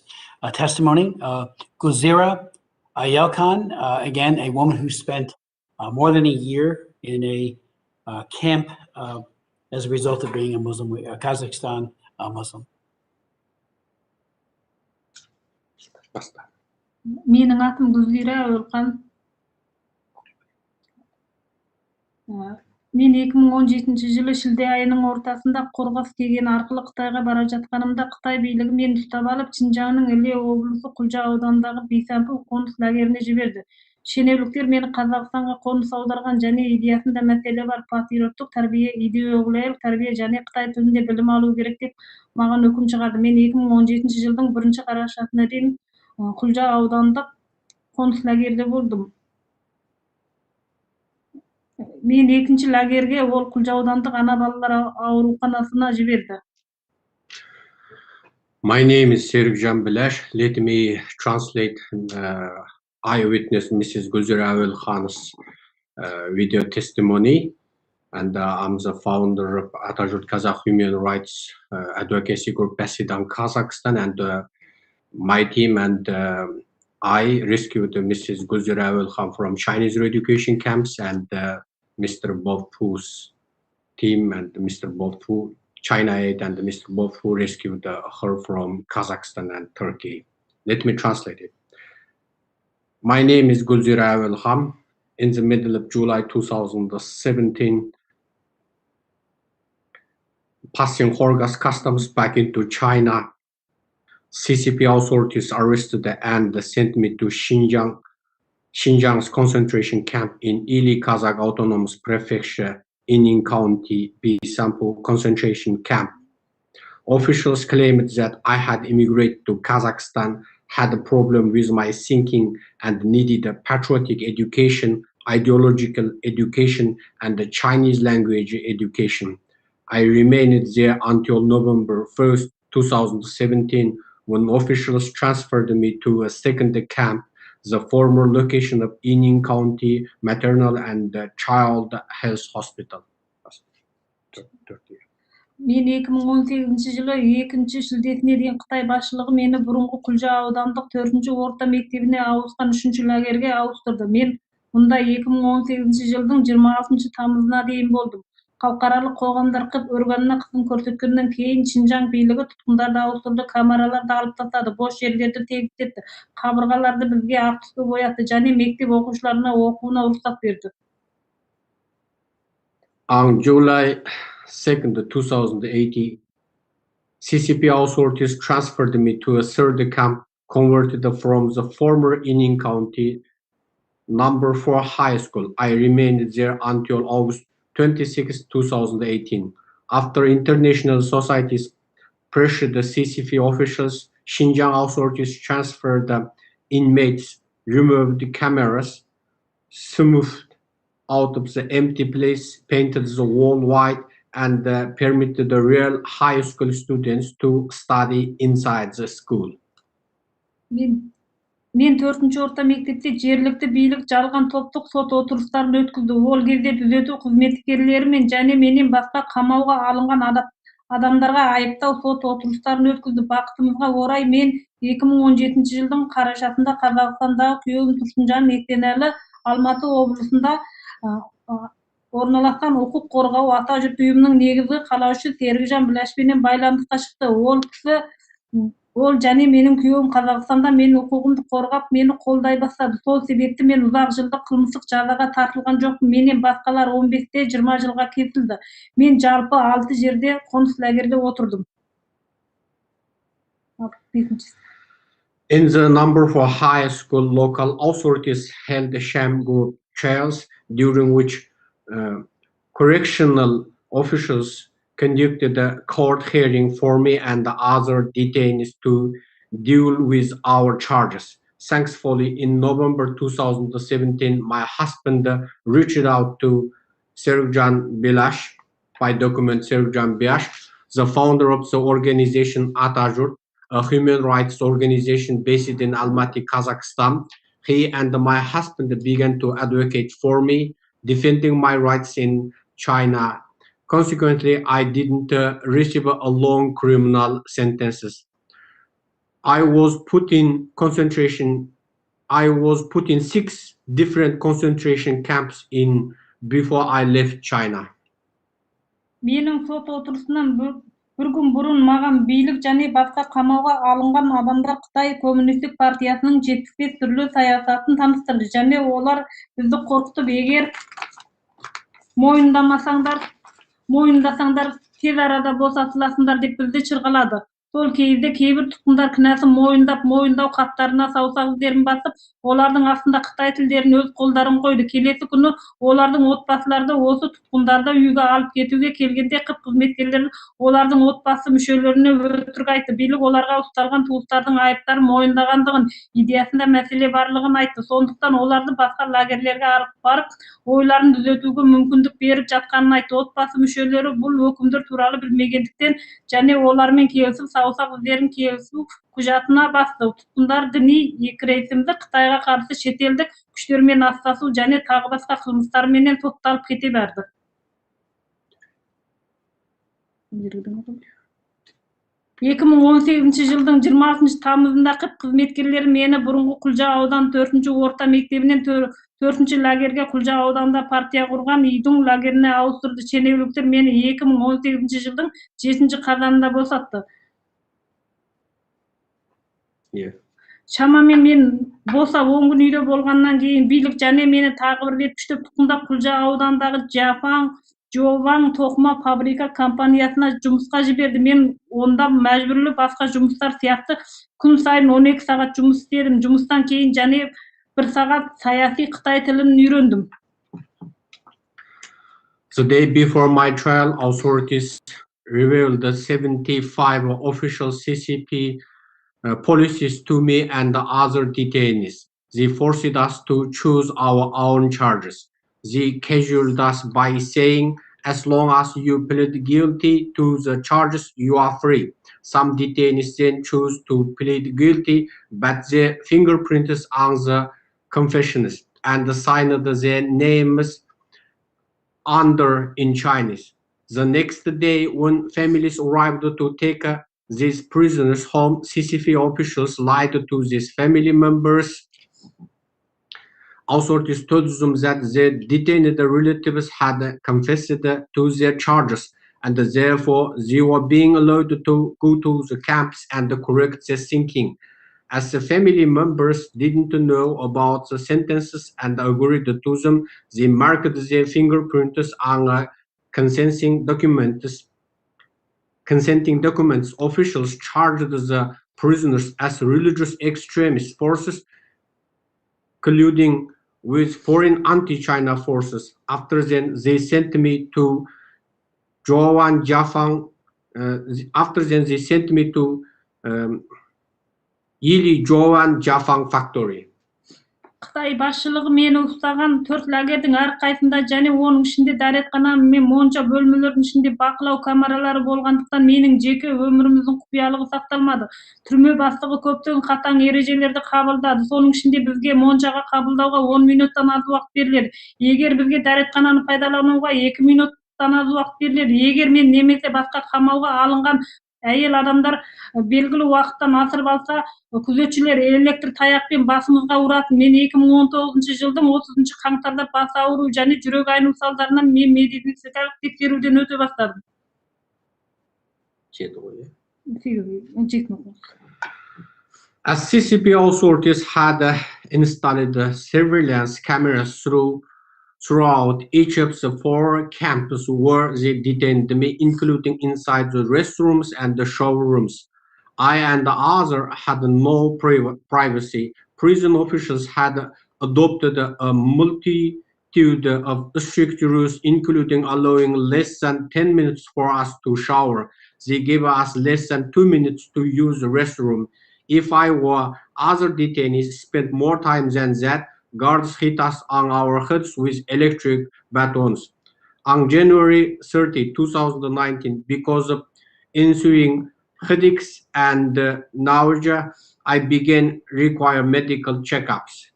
testimony, Guzira Ayelkan, again, a woman who spent more than a year in a camp as a result of being a Muslim, a Kazakhstan Muslim. Менің атым Гүлзира Айелқан. Мен 2017 жылы шілде айының ортасында Қорғас кеген арқылы Қытайға бара жатқанымда Қытай билігі мені ұстап алып Шинжаңның Іле облысы Құлжа ауданындағы Бейсампыл қоныс лагеріне жіберді. Шенеуніктер мені Қазақстанға қоныс аударған және идеясында мәселе бар патриоттық тәрбие, идеологиялық тәрбие және Қытай тілінде білім алу керек деп маған үкім шығарды. Мен 2017 жылдың 1 қарашасына дейін Құлжа аудандық қоныс лагерде болдым. мен экинчи лагерге ол Кулжа-Аудандык ана балалар ооруканасына жиберди. My name is Sergjan Bilash. Let me translate eyewitness Mrs. Gulzar Awel Khan's video testimony. And I'm the founder of Atajurt Kazakh Human Rights Advocacy Group based in Kazakhstan. And my team and I rescued Mrs. Gulzar Awel Khan from Chinese re-education camps, and Mr. Bob Phu's team and Mr. Bob Phu, China Aid, and Mr. Bob Phu rescued her from Kazakhstan and Turkey. Let me translate it. My name is Gulzar Awel Khan. In the middle of July 2017, passing Horgas customs back into China, CCP authorities arrested and sent me to Xinjiang's concentration camp in Ili Kazakh Autonomous Prefecture, Ining County, Bisampu concentration camp. Officials claimed that I had immigrated to Kazakhstan, had a problem with my thinking, and needed a patriotic education, ideological education, and a Chinese language education. I remained there until November 1st, 2017, when officials transferred me to a second camp, the former location of Ining County Maternal and Child Health Hospital. Мен 2018 жылы 2 шілдесіне дейін Қытай басшылығы мені бұрынғы Құлжа аудандық 4-ші орта мектебіне ауысқан 3-ші лагерге ауыстырды. Мен мұнда 2018 жылдың 26 тамызына дейін болдым. Халықаралық қоғамдар қып өрганына қысым көрсеткеннен кейін Шинжаң билігі тұтқындарды ауыстырды, камераларды алып тастады, бос жерлерді тегістетті, қабырғаларды бізге ақ түске боятты және мектеп оқушыларына оқуына рұқсат берді. On July 2nd, 2018, CCP authorities transferred me to a third camp converted from the former Ining County number 4 high school. I remained there until August 26, 2018. After international societies pressured the CCP officials, Xinjiang authorities transferred the inmates, removed the cameras, smoothed out of the empty place, painted the wall white, and permitted the real high school students to study inside the school. Мен 4-ші орта мектепте жергілікті билік жалған топтық сот отырыстарын өткізді. Ол кезде түзету қызметкерлері және менен басқа қамауға алынған адамдарға айыптау сот отырыстарын өткізді. Бақытымызға орай мен 2017 жылдың қарашасында Қазақстандағы күйеуім Тұрсынжан Ектенәлі Алматы облысында орналасқан құқық қорғау Атажұрт ұйымының негізгі қалаушы Серікжан Білашпенен байланысқа шықты. Ол және менің күйеуім Қазақстанда менің құқығымды қорғап, мені қолдай бастады. Сол себепті мен ұзақ жылдық қылмыстық жазаға тартылған жоқпын. Менен басқалар 15-те 20 жылға кесілді. Мен жалпы 6 жерде қоныс лагерде отырдым. In the number 4 high school, local authorities held sham group trials during which correctional officials conducted a court hearing for me and the other detainees to deal with our charges. Thankfully, in November 2017, my husband reached out to Sergjan Bilash, by document Sergjan Bilash, the founder of the organization Atajurt, a human rights organization based in Almaty, Kazakhstan. He and my husband began to advocate for me, defending my rights in China. Consequently, I didn't receive a long criminal sentences. I was put in 6 different concentration camps before I left China. Менің сот отырысынан бір күн бұрын маған билік және басқа қамауға алынған адамдар Қытай Коммунистік партиясының 75 түрлі саясатын таныстырды және олар бізді қорқытып, егер мойындасаңдар тез арада босатыласыңдар деп бізді шырғалады. Сол кезде кейбір тұтқындар кінәсін мойындау хаттарына саусақ іздерін басып, олардың астында Қытай тілдерін өз қолдарын қойды. Келесі күні олардың отбасыларды осы тұтқындарды үйге алып кетуге келгенде қып қызметкерлер олардың отбасы мүшелеріне өтірік айтты. Билік оларға ұсталған туыстардың айыптарын мойындағандығын, идеясында мәселе барлығын айтты. Сондықтан оларды басқа лагерлерге алып барып, ойларын түзетуге мүмкіндік беріп жатқанын айтты. Отбасы мүшелері бұл өкімдер туралы білмегендіктен және олармен келісіп саусақ іздерін келісу құжатына басты. Тұтқындар діни екірейтімді Қытайға қарсы шетелдік күштермен астасу және тағы басқа қылмыстарменен сотталып кете берді. 2018 жылдың 26 тамызында қып қызметкерлері мені бұрынғы Құлжа ауданы 4-ші орта мектебінен 4-ші лагерге Құлжа ауданында партия құрған үйдің лагеріне ауыстырды. Шенеуніктер мені 2018 жылдың 7 қазанында босатты. Шамамен мен босап 10 күн үйде болғаннан кейін билік және мені тағы бір рет күштеп тұтқындап Құлжа ауданындағы Жован тоқыма фабрика компаниясына жұмысқа жіберді. Мен онда мәжбүрлі басқа жұмыстар сияқты күн сайын 12 сағат жұмыс істедім. Жұмыстан кейін және 1 сағат саяси Қытай тілін үйрендім. The day before my trial, authorities revealed the 75 official CCP policies to me and the other detainees. They forced us to choose our own charges. They cajoled us by saying, as long as you plead guilty to the charges, you are free. Some detainees then choose to plead guilty, but their fingerprints on the confessions and signed their names under in Chinese. The next day, when families arrived to take these prisoners home, CCP officials lied to these family members. Authorities told them that their detained relatives had confessed to their charges, and therefore they were being allowed to go to the camps and correct their thinking. As the family members didn't know about the sentences and agreed to them, they marked their fingerprints on consenting documents. Officials charged the prisoners as religious extremist forces, colluding with foreign anti-China forces. After then, they sent me to Yili Joan Jafang factory. Қытай басшылығы мені ұстаған 4 лагердің әрқайсында және оның ішінде дәретхана мен монша бөлмелердің ішінде бақылау камералары болғандықтан менің жеке өміріміздің құпиялығы сақталмады. Түрме бастығы көптеген қатаң ережелерді қабылдады. Соның ішінде бізге моншаға қабылдауға 10 минуттан аз уақыт беріледі. Егер бізге дәретхананы пайдалануға 2 минуттан аз уақыт беріледі. Егер мен немесе басқа қамауға алынған әйел адамдар белгілі уақыттан асырып алса, күзетшілер электр таяқпен басымызға ұратын. Мен 2019 жылдың 30 қаңтарда бас ауыру және жүрек айну салдарынан мен медициналық тексеруден өте бастадым. As CCP authorities had installed surveillance cameras throughout each of the 4 camps where they detained me, including inside the restrooms and the shower rooms. I and the other had no privacy. Prison officials had adopted a multitude of strict rules, including allowing less than 10 minutes for us to shower. They gave us less than 2 minutes to use the restroom. If I or other detainees spent more time than that, guards hit us on our heads with electric batons. On January 30, 2019, because of ensuing headaches and nausea, I began require medical checkups.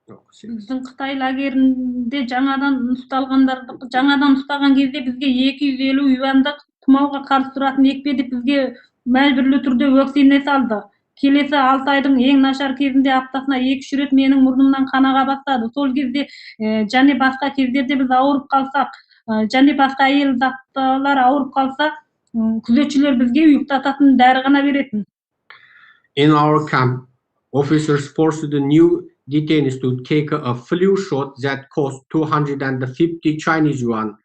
Біздің Қытай лагерінде жаңадан ұстаған кезде бізге 250 юандық тұмауға қарсы тұратын екпе бізге мәжбүрлі түрде вакцина салды. Келесі 6 айдың ең нашар кезінде аптасына 2-3 рет менің мұрнымнан қан аға бастады. Сол кезде және басқа кездерде біз ауырып қалсақ, және басқа әйел заттылар ауырып қалса, күзетшілер бізге ұйықтататын дәрі ғана беретін. In our camp, officers forced the new detainees to take a flu shot that cost 250 Chinese yuan.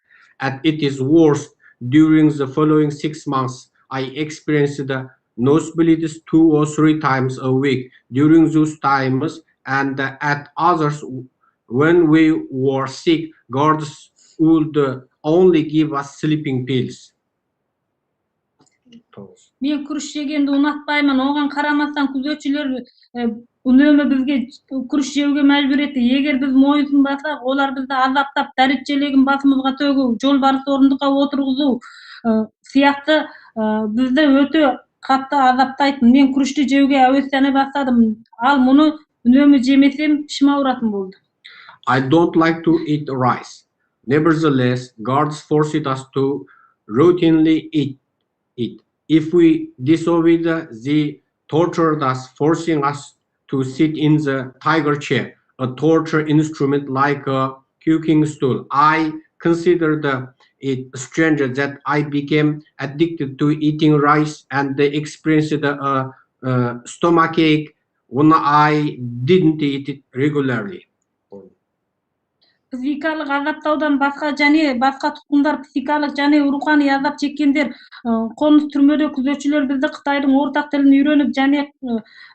At its worst, During the following 6 months, I experienced the nosebleeds 2 or 3 times a week during those times, and at others, when we were sick, guards would only give us sleeping pills. Мен күріш жегенді ұнатпаймын. Оған қарамастан күзетшілер үнемі бізге күріш жеуге мәжбүр етті. Егер біз мойынсұнбасақ, олар бізді азаптап, дәрет-желегін басымызға төгу, жолбарыс орындыққа отырғызу сияқты бізді өте қатты азаптайтын. Мен күрішті жеуге әуестене бастадым. Ал мұны үнемі жемесем, ішім ауыратын болды. I don't like to eat rice. Nevertheless, guards forced us to routinely eat it. If we disobeyed, they tortured us, forcing us to sit in the tiger chair, a torture instrument like a cooking stool. I considered it strange that I became addicted to eating rice and experienced a stomachache when I didn't eat it regularly. Психикалық азаптаудан басқа тұтқындар психикалық және рухани азап чеккендер қоныс түрмеде күзетшілер бізді Қытайдың ортақ тілін үйреніп және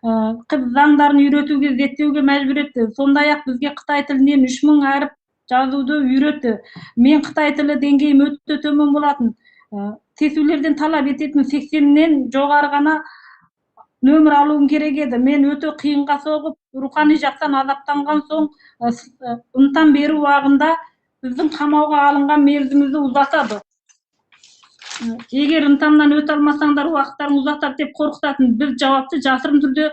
қыз заңдарын үйретуге, зерттеуге мәжбүр етті. Сондай-ақ бізге Қытай тілінен 3000 әріп жазуды үйретті. Мен Қытай тілі деңгейім өте төмен болатын. Сесулерден талап ететін 80-нен жоғары ғана нөмір алуым керек еді. Мен өте қиынға соғып, рухани жақтан азаптанған соң, ынтам беру уағында біздің қамауға алынған мерзімімізді ұзатады. Егер ынтамнан өте алмасаңдар, уақыттарын ұзатады деп қорқытатын. Біз жауапты жасырын түрде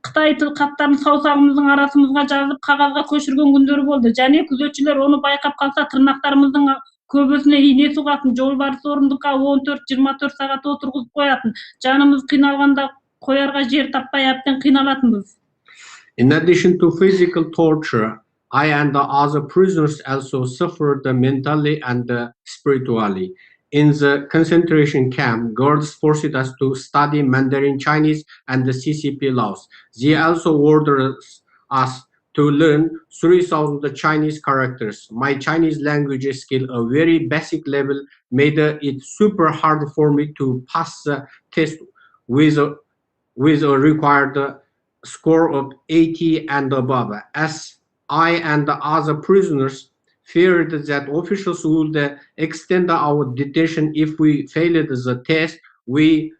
Қытай тіл хаттарын саусағымыздың арасымызға жазып, қағазға көшірген күндері болды. Және күзетшілер оны байқап қалса, тырнақтарымыздың көбісіне ине сұғатын, жолбарыс орындыққа 14-24 сағат отырғызып қоятын. Жанымыз қиналғанда қоярға жер таппай әбден қиналатынбыз. In addition to physical torture, I and the other prisoners also suffered mentally and spiritually. In the concentration camp, guards forced us to study Mandarin Chinese and the CCP laws. They also ordered us to learn 3,000 Chinese characters. My Chinese language skill, a very basic level, made it super hard for me to pass the test with a required score of 80 and above. As I and the other prisoners feared that officials would extend our detention if we failed the test, we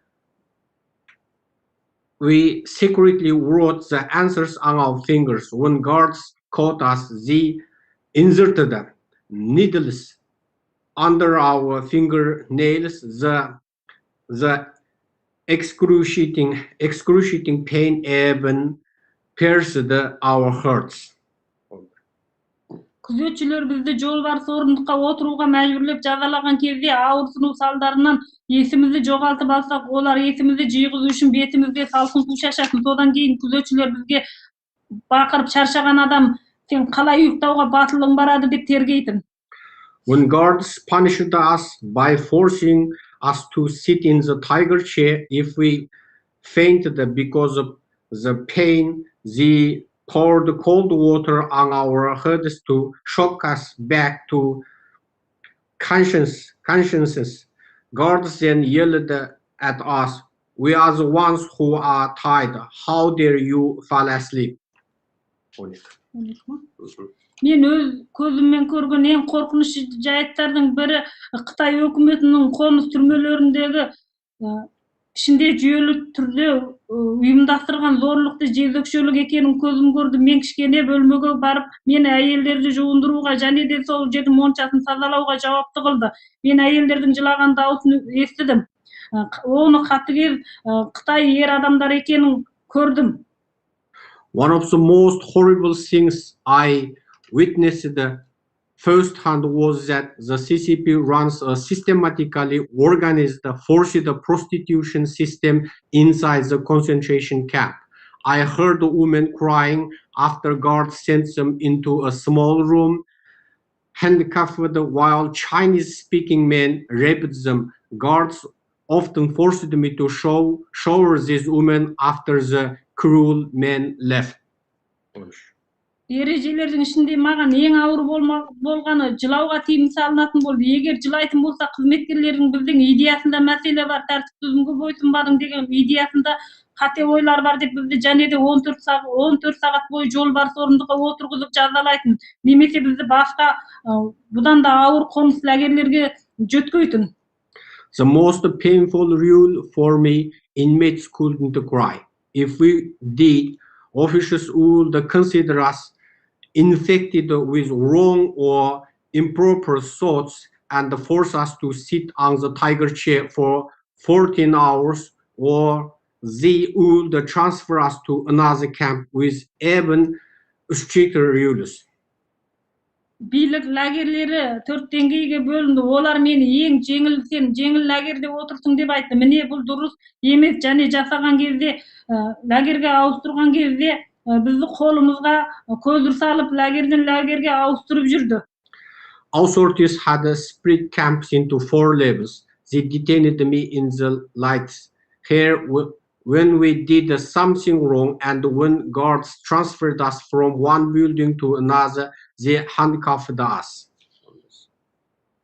secretly wrote the answers on our fingers. When guards caught us, they inserted needles under our fingernails. The excruciating pain even pierced our hearts. Күзетшілер бізді жолбарыс орындыққа отыруға мәжбүрлеп жазалаған кезде ауырсыну салдарынан есімізді жоғалтып алсақ, олар есімізді жиғызу үшін бетімізге салқын су шашатын. Содан кейін күзетшілер бізге бақырып шаршаған адам, сен қалай ұйықтауға батылың барады деп тергейтін. When guards punished us by forcing us to sit in the tiger chair, if we fainted because of the pain, they poured cold water on our heads to shock us back to consciousness. Guards then yelled at us, "We are the ones who are tired. How dare you fall asleep?" Мен өз көзіммен көрген ең қорқынышты жайттардың бірі Қытай өкіметінің қоныс түрмелеріндегі ішінде жүйелі түрде ұйымдастырған зорлықты жезөкшелік екенін көзім көрді. Мен кішкене бөлмеге барып, мен әйелдерді жуындыруға және де сол жердің моншасын тазалауға жауапты қылды. Мен әйелдердің жылаған дауысын естідім. Оны қатыгез Қытай ер адамдар екенін көрдім. One of the most horrible things I witnessed firsthand was that the CCP runs a systematically organized forced prostitution system inside the concentration camp. I heard women crying after guards sent them into a small room, handcuffed, while Chinese-speaking men raped them. Guards often forced me to shower these women after the cruel men left. ережелердің ішінде маған ең ауыр болғаны жылауға тыйым салынатын болды. Егер жылайтын болса, қызметкерлердің біздің идеясында мәселе бар, тәртіп түзімге бойсұнбадың деген идеясында қате ойлар бар деп бізді және де 14 сағат бойы жолбарыс орындыққа отырғызып жазалайтын, немесе бізді басқа бұдан да ауыр қоныс лагерлерге жөткөйтін. The most painful rule for me, inmates couldn't cry. If we did, officials would consider us infected with wrong or improper thoughts and force us to sit on the tiger chair for 14 hours, or they would transfer us to another camp with even stricter rules. Билік лагерлері 4 деңгейге бөлінді. Олар мені ең жеңіл лагерде отырсың деп айтты. Міне бұл дұрыс емес, және жасаған кезде, лагерге ауыстырған кезде бізді қолымызға көзір салып лагерден лагерге ауыстырып жүрді. Authorities had split camps into 4 levels. They detained me in the lights here when we did something wrong, and when guards transferred us from one building to another, they handcuffed us.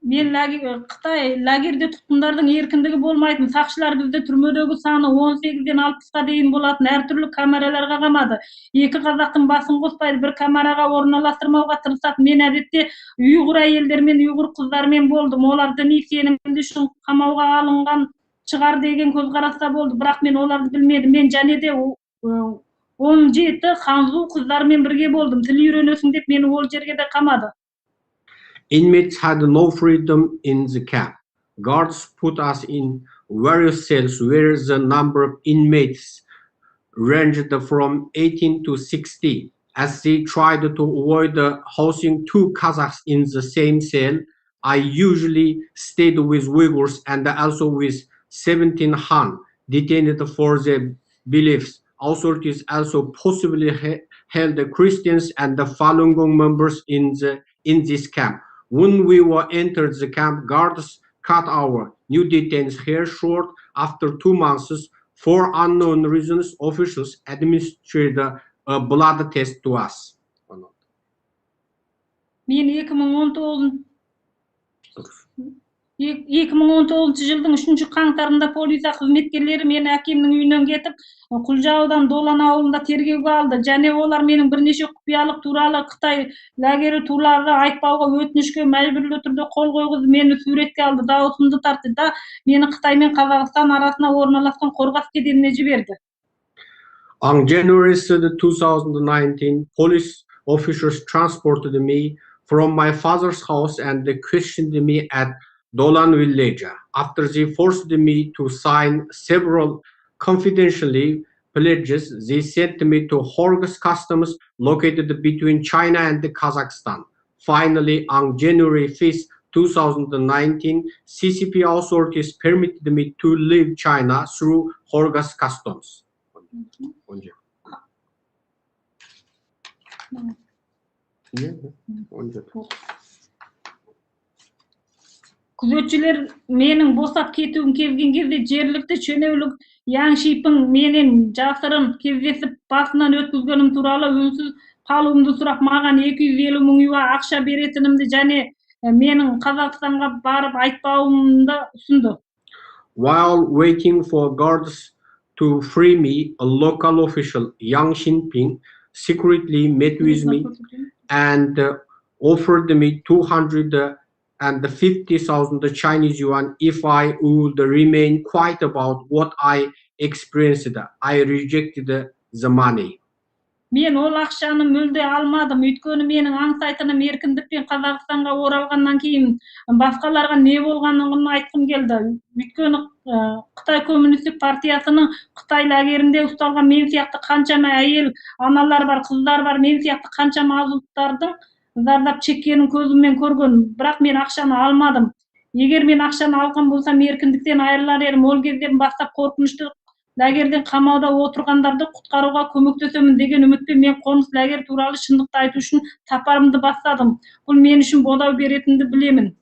Мен Қытай лагерде тұтқындардың еркіндігі болмайтын. Сақшылар бізді түрмедегі саны 18-ден 60-қа дейін болатын әртүрлі камераларға қамады. 2 қазақтың басын қоспайды, бір камераға орналастырмауға тырысады. Мен әдетте ұйғыр әйелдермен, ұйғыр қыздармен болдым. Олар діни сенімді үшін қамауға алынған шығар деген көзқараста болды. Бірақ мен оларды білмедім. Мен және де 17 ханзу қыздармен бірге болдым. Тіл үйренесің деп мені ол жерге де қамады. Inmates had no freedom in the camp. Guards put us in various cells where the number of inmates ranged from 18 to 60. As they tried to avoid housing 2 Kazakhs in the same cell, I usually stayed with Uyghurs and also with 17 Han detained for their beliefs. Authorities also possibly held Christians and the Falun Gong members in this camp. When we were entered the camp, guards cut our new detainees' hair short. After 2 months, for unknown reasons, officials administered a blood test to us. Мен 2019 жылдың 3 қаңтарында полиция қызметкерлері мені әкемнің үйінен кетіп, Құлжаудан Долан ауылында тергеуге алды. Және олар менің бірнеше құпиялық туралы Қытай лагері туралы айтпауға өтінішке мәжбүрлі түрде қол қойғызып, мені суретке алды, дауысымды тартты да мені Қытай мен Қазақстан арасына орналасқан Қорғас кеденіне жіберді. On January 3, 2019, police officers transported me from my father's house and they questioned me at Dolan village. After they forced me to sign several confidentially pledges, they sent me to Horgas customs located between China and Kazakhstan. Finally, on January 5, 2019, CCP authorities permitted me to leave China through Horgas customs. Күзетшілер менің босап кетуім келген кезде жергілікті шенеулік Яң Шипің менен жасырын кездесіп басынан өткізгенім туралы үнсіз қалуымды сұрап, маған 250 мың юа ақша беретінімді және менің Қазақстанға барып айтпауымды ұсынды. While waiting for guards to free me, a local official, Yang Xinping, secretly met with me and offered me 250,000 Chinese yuan if I would remain quiet about what I experienced. I rejected the money. Мен ол ақшаны мүлде алмадым, өйткені менің аңсайтыным еркіндікпен Қазақстанға оралғаннан кейін басқаларға не болғанын айтқым келді. Өйткені Қытай коммунистік партиясының Қытай лагерінде ұсталған мен сияқты қаншама әйел аналар бар, қыздар бар, мен сияқты қаншама азаматтардың зардап шеккенін көзіммен көрген, бірақ мен ақшаны алмадым. Егер мен ақшаны алған болсам, еркіндіктен айырылар едім. Ол кезден бастап қорқынышты лагерден қамауда отырғандарды құтқаруға көмектесемін деген үмітпен мен қоныс лагер туралы шындықты айту үшін сапарымды бастадым. Бұл мен үшін бодау беретінді білемін.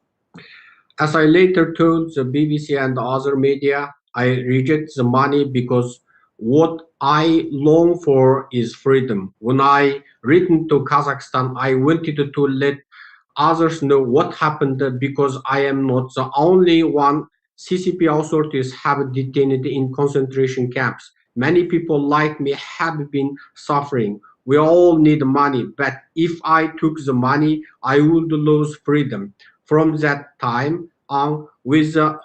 As I later told the BBC and other media, I reject the money because What I long for is freedom. When I returned to Kazakhstan, I wanted to let others know what happened because I am not the only one. CCP authorities have detained in concentration camps. Many people like me have been suffering. We all need money, but if I took the money, I would lose freedom. From that time on, with the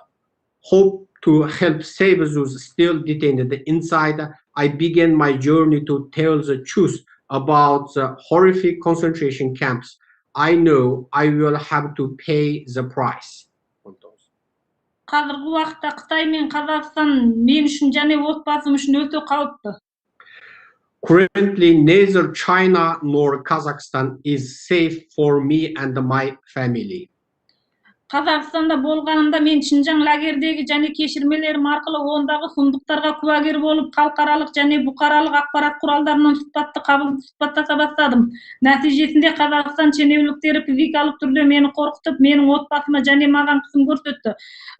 hope to help save those still detained inside, I began my journey to tell the truth about the horrific concentration camps. I know I will have to pay the price. Қазіргі уақытта Қытай мен Қазақстан мен үшін және отбасым үшін өте қауіпті. Currently, neither China nor Kazakhstan is safe for me and my family. Қазақстанда болғанымда мен Шинжаң лагердегі және кешірмелерім арқылы ондағы сұмдықтарға куәгер болып, халықаралық және бұқаралық ақпарат құралдарынан сұхбаттаса бастадым. Нәтижесінде Қазақстан шенеуніктері физикалық түрде мені қорқытып, менің отбасыма және маған қысым көрсетті.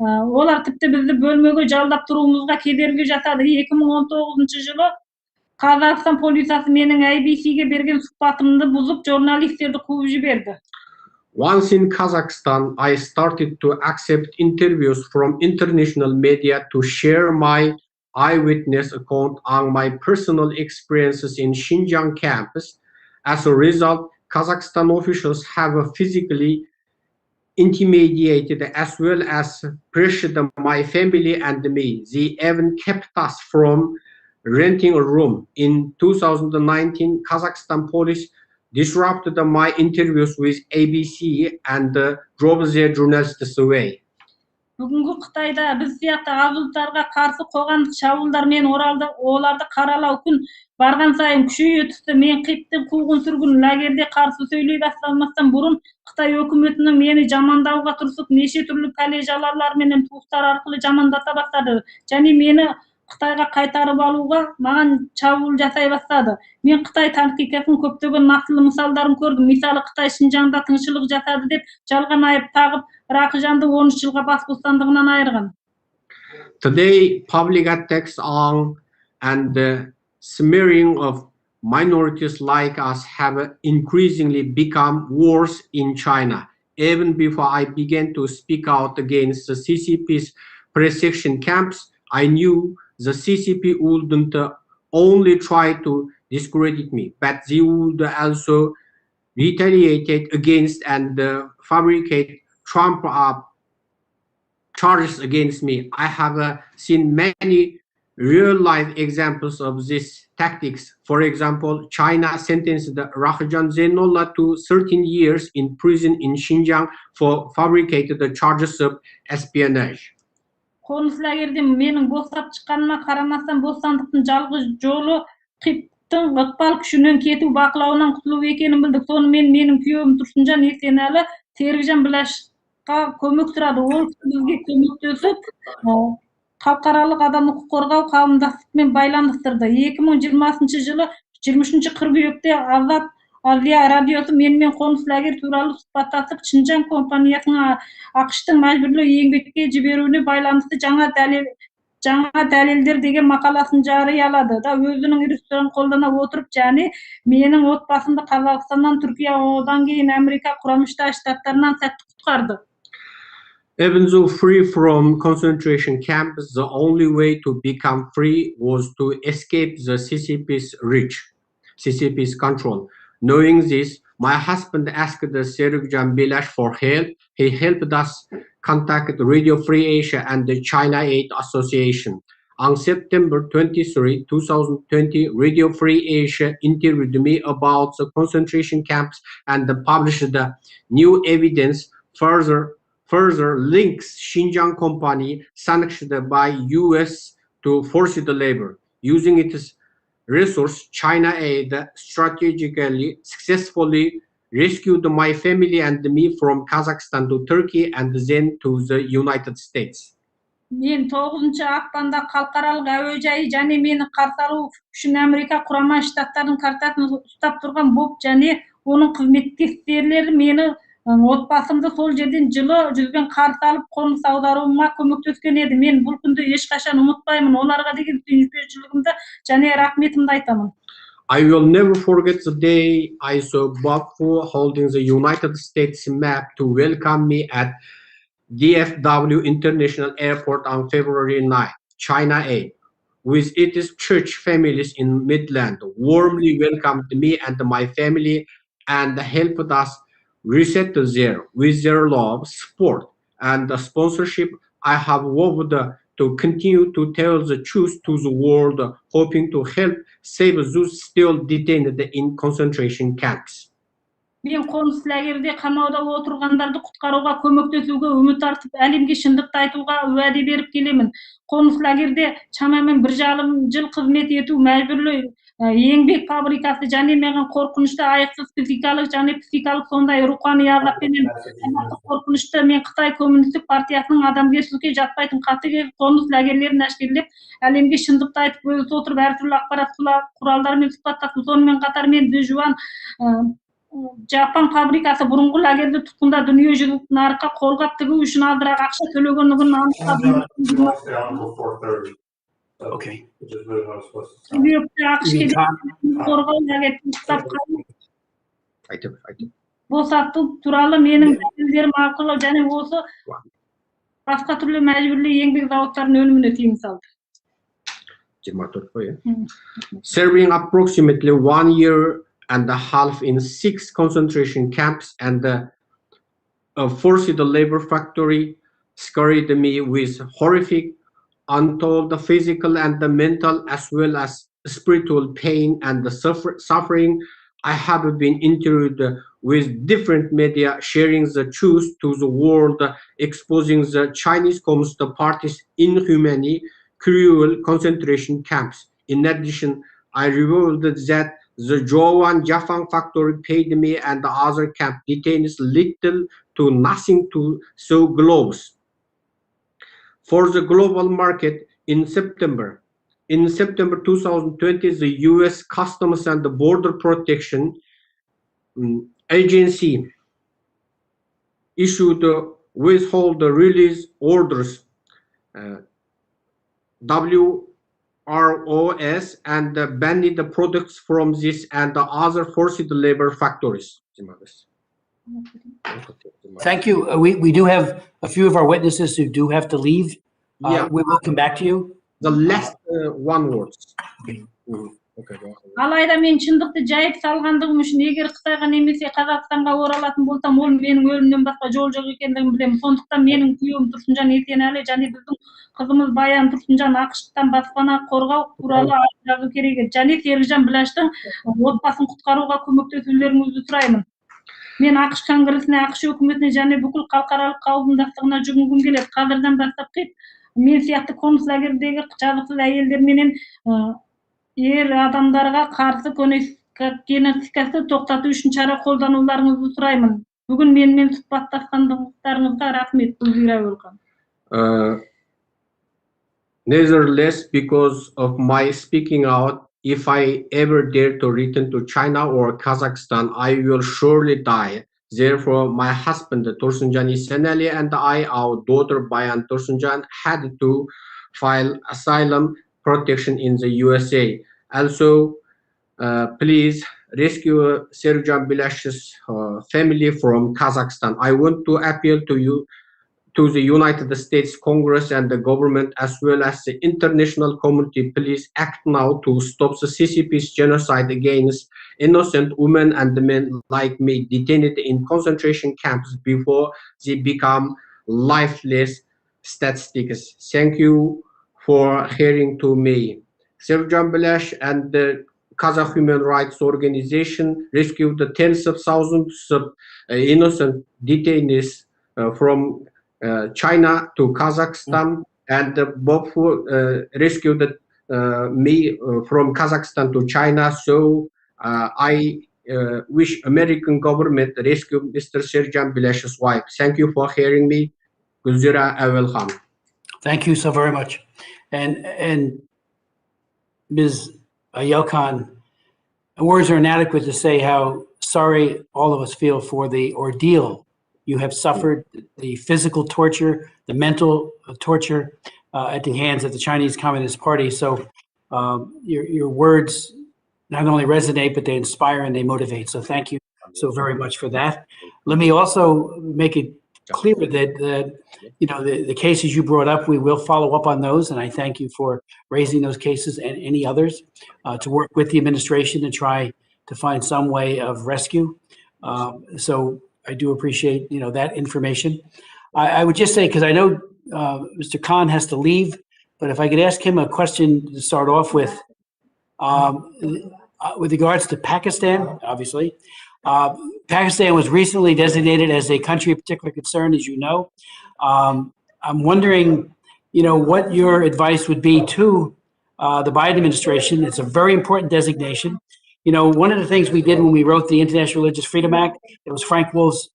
Олар тіпті бізді бөлмеге жалдап тұруымызға кедергі жасады. 2019 жылы Қазақстан полициясы менің IBC-ге берген сұхбатымды бұзып, журналистерді қуып жіберді. Once in Kazakhstan, I started to accept interviews from international media to share my eyewitness account on my personal experiences in Xinjiang campus. As a result, Kazakhstan officials have physically intimidated as well as pressured my family and me. They even kept us from renting a room. In 2019, Kazakhstan police disrupted my interviews with ABC and drove their journalists away. Бүгінгі Қытайда біз сияқты аз ұлттарға қарсы қоғамдық шабуылдармен оларды қаралау күн барған сайын күшейе түсті. Мен қиптен қуғын сүргін лагерде қарсы сөйлей бастамастан бұрын Қытай өкіметінің мені жамандауға тырысып, неше түрлі пәле-жалалар менен туыстар арқылы жамандата бастады. Және мені Қытайға қайтарып алуға маған шабуыл жасай бастады. Мен Қытай тарихын көптеген нақылы мысалдарын көрдім. Мысалы, Қытай Шинжаңда тыңшылық жасады деп жалған айып тағып, Рақыжанды 13 жылға бас бостандығынан айырған. Today, public attacks on and smearing of minorities like us have increasingly become worse in China. Even before I began to speak out against the CCP's persecution camps, I knew the CCP wouldn't only try to discredit me, but they would also retaliate against and fabricate Trump charges against me. I have seen many real-life examples of these tactics. For example, China sentenced Rahjan Zainullah to 13 years in prison in Xinjiang for fabricated charges of espionage. Қоныс лагерде менің босап шыққаныма қарамастан бостандықтың жалғыз жолы қиптың ықпал күшінен кету, бақылауынан құтылу екенін білдік. Сонымен менің күйеуім Тұрсынжан Есенәлі Серікжан Біләшқа көмек сұрады. Ол бізге көмектесіп, халықаралық адам құқық қорғау қауымдастықпен байланыстырды. 2020 жылы 23 қыркүйекте Азат Азия радиосы менімен қоныс лагер туралы сұхбаттасып, Шинжаң компаниясының ақштың мәжбүрлі еңбекке жіберуіне байланысты жаңа дәлелдер деген мақаласын жариялады. Да өзінің ресурсын қолдана отырып, және менің отбасымды Қазақстаннан, Түркия, одан кейін Америка Құрама Штаттарынан сәтті құтқарды. Even though free from concentration camps, the only way to become free was to escape the CCP's control. Knowing this, my husband asked Serikjan Bilash for help. He helped us contact Radio Free Asia and the China Aid Association. On September 23, 2020, Radio Free Asia interviewed me about the concentration camps and published the new evidence further links Xinjiang company sanctioned by US to forced labor. Using its resource, China Aid strategically successfully rescued my family and me from Kazakhstan to Turkey and then to the United States. Мен 9 ақпанда халықаралық әуежайы және мені қарсы алу үшін Америка Құрама Штаттарының картасын ұстап тұрған Боб және оның қызметкерлері мені Отбасымды сол жерден жылы жүзбен қарсы алып, қоныс аударуыма көмектескен еді. Мен бұл күнді ешқашан ұмытпаймын. Оларға деген сүйіспеншілігімді және рахметімді айтамын. I will never forget the day I saw Bob Fu holding the United States map to welcome me at DFW International Airport on February 9, China 8, with its church families in Midland, warmly welcomed me and my family and helped us reset there with their love, support, and the sponsorship. I have vowed to continue to tell the truth to the world, hoping to help save those still detained in concentration camps. Мен қоныс лагерде қамауда отырғандарды құтқаруға көмектесуге үміт артып, әлемге шындықты айтуға уәде беріп келемін. Қоныс лагерде шамамен 1,5 жыл қызмет ету мәжбүрлі еңбек фабрикасы және маған қорқынышты аяқсыз психикалық сондай рухани азаппенен қорқынышты. Мен Қытай коммунистік партиясының адамгершілікке жатпайтын қатыгез қоныс лагерлерін әшкерелеп, әлемге шындықты айтып бөлісе отырып, әртүрлі ақпарат құралдарымен сұхбаттасып, сонымен қатар мен Дежуан Жапан фабрикасы бұрынғы лагерді тұтқында дүниежүзілік нарыққа қолғап тігу үшін азырақ ақша төлегендігін анықтап, босату туралы менің дәлелдерім арқылы және осы басқа түрлі мәжбүрлі еңбек зауыттарының өніміне тыйым салды. Serving approximately 1 year and a half in 6 concentration camps and a forced labor factory scarred me with horrific, untold physical and the mental as well as spiritual pain and the suffering. I have been interviewed with different media, sharing the truth to the world, exposing the Chinese Communist Party's inhumane, cruel concentration camps. In addition, I revealed that the Zhowan Jafang factory paid me and the other camp detainees little to nothing to sew gloves for the global market. In September 2020, the U.S. Customs and Border Protection Agency issued withhold release orders, WROS, and banned the products from this and the other forced labor factories. Thank you. We do have a few of our witnesses who do have to leave. Yeah. We will come back to you. The last one words. Алайда мен шындықты жайып салғандығым үшін егер Қытайға немесе Қазақстанға оралатын болсам, ол менің өлімнен басқа жол жоқ екендігін білемін. Сондықтан менің күйеуім Тұрсынжан Есенәлі және біздің қызымыз Баян Тұрсынжан ақш-тан баспана қорғау туралы жазу керек еді. Және Серікжан Біләштің отбасын құтқаруға көмектесулеріңізді сұраймын. Мен ақш конгресіне, ақш өкіметіне және бүкіл халықаралық қауымдастығына жүгінгім келеді. Қазірден бастап мен сияқты қоныс лагердегі жазықсыз әйелдер менен ер адамдарға қарсы геноцидті тоқтату үшін шара қолдануларыңызды сұраймын. Бүгін менімен сұхбаттасқандықтарыңызға рахмет, Гүлзира Өлқан. Nevertheless, because of my speaking out, if I ever dare to return to China or Kazakhstan, I will surely die. Therefore, my husband, Tursunjan Isenali, and I, our daughter, Bayan Tursunjan, had to file asylum protection in the USA. Also, please rescue Serjan Bilash's family from Kazakhstan. I want to appeal to you, to the United States Congress and the government, as well as the international community. Please act now to stop the CCP's genocide against innocent women and men like me, detained in concentration camps before they become lifeless statistics. Thank you for hearing to me. Serjan Bilash and the Kazakh Human Rights Organization rescued the tens of thousands of innocent detainees from China to Kazakhstan, and Bob rescued me from Kazakhstan to China. So I wish American government rescue Mr. Serjan Bilash's wife. Thank you for hearing me. Gulzira Awelham. Thank you so very much. And Ms. Yelkan, words are inadequate to say how sorry all of us feel for the ordeal You have suffered the physical torture, the mental torture at the hands of the Chinese Communist Party. So your words not only resonate, but they inspire and they motivate. So thank you so very much for that. Let me also make it clear that the cases you brought up, we will follow up on those, and I thank you for raising those cases and any others to work with the administration to try to find some way of rescue. So I do appreciate that information. I would just say, because I know Mr. Khan has to leave, but if I could ask him a question to start off with regards to Pakistan, obviously. Pakistan was recently designated as a country of particular concern, as you know. I'm wondering, what your advice would be to the Biden administration. It's a very important designation. One of the things we did when we wrote the International Religious Freedom Act, it was Frank Wolf's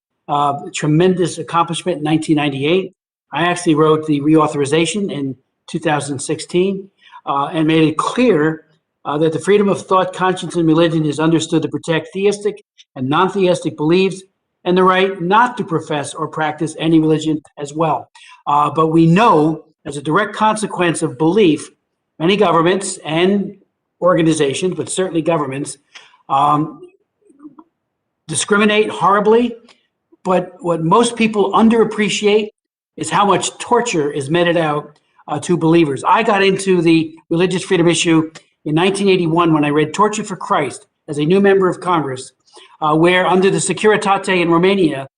tremendous accomplishment in 1998. I actually wrote the reauthorization in 2016 and made it clear that the freedom of thought, conscience, and religion is understood to protect theistic and non-theistic beliefs and the right not to profess or practice any religion as well. But we know, as a direct consequence of belief, many governments and organizations, but certainly governments, discriminate horribly. But what most people underappreciate is how much torture is meted out to believers. I got into the religious freedom issue in 1981 when I read Torture for Christ as a new member of Congress, where under the Securitate in Romania,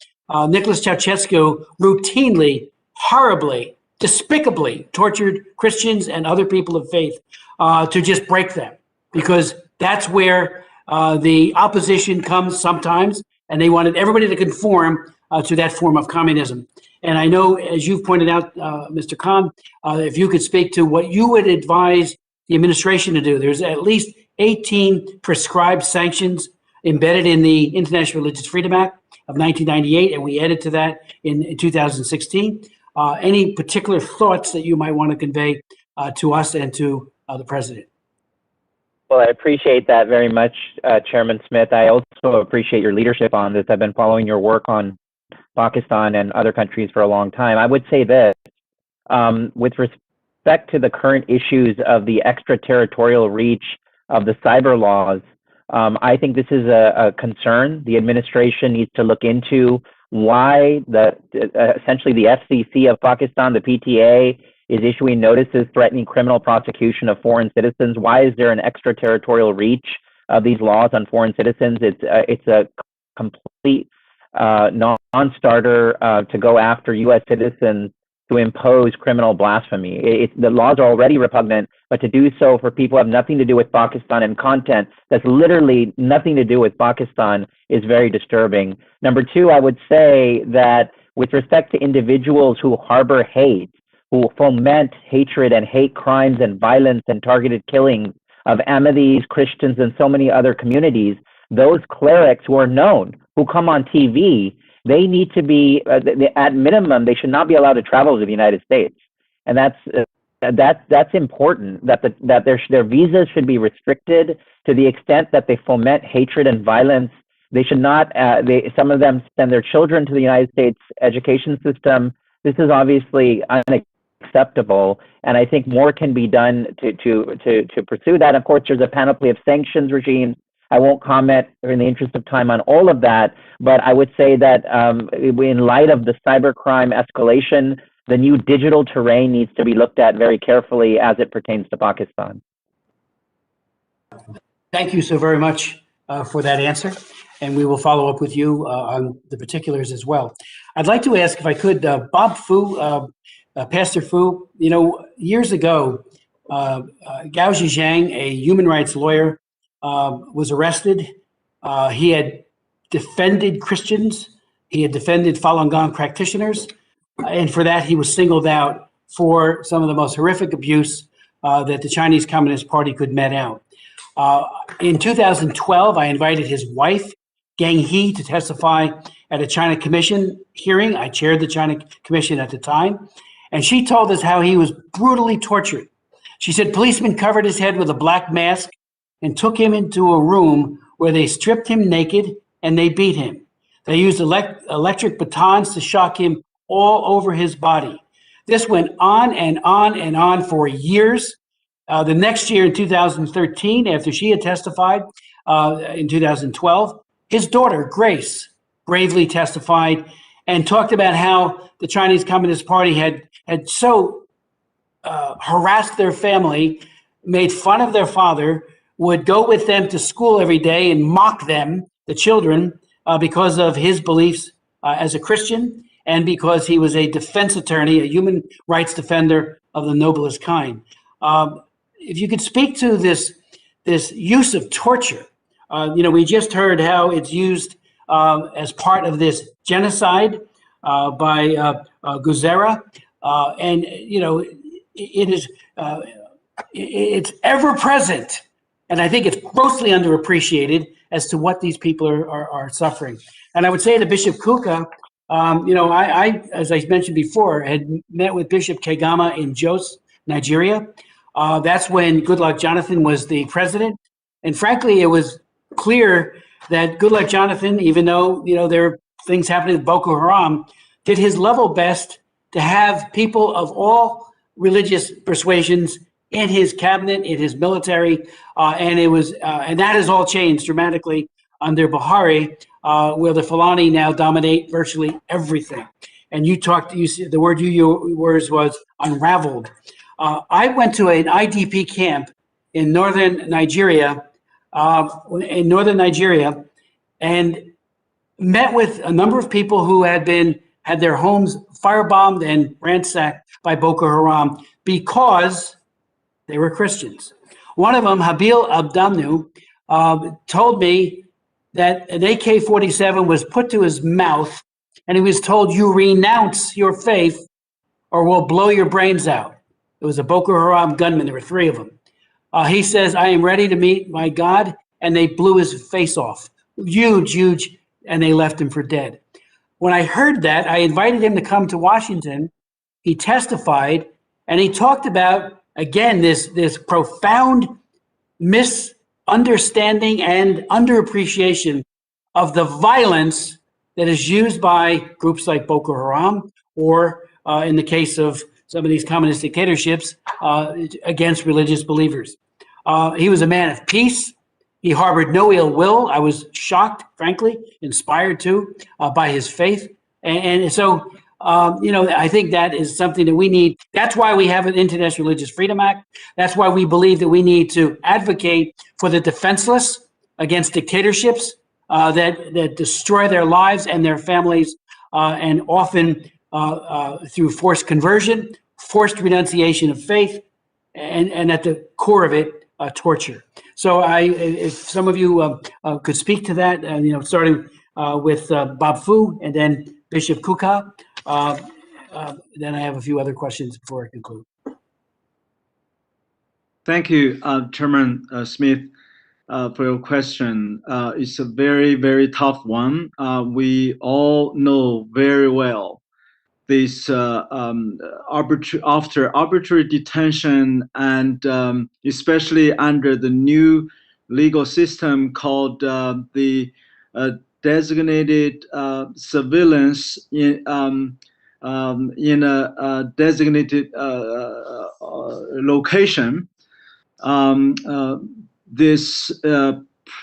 Nicholas Ceausescu routinely, horribly, despicably tortured Christians and other people of faith to just break them, because that's where the opposition comes sometimes, and they wanted everybody to conform to that form of communism. And I know, as you've pointed out, Mr. Khan, if you could speak to what you would advise the administration to do. There's at least 18 prescribed sanctions embedded in the International Religious Freedom Act of 1998, and we added to that in 2016. Any particular thoughts that you might want to convey to us and to the president? Well, I appreciate that very much, Chairman Smith. I also appreciate your leadership on this. I've been following your work on Pakistan and other countries for a long time. I would say this, with respect to the current issues of the extraterritorial reach of the cyber laws, I think this is a concern. The administration needs to look into why essentially the FCC of Pakistan, the PTA, is issuing notices threatening criminal prosecution of foreign citizens. Why is there an extraterritorial reach of these laws on foreign citizens? It's a complete non-starter to go after U.S. citizens to impose criminal blasphemy. The laws are already repugnant, but to do so for people who have nothing to do with Pakistan and content that's literally nothing to do with Pakistan is very disturbing. Number two, I would say that with respect to individuals who harbor hate, who foment hatred and hate crimes and violence and targeted killings of Ahmadis, Christians, and so many other communities, those clerics who are known, who come on TV, they need to be, at minimum, they should not be allowed to travel to the United States. And that's important, that their visas should be restricted to the extent that they foment hatred and violence. They should not, some of them send their children to the United States education system. This is obviously unacceptable, and I think more can be done to pursue that. Of course, there's a panoply of sanctions regimes. I won't comment in the interest of time on all of that, but I would say that in light of the cybercrime escalation, the new digital terrain needs to be looked at very carefully as it pertains to Pakistan. Thank you so very much for that answer, and we will follow up with you on the particulars as well. I'd like to ask, if I could, Bob Fu, Pastor Fu, years ago, Gao Zhejiang, a human rights lawyer, was arrested. He had defended Christians. He had defended Falun Gong practitioners. And for that, he was singled out for some of the most horrific abuse that the Chinese Communist Party could met out. In 2012, I invited his wife, Gang He, to testify at a China Commission hearing. I chaired the China Commission at the time. And she told us how he was brutally tortured. She said policemen covered his head with a black mask and took him into a room where they stripped him naked and they beat him. They used electric batons to shock him all over his body. This went on and on and on for years. The next year in 2013, after she had testified in 2012, his daughter, Grace, bravely testified and talked about how the Chinese Communist Party had so harassed their family, made fun of their father, would go with them to school every day and mock them, the children, because of his beliefs as a Christian and because he was a defense attorney, a human rights defender of the noblest kind. If you could speak to this use of torture, we just heard how it's used as part of this genocide by Guzera, and it's ever present, and I think it's grossly underappreciated as to what these people are suffering. And I would say to Bishop Kuka, I, as I mentioned before, had met with Bishop Kegama in Jos, Nigeria. That's when Goodluck Jonathan was the president. And frankly, it was clear that Goodluck Jonathan, even though, there are things happening with Boko Haram, did his level best to have people of all religious persuasions in his cabinet, in his military, and that has all changed dramatically under Buhari, where the Fulani now dominate virtually everything. And the word you used was unraveled. I went to an IDP camp in northern Nigeria, and met with a number of people who had their homes firebombed and ransacked by Boko Haram because they were Christians. One of them, Habil Abdamnu, told me that an AK-47 was put to his mouth and he was told, "You renounce your faith or we'll blow your brains out." It was a Boko Haram gunman. There were 3 of them. He says, "I am ready to meet my God," and they blew his face off. Huge, and they left him for dead. When I heard that, I invited him to come to Washington. He testified, and he talked about, again, this profound misunderstanding and underappreciation of the violence that is used by groups like Boko Haram, or in the case of some of these communist dictatorships, against religious believers. He was a man of peace. He harbored no ill will. I was shocked, frankly, inspired too, by his faith. And so, I think that is something that we need. That's why we have an International Religious Freedom Act. That's why we believe that we need to advocate for the defenseless against dictatorships that destroy their lives and their families, and often through forced conversion, forced renunciation of faith, and at the core of it, torture. So if some of you could speak to that, starting with Bob Fu and then Bishop Kuka, then I have a few other questions before I conclude. Thank you, Chairman Smith, for your question. It's a very, very tough one. We all know very well this after arbitrary detention, and especially under the new legal system called the designated surveillance in a designated location. This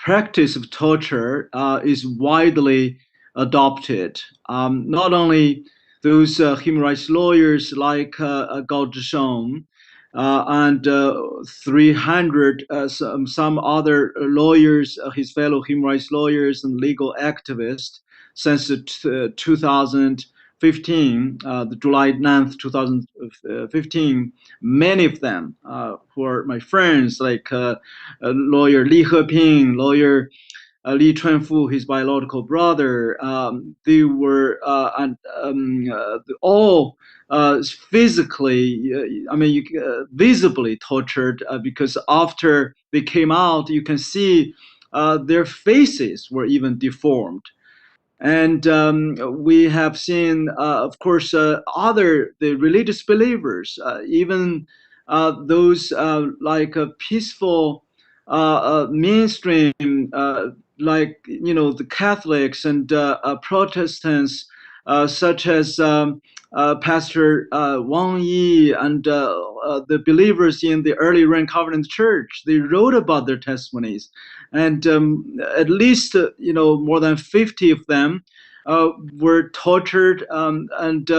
practice of torture is widely adopted. Not only those human rights lawyers like Gao Zhisheng and 300 some other lawyers, his fellow human rights lawyers and legal activists, since 2015, the July 9th, 2015, many of them who are my friends, like lawyer Li Heping, lawyer Li Chunfu, his biological brother, they were all physically, visibly tortured because after they came out, you can see their faces were even deformed. And we have seen, of course, the religious believers, even those like peaceful mainstream like the Catholics and Protestants, such as Pastor Wang Yi and the believers in the early Rain Covenant Church. They wrote about their testimonies, and at least more than 50 of them were tortured, and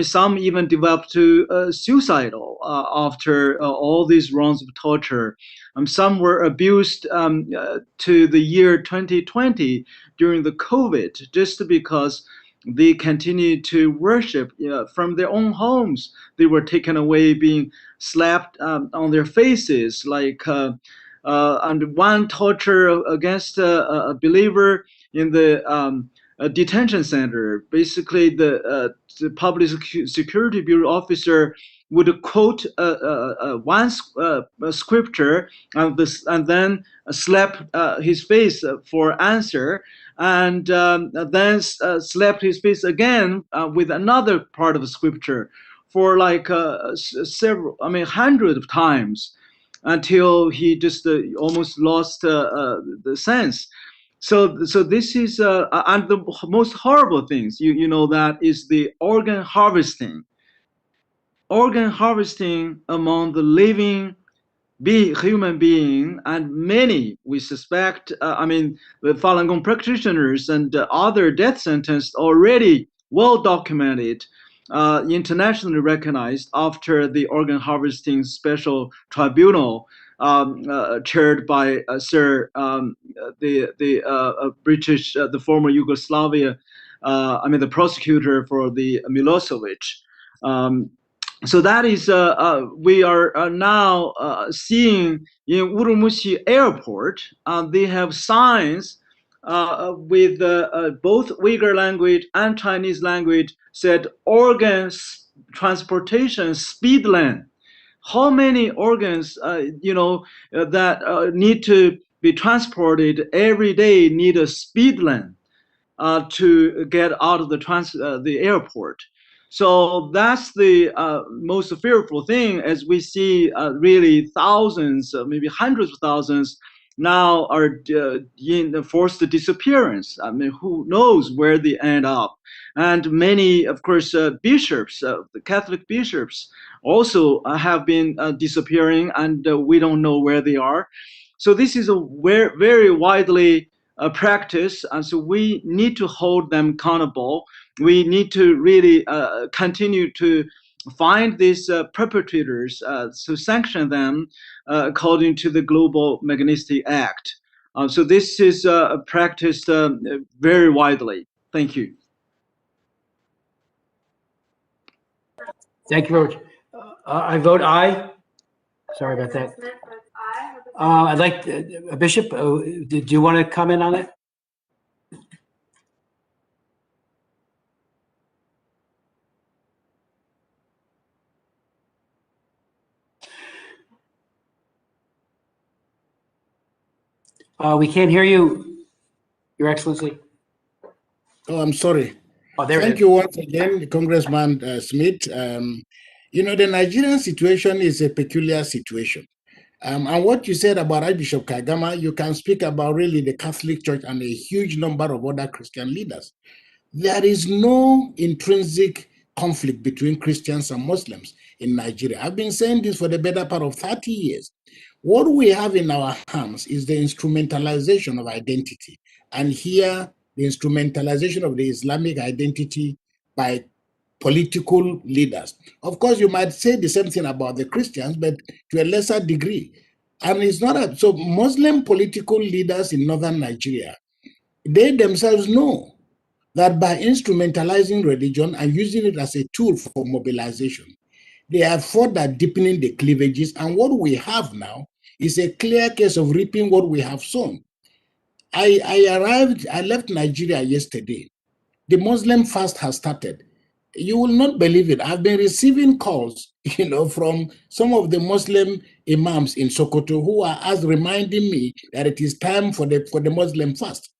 some even developed to suicidal after all these rounds of torture. Some were abused to the year 2020 during the COVID, just because they continued to worship from their own homes. They were taken away, being slapped on their faces, and one torture against a believer in the detention center. Basically, the public security bureau officer would quote one scripture and then slap his face for answer, and then slapped his face again with another part of the scripture for hundreds of times, until he just almost lost the sense. So this is and the most horrible things, that is the organ harvesting among the living human being, and many, we suspect, the Falun Gong practitioners and other death sentenced, already well documented, internationally recognized after the organ harvesting special tribunal chaired by Sir the British, the former Yugoslavia, the prosecutor for the Milosevic. So that is, we are now seeing in Urumqi airport, they have signs with both Uyghur language and Chinese language said organ transportation speed lane. How many organs, that need to be transported every day need a speed lane to get out of the airport. So that's the most fearful thing, as we see really thousands, maybe hundreds of thousands now are in forced disappearance. Who knows where they end up? And many, of course, bishops, the Catholic bishops, also have been disappearing, and we don't know where they are. So this is a very, very widely practice, and so we need to hold them accountable. We need to really continue to find these perpetrators, to sanction them according to the Global Magnitsky Act. So this is practiced very widely. Thank you. Thank you very much. I vote aye. Sorry about that. I'd like, Bishop, did you want to comment on it? We can't hear you, Your Excellency. Oh, I'm sorry. Oh, there Thank you once again, Congressman Smith. The Nigerian situation is a peculiar situation. And what you said about Archbishop Kagama, you can speak about really the Catholic Church and a huge number of other Christian leaders. There is no intrinsic conflict between Christians and Muslims in Nigeria. I've been saying this for the better part of 30 years. What we have in our hands is the instrumentalization of identity. And here, the instrumentalization of the Islamic identity by political leaders. Of course, you might say the same thing about the Christians, but to a lesser degree. And it's not so Muslim political leaders in northern Nigeria, they themselves know that by instrumentalizing religion and using it as a tool for mobilization, they have further deepening the cleavages. And what we have now is a clear case of reaping what we have sown. I left Nigeria yesterday. The Muslim fast has started. You will not believe it. I've been receiving calls, from some of the Muslim imams in Sokoto who are reminding me that it is time for the Muslim fast.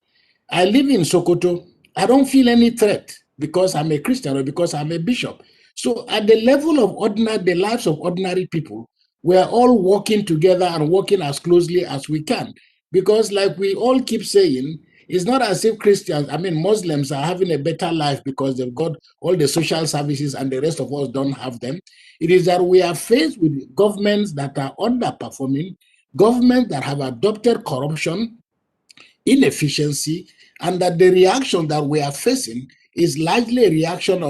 I live in Sokoto. I don't feel any threat because I'm a Christian or because I'm a bishop. So at the level of the lives of ordinary people, we're all working together and working as closely as we can. Because like we all keep saying, it's not as if Muslims are having a better life because they've got all the social services and the rest of us don't have them. It is that we are faced with governments that are underperforming, governments that have adopted corruption, inefficiency, and that the reaction that we are facing is largely a reaction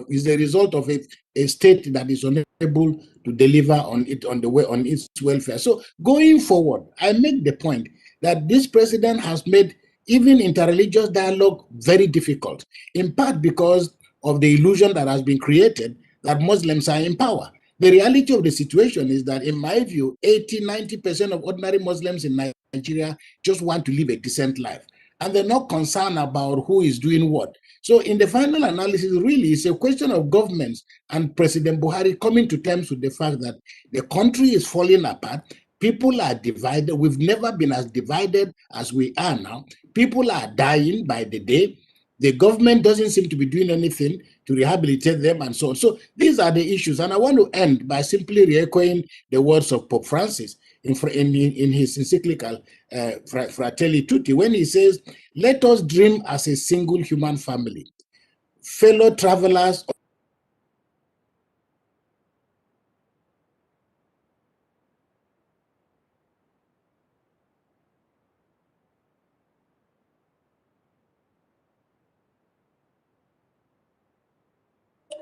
is the result of a state that is unable to deliver on its welfare. So going forward, I make the point that this president has made even interreligious dialogue very difficult, in part because of the illusion that has been created that Muslims are in power. The reality of the situation is that, in my view, 80–90% of ordinary Muslims in Nigeria just want to live a decent life, and they're not concerned about who is doing what. So in the final analysis, really, it's a question of governments and President Buhari coming to terms with the fact that the country is falling apart. People are divided. We've never been as divided as we are now. People are dying by the day. The government doesn't seem to be doing anything to rehabilitate them and so on. So these are the issues. And I want to end by simply re-echoing the words of Pope Francis in his encyclical Fratelli Tutti, when he says, "Let us dream as a single human family, fellow travelers."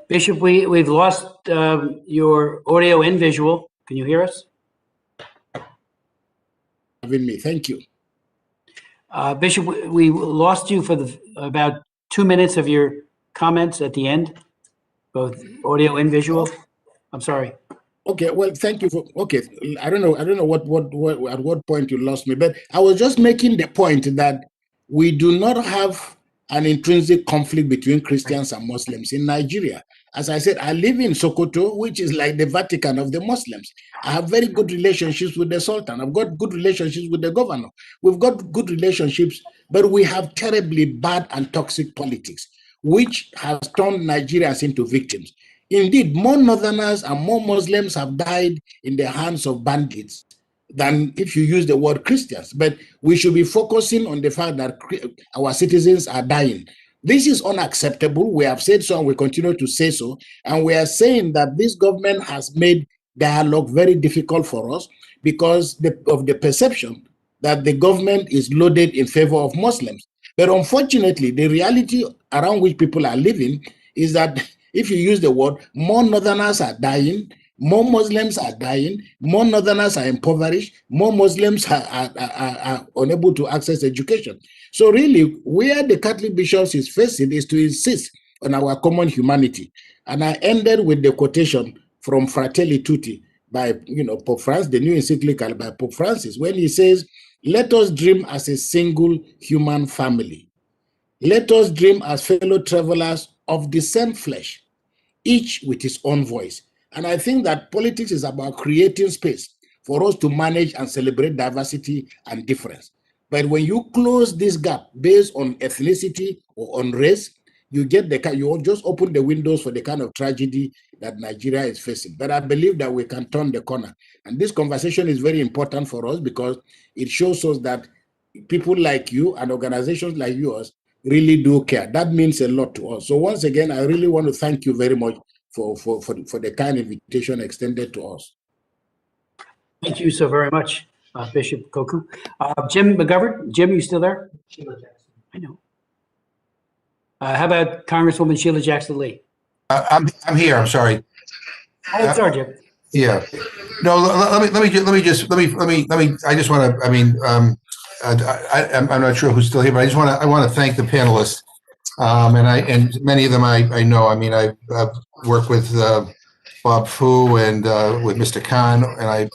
Bishop, we've lost your audio and visual. Can you hear us? Having me, thank you. Bishop, we lost you for about 2 minutes of your comments at the end, both audio and visual. I'm sorry. Okay, well, thank you for. Okay, I don't know at what point you lost me, but I was just making the point that we do not have an intrinsic conflict between Christians and Muslims in Nigeria. As I said, I live in Sokoto, which is like the Vatican of the Muslims. I have very good relationships with the Sultan. I've got good relationships with the governor. We've got good relationships, but we have terribly bad and toxic politics, which has turned Nigerians into victims. Indeed, more Northerners and more Muslims have died in the hands of bandits than if you use the word Christians. But we should be focusing on the fact that our citizens are dying. This is unacceptable. We have said so and we continue to say so. And we are saying that this government has made dialogue very difficult for us because of the perception that the government is loaded in favor of Muslims. But unfortunately, the reality around which people are living is that if you use the word, more Northerners are dying, more Muslims are dying, more Northerners are impoverished, more Muslims are unable to access education. So really, where the Catholic bishops is facing is to insist on our common humanity. And I ended with the quotation from Fratelli Tutti by Pope Francis, the new encyclical by Pope Francis, when he says, "Let us dream as a single human family. Let us dream as fellow travelers of the same flesh, each with his own voice." And I think that politics is about creating space for us to manage and celebrate diversity and difference. But when you close this gap based on ethnicity or on race, you just open the windows for the kind of tragedy that Nigeria is facing. But I believe that we can turn the corner. And this conversation is very important for us because it shows us that people like you and organizations like yours really do care. That means a lot to us. So once again, I really want to thank you very much for the kind invitation extended to us. Thank you so very much, Bishop Koku. Jim McGovern, Jim, you still there? Sheila Jackson. I know. How about Congresswoman Sheila Jackson Lee? I'm here. I'm sorry. Oh, sorry, Jim. Yeah. No. Let me. I just want to. I mean, I'm not sure who's still here, but I want to thank the panelists. And many of them I know. I mean, I've worked with Bob Fu and with Mr. Khan, and I,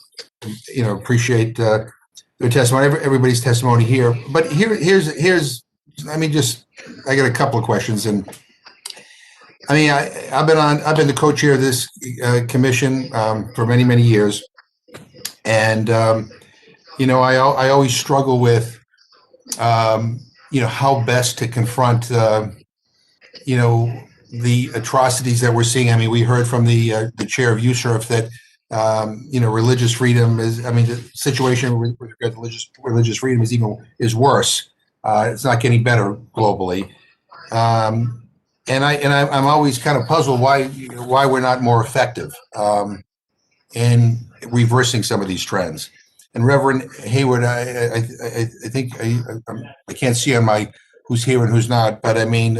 appreciate their testimony, everybody's testimony here. But here's. I got a couple of questions, and I mean, I've been the co-chair of this commission for many years, and I always struggle with how best to confront the atrocities that we're seeing. I mean, we heard from the chair of USERF that religious freedom the situation with regard to religious freedom is worse. It's not getting better globally. And I'm always kind of puzzled why we're not more effective in reversing some of these trends. And Reverend Hayward, I think I can't see on my who's here and who's not, but I mean,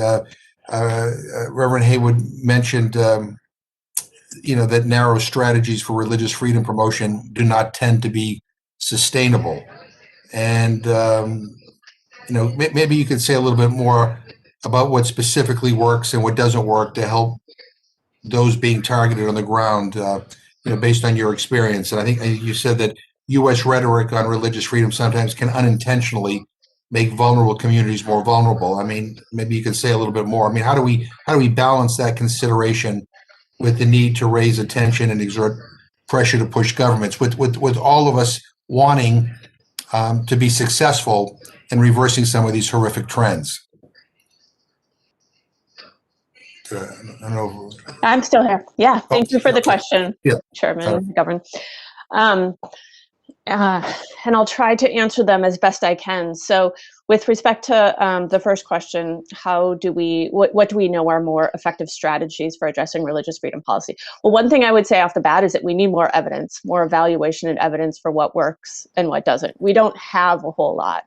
Reverend Hayward mentioned, that narrow strategies for religious freedom promotion do not tend to be sustainable. And, maybe you could say a little bit more about what specifically works and what doesn't work to help those being targeted on the ground, based on your experience. And I think you said that U.S. rhetoric on religious freedom sometimes can unintentionally make vulnerable communities more vulnerable. I mean, maybe you could say a little bit more. I mean, how do we balance that consideration with the need to raise attention and exert pressure to push governments, with all of us wanting to be successful in reversing some of these horrific trends? I don't know. I'm still here. Yeah, thank you for the question, yeah. Chairman McGovern. And I'll try to answer them as best I can. So with respect to the first question, what do we know are more effective strategies for addressing religious freedom policy? Well, one thing I would say off the bat is that we need more evidence, more evaluation and evidence for what works and what doesn't. We don't have a whole lot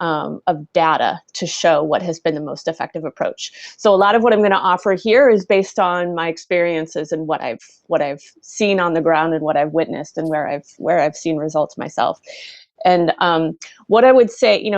of data to show what has been the most effective approach. So a lot of what I'm going to offer here is based on my experiences and what I've seen on the ground and what I've witnessed and where I've seen results myself. And what I would say,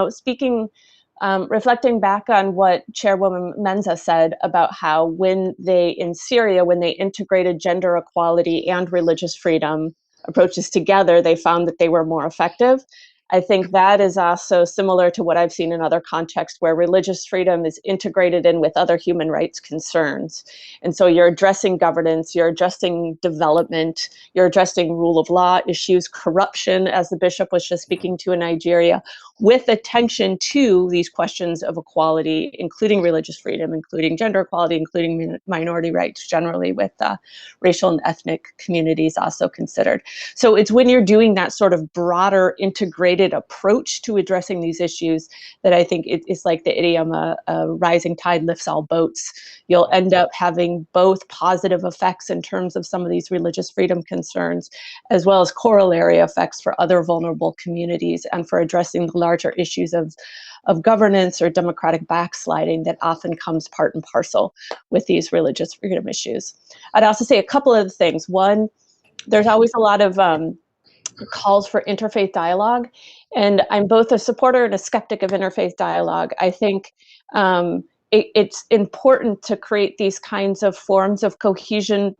reflecting back on what Chairwoman Menza said about how in Syria, when they integrated gender equality and religious freedom approaches together, they found that they were more effective. I think that is also similar to what I've seen in other contexts where religious freedom is integrated in with other human rights concerns. And so you're addressing governance, you're addressing development, you're addressing rule of law issues, corruption, as the bishop was just speaking to in Nigeria, with attention to these questions of equality, including religious freedom, including gender equality, including minority rights generally, with racial and ethnic communities also considered. So it's when you're doing that sort of broader integrated approach to addressing these issues that I think it's like the idiom, a rising tide lifts all boats. You'll end up having both positive effects in terms of some of these religious freedom concerns, as well as corollary effects for other vulnerable communities and for addressing the larger issues of governance or democratic backsliding that often comes part and parcel with these religious freedom issues. I'd also say a couple of things. One, there's always a lot of calls for interfaith dialogue, and I'm both a supporter and a skeptic of interfaith dialogue. I think it's important to create these kinds of forms of cohesion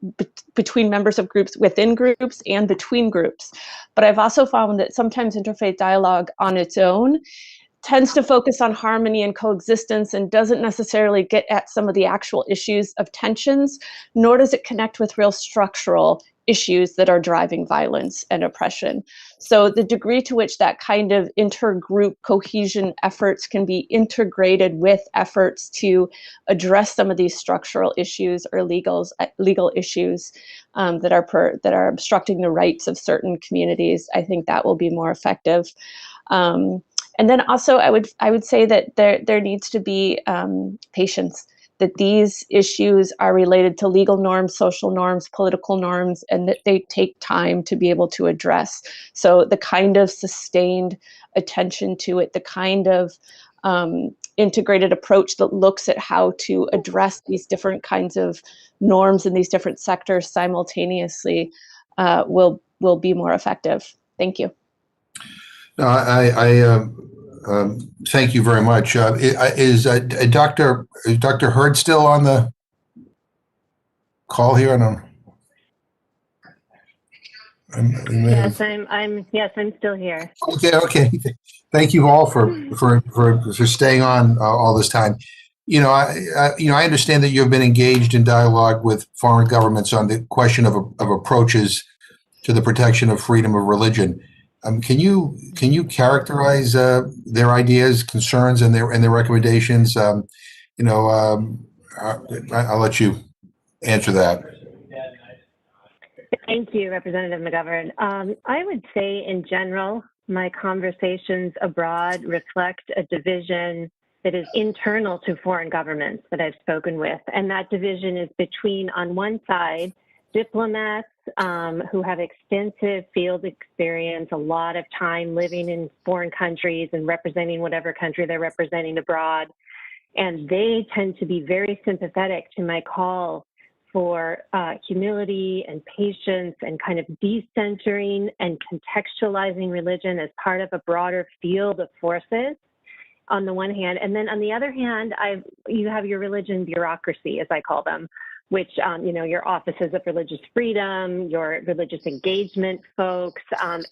between members of groups, within groups, and between groups. But I've also found that sometimes interfaith dialogue on its own tends to focus on harmony and coexistence and doesn't necessarily get at some of the actual issues of tensions, nor does it connect with real structural issues that are driving violence and oppression. So the degree to which that kind of intergroup cohesion efforts can be integrated with efforts to address some of these structural issues or legal issues that are obstructing the rights of certain communities, I think that will be more effective. And then also I would say that there needs to be patience, that these issues are related to legal norms, social norms, political norms, and that they take time to be able to address. So the kind of sustained attention to it, the kind of integrated approach that looks at how to address these different kinds of norms in these different sectors simultaneously will be more effective. Thank you. No, I thank you very much. Is Dr. Hurd still on the call here? I don't know. Yes, I'm still here. Okay. Thank you all for staying on all this time. I understand that you've been engaged in dialogue with foreign governments on the question of approaches to the protection of freedom of religion. Can you characterize their ideas, concerns, and their recommendations? I'll let you answer that. Thank you, Representative McGovern. I would say in general, my conversations abroad reflect a division that is internal to foreign governments that I've spoken with. And that division is between, on one side, diplomats who have extensive field experience, a lot of time living in foreign countries and representing whatever country they're representing abroad. And they tend to be very sympathetic to my call for humility and patience and kind of decentering and contextualizing religion as part of a broader field of forces on the one hand. And then on the other hand, you have your religion bureaucracy, as I call them, which, your offices of religious freedom, your religious engagement folks,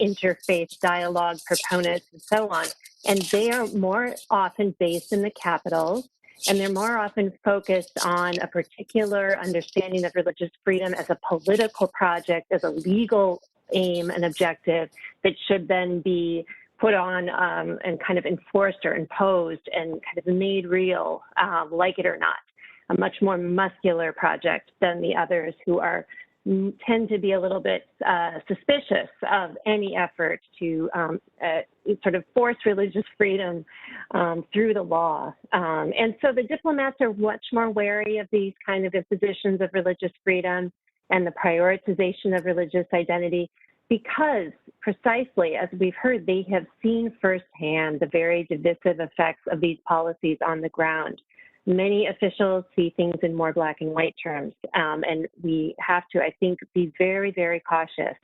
interfaith dialogue proponents, and so on. And they are more often based in the capitals, and they're more often focused on a particular understanding of religious freedom as a political project, as a legal aim and objective that should then be put on and kind of enforced or imposed and kind of made real, like it or not. A much more muscular project than the others who tend to be a little bit suspicious of any effort to sort of force religious freedom through the law. And so the diplomats are much more wary of these kind of impositions of religious freedom and the prioritization of religious identity, because precisely, as we've heard, they have seen firsthand the very divisive effects of these policies on the ground. Many officials see things in more black and white terms, and we have to, I think, be very, very cautious.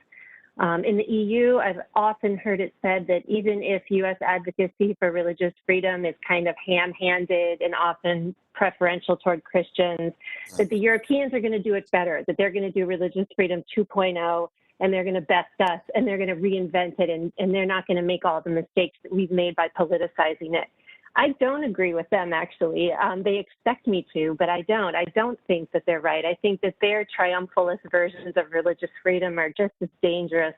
In the EU, I've often heard it said that even if U.S. advocacy for religious freedom is kind of ham-handed and often preferential toward Christians, that the Europeans are going to do it better, that they're going to do religious freedom 2.0, and they're going to best us, and they're going to reinvent it, and they're not going to make all the mistakes that we've made by politicizing it. I don't agree with them, actually. They expect me to, but I don't. I don't think that they're right. I think that their triumphalist versions of religious freedom are just as dangerous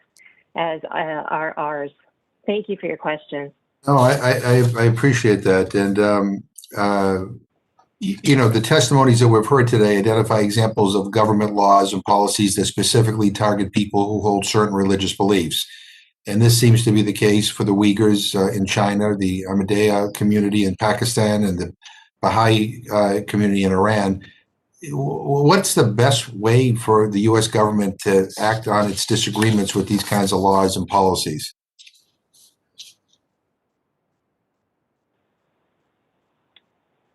as are ours. Thank you for your question. No, I appreciate that. And, the testimonies that we've heard today identify examples of government laws and policies that specifically target people who hold certain religious beliefs. And this seems to be the case for the Uyghurs in China, the Ahmadiyya community in Pakistan, and the Baha'i community in Iran. What's the best way for the U.S. government to act on its disagreements with these kinds of laws and policies?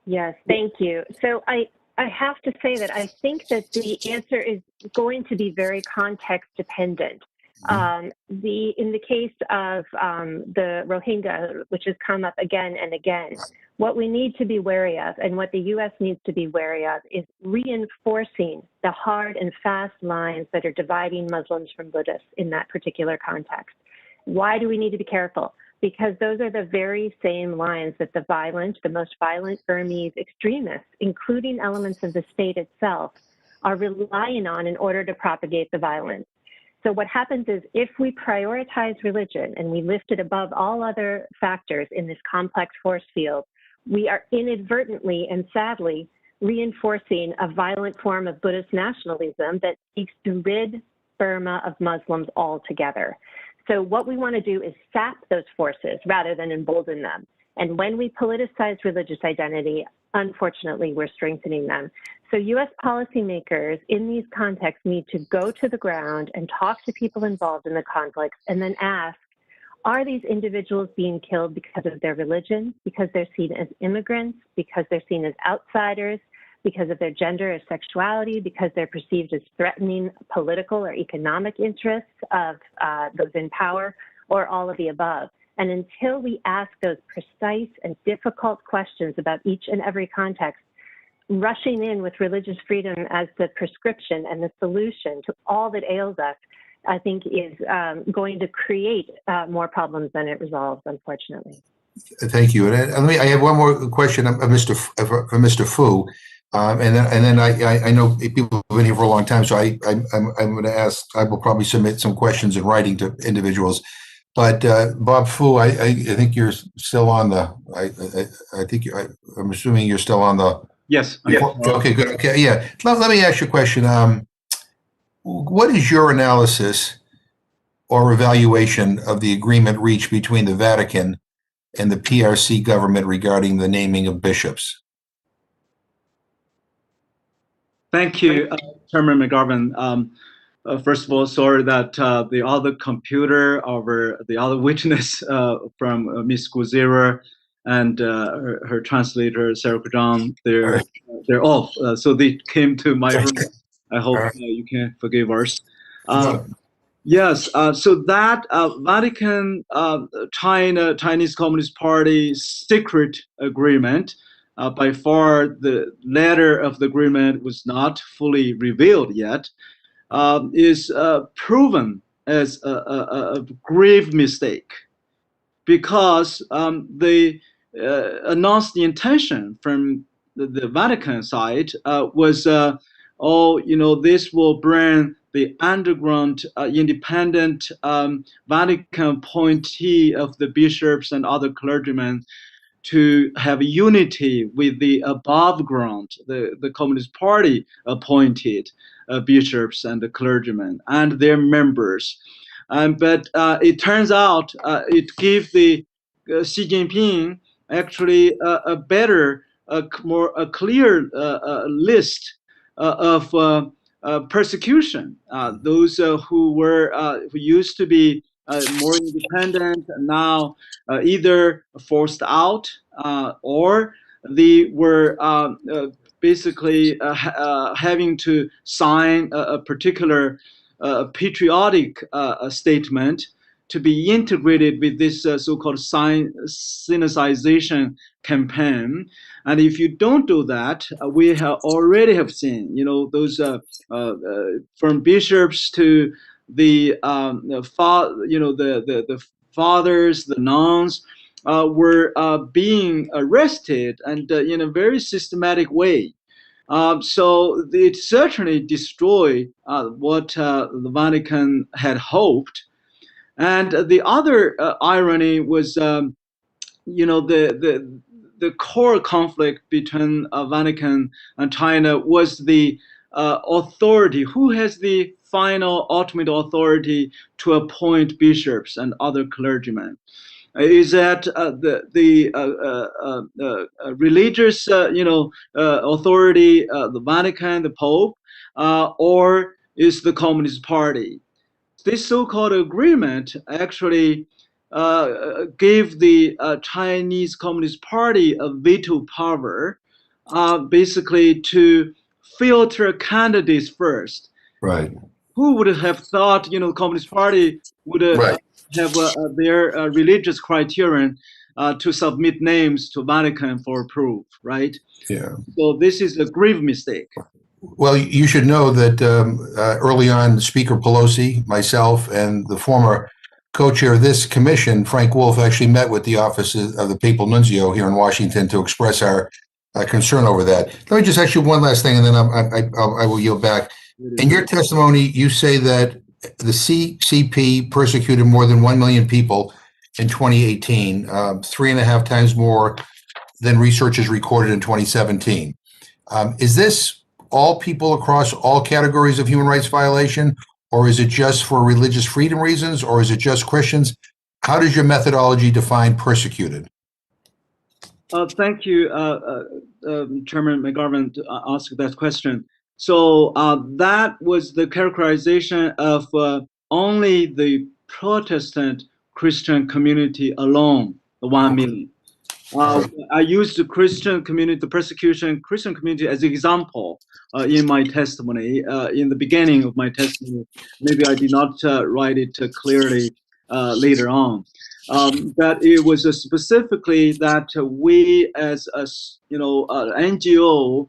Yes, thank you. So I have to say that I think that the answer is going to be very context dependent. In the case of the Rohingya, which has come up again and again, what we need to be wary of, and what the U.S. needs to be wary of, is reinforcing the hard and fast lines that are dividing Muslims from Buddhists in that particular context. Why do we need to be careful? Because those are the very same lines that the most violent Burmese extremists, including elements of the state itself, are relying on in order to propagate the violence. So what happens is, if we prioritize religion and we lift it above all other factors in this complex force field, we are inadvertently and sadly reinforcing a violent form of Buddhist nationalism that seeks to rid Burma of Muslims altogether. So what we want to do is sap those forces rather than embolden them. And when we politicize religious identity, unfortunately, we're strengthening them. So U.S. policymakers in these contexts need to go to the ground and talk to people involved in the conflicts and then ask, are these individuals being killed because of their religion, because they're seen as immigrants, because they're seen as outsiders, because of their gender or sexuality, because they're perceived as threatening political or economic interests of those in power, or all of the above? And until we ask those precise and difficult questions about each and every context, rushing in with religious freedom as the prescription and the solution to all that ails us, I think is going to create more problems than it resolves, unfortunately. Thank you. And I have one more question for Mr. Fu. And then I know people have been here for a long time, so I'm going to ask, I will probably submit some questions in writing to individuals. But Bob Fu, I think you're still on the, I'm assuming you're still on the. Yes. Okay, good. Okay, yeah. Let me ask you a question. What is your analysis or evaluation of the agreement reached between the Vatican and the PRC government regarding the naming of bishops? Thank you, Chairman McGovern. First of all, sorry that the other computer or the other witness from Ms. Guzera and her translator, Sarah Kujan, they're off. So they came to my room. I hope you can forgive us. Yes, so that Vatican Chinese Communist Party secret agreement, by far the letter of the agreement was not fully revealed yet, is proven as a grave mistake, because they announced the intention from the Vatican side was, this will bring the underground independent Vatican appointee of the bishops and other clergymen to have unity with the above ground, the Communist Party appointed bishops and the clergymen and their members. But it turns out it gave the Xi Jinping actually a better, more clear list of persecution. Those who used to be more independent now either forced out or they were basically having to sign a particular patriotic statement to be integrated with this so-called Sinicization campaign. And if you don't do that, we have already have seen, those from bishops to the the fathers, the nuns were being arrested and in a very systematic way. So it certainly destroyed what the Vatican had hoped. And the other irony was, the core conflict between Vatican and China was the authority. Who has the final ultimate authority to appoint bishops and other clergymen? Is that the religious, authority, the Vatican, the Pope, or is the Communist Party? This so-called agreement actually gave the Chinese Communist Party a veto power, basically to filter candidates first. Right. Who would have thought, the Communist Party would have their religious criterion to submit names to Vatican for approval, right? Yeah. So this is a grave mistake. Well, you should know that early on, Speaker Pelosi, myself, and the former co-chair of this commission, Frank Wolf, actually met with the office of the Papal Nuncio here in Washington to express our concern over that. Let me just ask you one last thing, and then I will yield back. In your testimony, you say that the CCP persecuted more than 1 million people in 2018, 3.5 times more than researchers recorded in 2017. Is this all people across all categories of human rights violation, or is it just for religious freedom reasons, or is it just Christians? How does your methodology define persecuted? Thank you, Chairman McGovern, to ask that question. So that was the characterization of only the Protestant Christian community alone, the 1 million. I used the Christian community, the persecution Christian community as an example in my testimony, in the beginning of my testimony. Maybe I did not write it clearly later on. That it was specifically that we as a NGO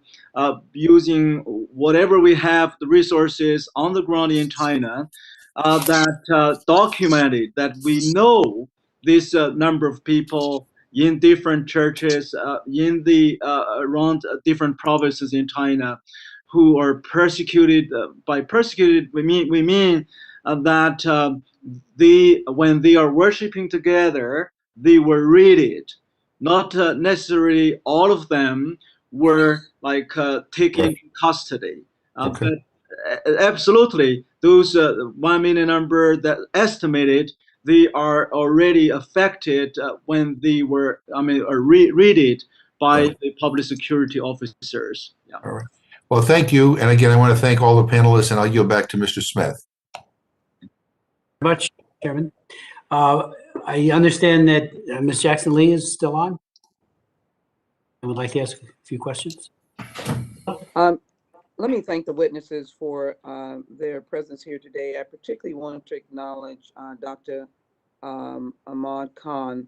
using whatever we have, the resources on the ground in China, that documented that we know this number of people in different churches, in the around different provinces in China, who are persecuted. By persecuted, we mean that when they are worshiping together, they were raided. Not necessarily all of them were taken into custody, but absolutely, those 1 million number that estimated, they are already affected when they were, read by the public security officers. Yeah. All right. Well, thank you. And again, I want to thank all the panelists, and I'll yield back to Mr. Smith. Very much, Chairman. I understand that Ms. Jackson Lee is still on. I would like to ask a few questions. Let me thank the witnesses for their presence here today. I particularly want to acknowledge Dr. Ahmad Khan,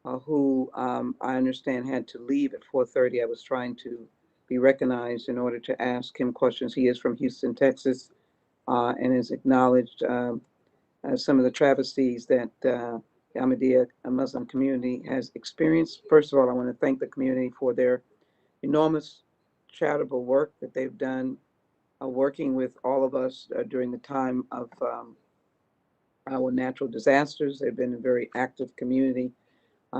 who I understand had to leave at 4:30. I was trying to be recognized in order to ask him questions. He is from Houston, Texas, and has acknowledged some of the travesties that the Ahmadiyya Muslim community has experienced. First of all, I want to thank the community for their enormous charitable work that they've done, working with all of us during the time of our natural disasters. They've been a very active community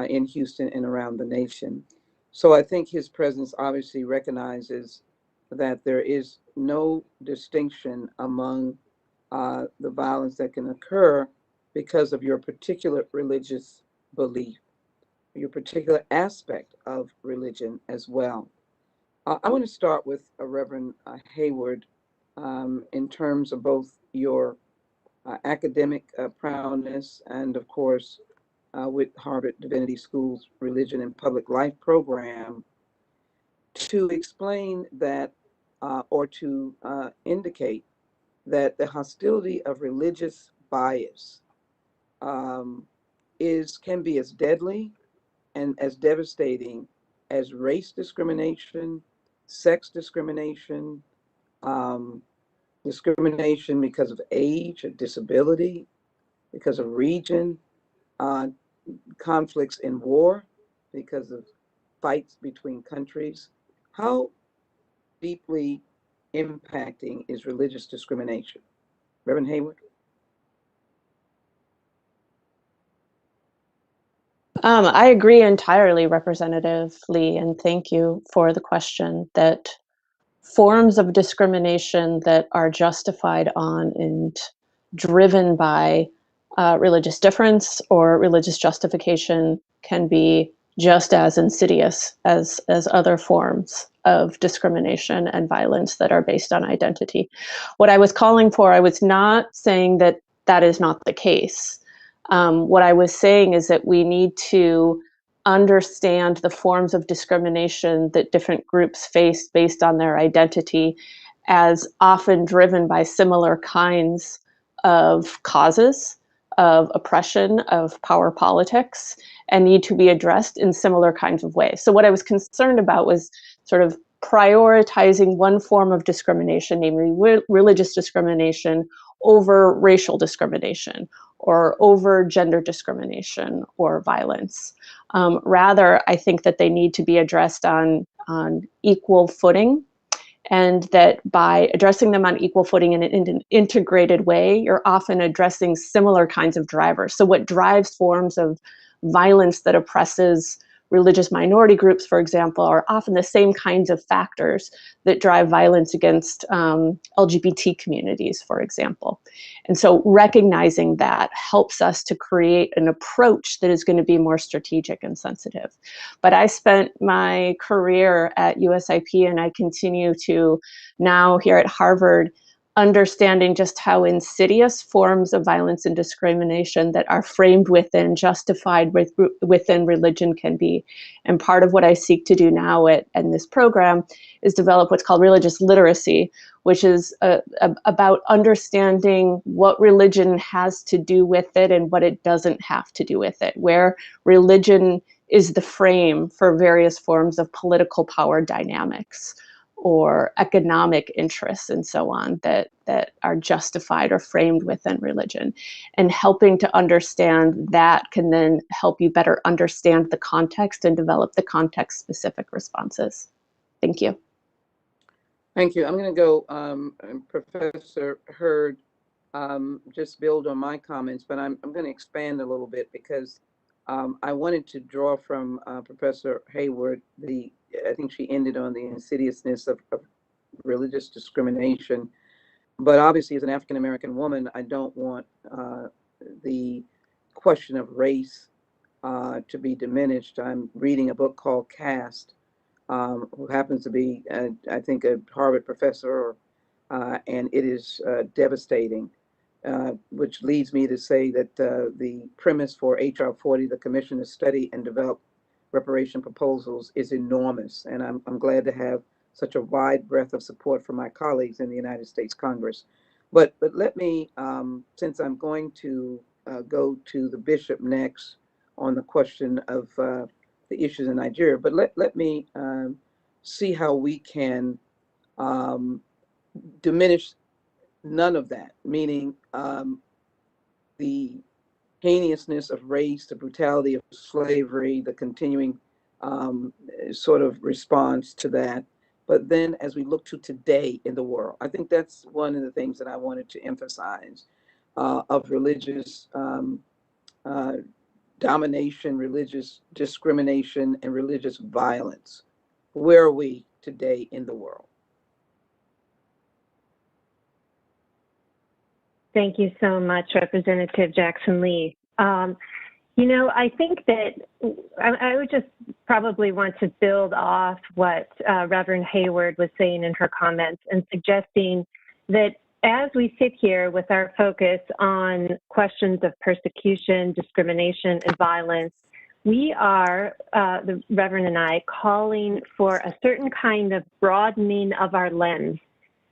in Houston and around the nation. So I think his presence obviously recognizes that there is no distinction among the violence that can occur because of your particular religious belief, your particular aspect of religion as well. I want to start with Reverend Hayward in terms of both your academic prowess and, of course, with Harvard Divinity School's Religion and Public Life program, to explain that or to indicate that the hostility of religious bias can be as deadly and as devastating as race discrimination, sex discrimination, discrimination because of age or disability, because of region, conflicts in war, because of fights between countries. How deeply impacting is religious discrimination? Reverend Hayward? I agree entirely, Representative Lee, and thank you for the question. That forms of discrimination that are justified on and driven by religious difference or religious justification can be just as insidious as other forms of discrimination and violence that are based on identity. What I was calling for, I was not saying that that is not the case. What I was saying is that we need to understand the forms of discrimination that different groups face based on their identity as often driven by similar kinds of causes of oppression, of power politics, and need to be addressed in similar kinds of ways. So what I was concerned about was sort of prioritizing one form of discrimination, namely religious discrimination, over racial discrimination or over gender discrimination or violence. Rather, I think that they need to be addressed on equal footing, and that by addressing them on equal footing in an integrated way, you're often addressing similar kinds of drivers. So what drives forms of violence that oppresses religious minority groups, for example, are often the same kinds of factors that drive violence against LGBT communities, for example. And so recognizing that helps us to create an approach that is going to be more strategic and sensitive. But I spent my career at USIP, and I continue to now here at Harvard, understanding just how insidious forms of violence and discrimination that are framed within, justified within religion can be. And part of what I seek to do now in this program is develop what's called religious literacy, which is about understanding what religion has to do with it and what it doesn't have to do with it, where religion is the frame for various forms of political power dynamics or economic interests and so on that are justified or framed within religion. And helping to understand that can then help you better understand the context and develop the context-specific responses. Thank you. Thank you. I'm going to go, Professor Hurd, just build on my comments, but I'm going to expand a little bit because I wanted to draw from Professor Hayward I think she ended on the insidiousness of religious discrimination. But obviously, as an African American woman, I don't want the question of race to be diminished. I'm reading a book called Caste, who happens to be, I think, a Harvard professor, and it is devastating, which leads me to say that the premise for HR 40, the Commission to Study and Develop Reparation Proposals, is enormous. And I'm glad to have such a wide breadth of support from my colleagues in the United States Congress. But let me, since I'm going to go to the bishop next on the question of the issues in Nigeria, but let me see how we can diminish none of that, meaning the heinousness of race, the brutality of slavery, the continuing sort of response to that. But then as we look to today in the world, I think that's one of the things that I wanted to emphasize of religious domination, religious discrimination, and religious violence. Where are we today in the world? Thank you so much, Representative Jackson Lee. You know, I think that I would just probably want to build off what Reverend Hayward was saying in her comments and suggesting that as we sit here with our focus on questions of persecution, discrimination, and violence, we are, the Reverend and I, calling for a certain kind of broadening of our lens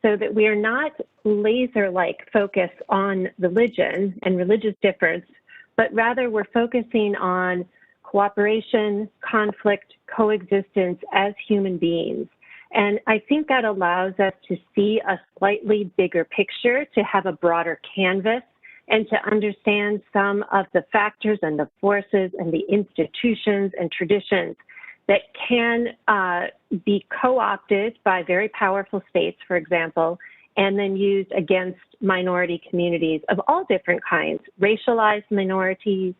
so that we are not laser-like focused on religion and religious difference, but rather we're focusing on cooperation, conflict, coexistence as human beings. And I think that allows us to see a slightly bigger picture, to have a broader canvas, and to understand some of the factors and the forces and the institutions and traditions that can be co-opted by very powerful states, for example, and then used against minority communities of all different kinds, racialized minorities,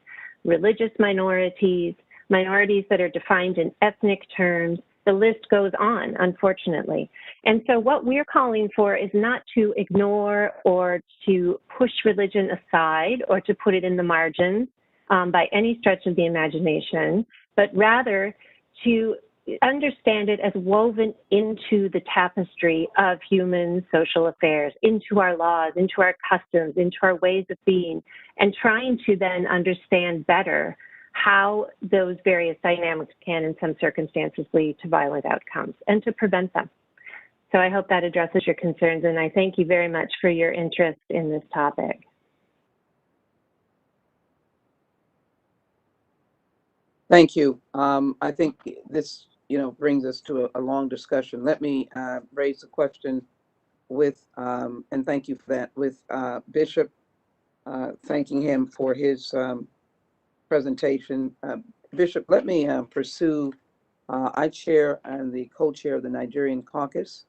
religious minorities, minorities that are defined in ethnic terms. The list goes on, unfortunately. And so what we're calling for is not to ignore or to push religion aside or to put it in the margins by any stretch of the imagination, but rather to understand it as woven into the tapestry of human social affairs, into our laws, into our customs, into our ways of being, and trying to then understand better how those various dynamics can, in some circumstances, lead to violent outcomes and to prevent them. So I hope that addresses your concerns, and I thank you very much for your interest in this topic. Thank you. I think this, brings us to a long discussion. Let me raise a question with, and thank you for that, with Bishop, thanking him for his presentation. Bishop, let me pursue, I chair and the co-chair of the Nigerian caucus,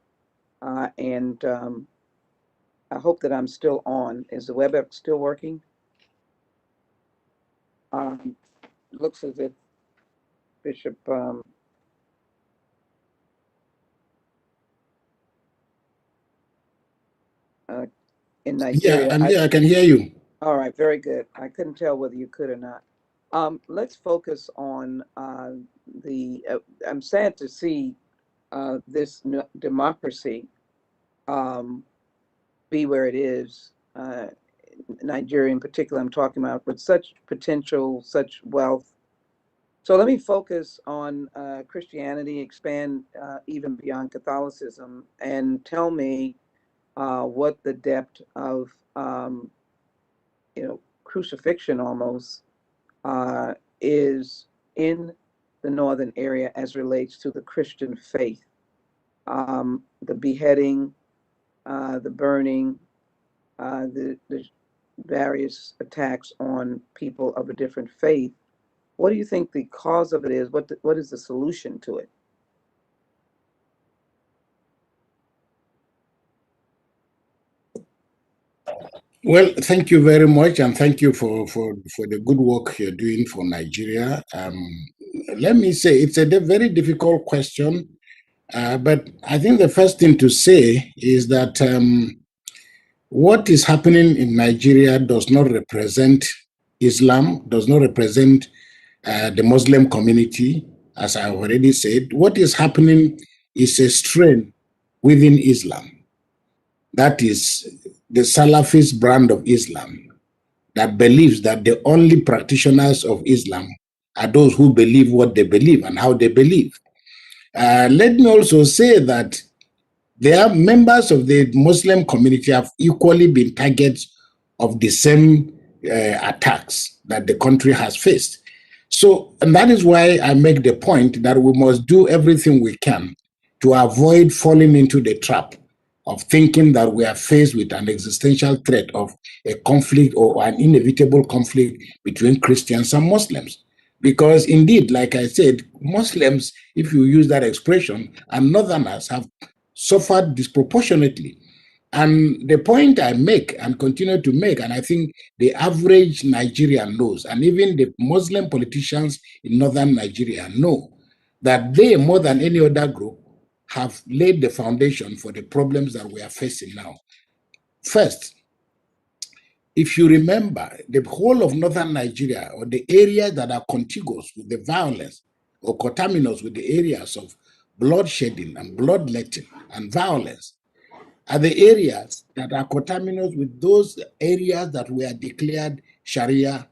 and I hope that I'm still on. Is the WebEx still working? Looks as if Bishop, in Nigeria. Yeah, I can hear you. All right, very good. I couldn't tell whether you could or not. Let's focus on I'm sad to see this democracy be where it is, Nigeria in particular I'm talking about, with such potential, such wealth. So let me focus on Christianity, expand even beyond Catholicism, and tell me what the depth of crucifixion almost is in the northern area as relates to the Christian faith. The beheading, the burning, the various attacks on people of a different faith. What do you think the cause of it is? What is the solution to it? Well, thank you very much, and thank you for the good work you're doing for Nigeria. Let me say it's a very difficult question, but I think the first thing to say is that what is happening in Nigeria does not represent Islam, does not represent the Muslim community, as I already said. What is happening is a strain within Islam. That is the Salafist brand of Islam that believes that the only practitioners of Islam are those who believe what they believe and how they believe. Let me also say that there are members of the Muslim community have equally been targets of the same attacks that the country has faced. So, and that is why I make the point that we must do everything we can to avoid falling into the trap of thinking that we are faced with an existential threat of a conflict or an inevitable conflict between Christians and Muslims. Because indeed, like I said, Muslims, if you use that expression, and Northerners have suffered disproportionately. And the point I make and continue to make, and I think the average Nigerian knows, and even the Muslim politicians in northern Nigeria know, that they, more than any other group, have laid the foundation for the problems that we are facing now. First, if you remember, the whole of northern Nigeria, or the areas that are contiguous with the violence, or coterminous with the areas of bloodshedding and bloodletting and violence, are the areas that are coterminous with those areas that were declared Sharia,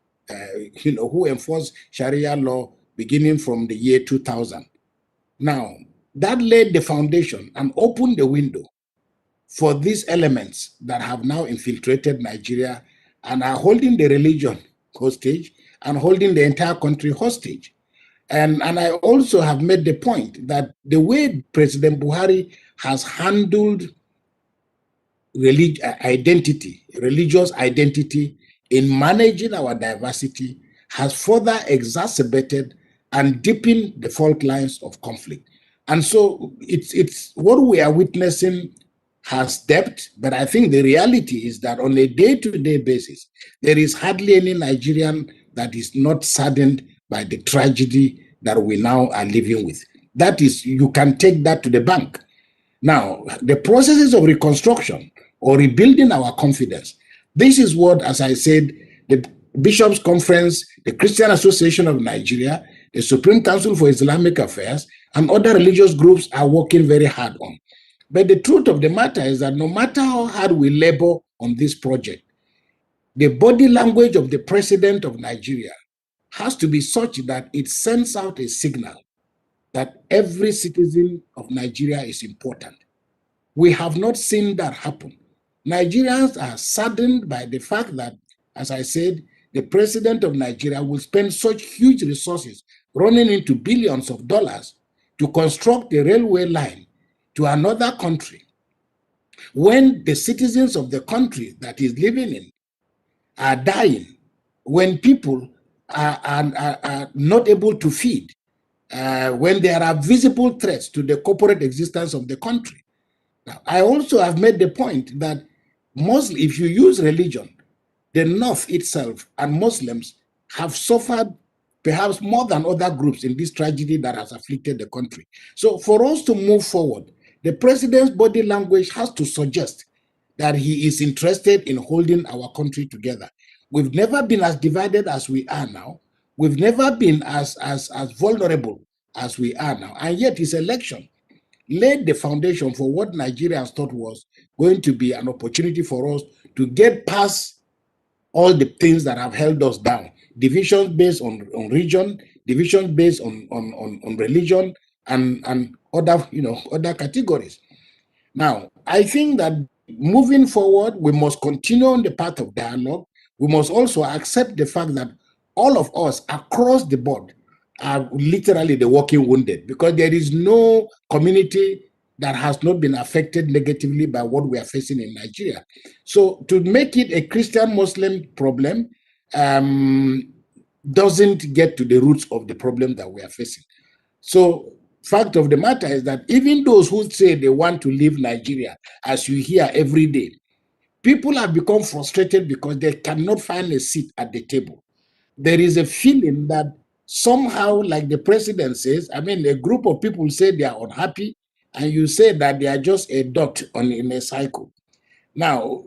who enforce Sharia law beginning from the year 2000. Now, that laid the foundation and opened the window for these elements that have now infiltrated Nigeria and are holding the religion hostage and holding the entire country hostage. And I also have made the point that the way President Buhari has handled religious identity in managing our diversity has further exacerbated and deepened the fault lines of conflict. And so it's what we are witnessing has depth, but I think the reality is that on a day-to-day basis, there is hardly any Nigerian that is not saddened by the tragedy that we now are living with. That is, you can take that to the bank. Now, the processes of reconstruction or rebuilding our confidence, this is what, as I said, the Bishops' Conference, the Christian Association of Nigeria, the Supreme Council for Islamic Affairs, and other religious groups are working very hard on. But the truth of the matter is that no matter how hard we labor on this project, the body language of the President of Nigeria has to be such that it sends out a signal that every citizen of Nigeria is important. We have not seen that happen. Nigerians are saddened by the fact that, as I said, the President of Nigeria will spend such huge resources, running into billions of dollars, to construct a railway line to another country, when the citizens of the country that he's living in are dying, when people are not able to feed, when there are visible threats to the corporate existence of the country. Now, I also have made the point that mostly, if you use religion, the North itself and Muslims have suffered perhaps more than other groups in this tragedy that has afflicted the country. So for us to move forward, the president's body language has to suggest that he is interested in holding our country together. We've never been as divided as we are now. We've never been as vulnerable as we are now. And yet his election laid the foundation for what Nigerians thought was going to be an opportunity for us to get past all the things that have held us down. Divisions based on region, divisions based on religion, and other categories. Now, I think that moving forward, we must continue on the path of dialogue. We must also accept the fact that all of us across the board are literally the walking wounded, because there is no community that has not been affected negatively by what we are facing in Nigeria. So to make it a Christian-Muslim problem doesn't get to the roots of the problem that we are facing. So fact of the matter is that even those who say they want to leave Nigeria, as you hear every day, people have become frustrated because they cannot find a seat at the table. There is a feeling that somehow, like the president says, I mean, a group of people say they are unhappy, and you say that they are just a dot in a cycle. Now,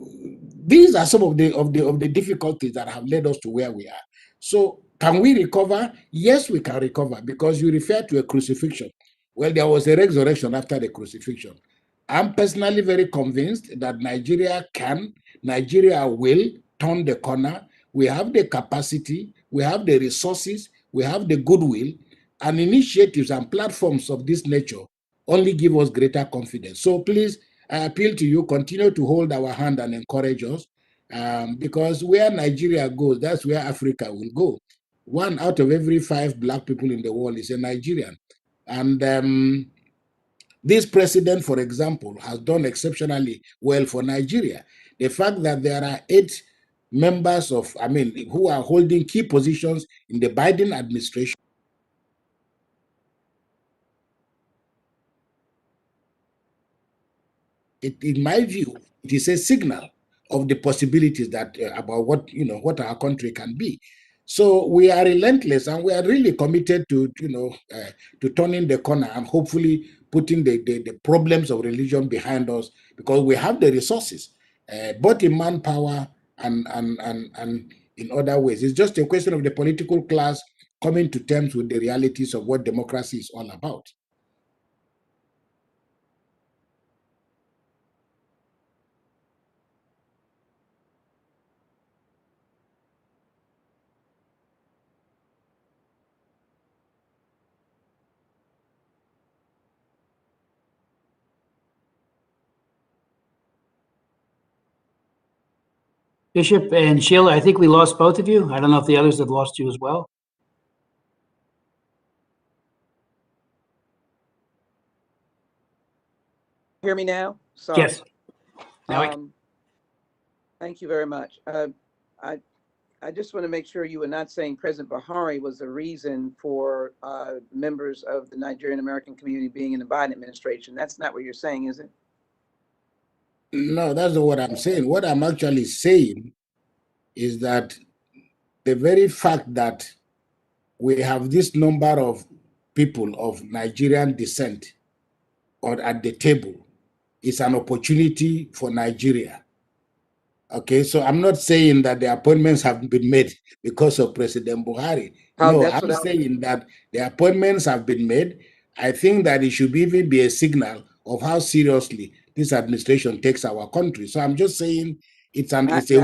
these are some of the difficulties that have led us to where we are. So can we recover? Yes, we can recover, because you refer to a crucifixion. Well, there was a resurrection after the crucifixion. I'm personally very convinced that Nigeria will turn the corner. We have the capacity, we have the resources, we have the goodwill, and initiatives and platforms of this nature only give us greater confidence. So please, I appeal to you, continue to hold our hand and encourage us, because where Nigeria goes, that's where Africa will go. 1 out of every 5 Black people in the world is a Nigerian. And this president, for example, has done exceptionally well for Nigeria. The fact that there are 8 members who are holding key positions in the Biden administration, in my view, it is a signal of the possibilities that about what our country can be. So we are relentless, and we are really committed to turning the corner and hopefully putting the problems of religion behind us, because we have the resources, both in manpower and in other ways. It's just a question of the political class coming to terms with the realities of what democracy is all about. Bishop and Sheila, I think we lost both of you. I don't know if the others have lost you as well. Hear me now? Sorry. Yes. Now thank you very much. I just want to make sure you were not saying President Buhari was the reason for members of the Nigerian American community being in the Biden administration. That's not what you're saying, is it? No, that's not what I'm saying. What I'm actually saying is that the very fact that we have this number of people of Nigerian descent at the table is an opportunity for Nigeria. Okay, so I'm not saying that the appointments have been made because of President Buhari. No, I'm saying that the appointments have been made. I think that it should even be a signal of how seriously this administration takes our country. So I'm just saying it's a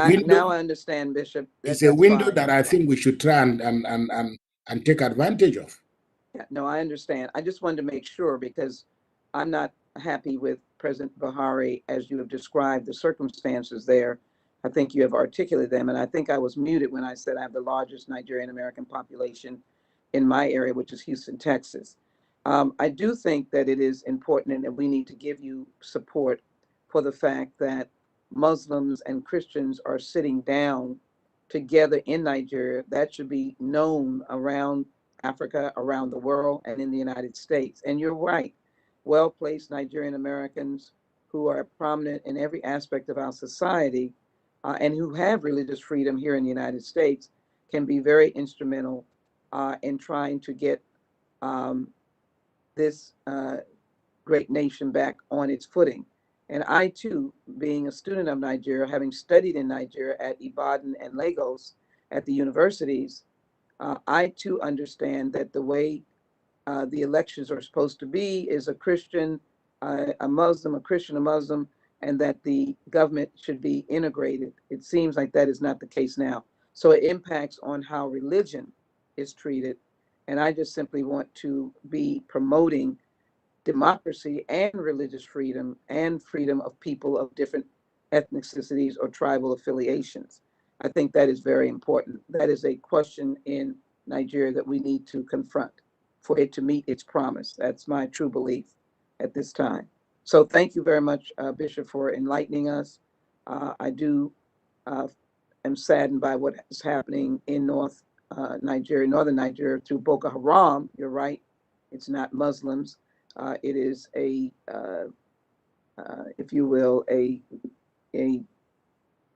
window. Now I understand, Bishop. It's a window that I think we should try and take advantage of. Yeah, no, I understand. I just wanted to make sure, because I'm not happy with President Buhari as you have described the circumstances there. I think you have articulated them, and I think I was muted when I said I have the largest Nigerian American population in my area, which is Houston, Texas. I do think that it is important and that we need to give you support for the fact that Muslims and Christians are sitting down together in Nigeria. That should be known around Africa, around the world, and in the United States. And you're right, well-placed Nigerian Americans who are prominent in every aspect of our society and who have religious freedom here in the United States can be very instrumental in trying to get this great nation back on its footing. And I too, being a student of Nigeria, having studied in Nigeria at Ibadan and Lagos at the universities, I too understand that the way the elections are supposed to be is a Christian, a Muslim, a Christian, a Muslim, and that the government should be integrated. It seems like that is not the case now. So it impacts on how religion is treated. And I just simply want to be promoting democracy and religious freedom and freedom of people of different ethnicities or tribal affiliations. I think that is very important. That is a question in Nigeria that we need to confront for it to meet its promise. That's my true belief at this time. So thank you very much, Bishop, for enlightening us. I do am saddened by what is happening in northern Nigeria through Boko Haram. You're right, it's not Muslims. It is if you will, a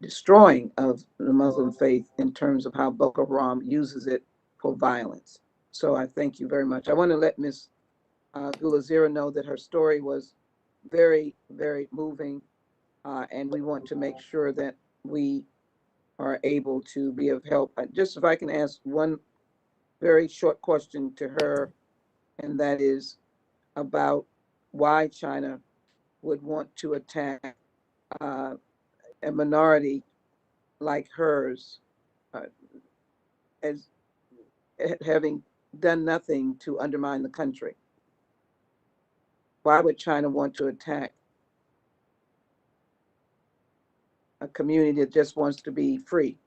destroying of the Muslim faith in terms of how Boko Haram uses it for violence. So I thank you very much. I want to let Ms. Gulazira know that her story was very, very moving, and we want to make sure that we are able to be of help. Just if I can ask one very short question to her, and that is about why China would want to attack a minority like hers, as having done nothing to undermine the country. Why would China want to attack a community that just wants to be free?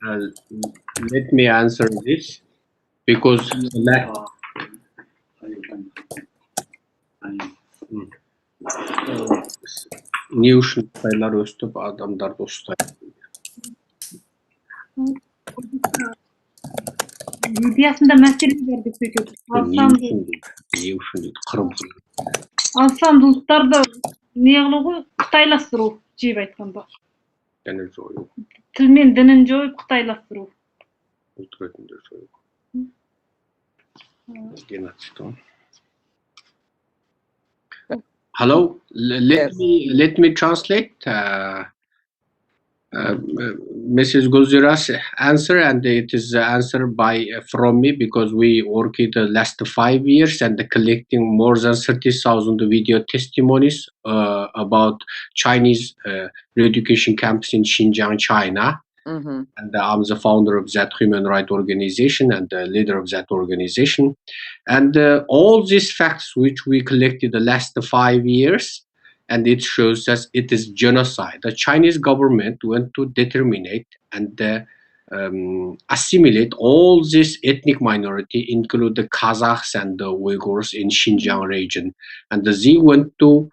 Let me answer this, because new sayılar östüp adamlar dostlar. Медиасында мәселе бар деп сөйтеді. Алсам достарды не қылу ғой, қытайластыру, жеп айтқанда. Тіл мен дінін жойып қытайластыру. Hello, let me translate Mrs. Gulzira's answer, and it is answered from me, because we worked the last 5 years and collecting more than 30,000 video testimonies about Chinese re-education camps in Xinjiang, China. And I'm the founder of that human rights organization and the leader of that organization. And all these facts which we collected the last 5 years, and it shows us it is genocide. The Chinese government went to determine and assimilate all this ethnic minority, include the Kazakhs and the Uyghurs in Xinjiang region, and they went to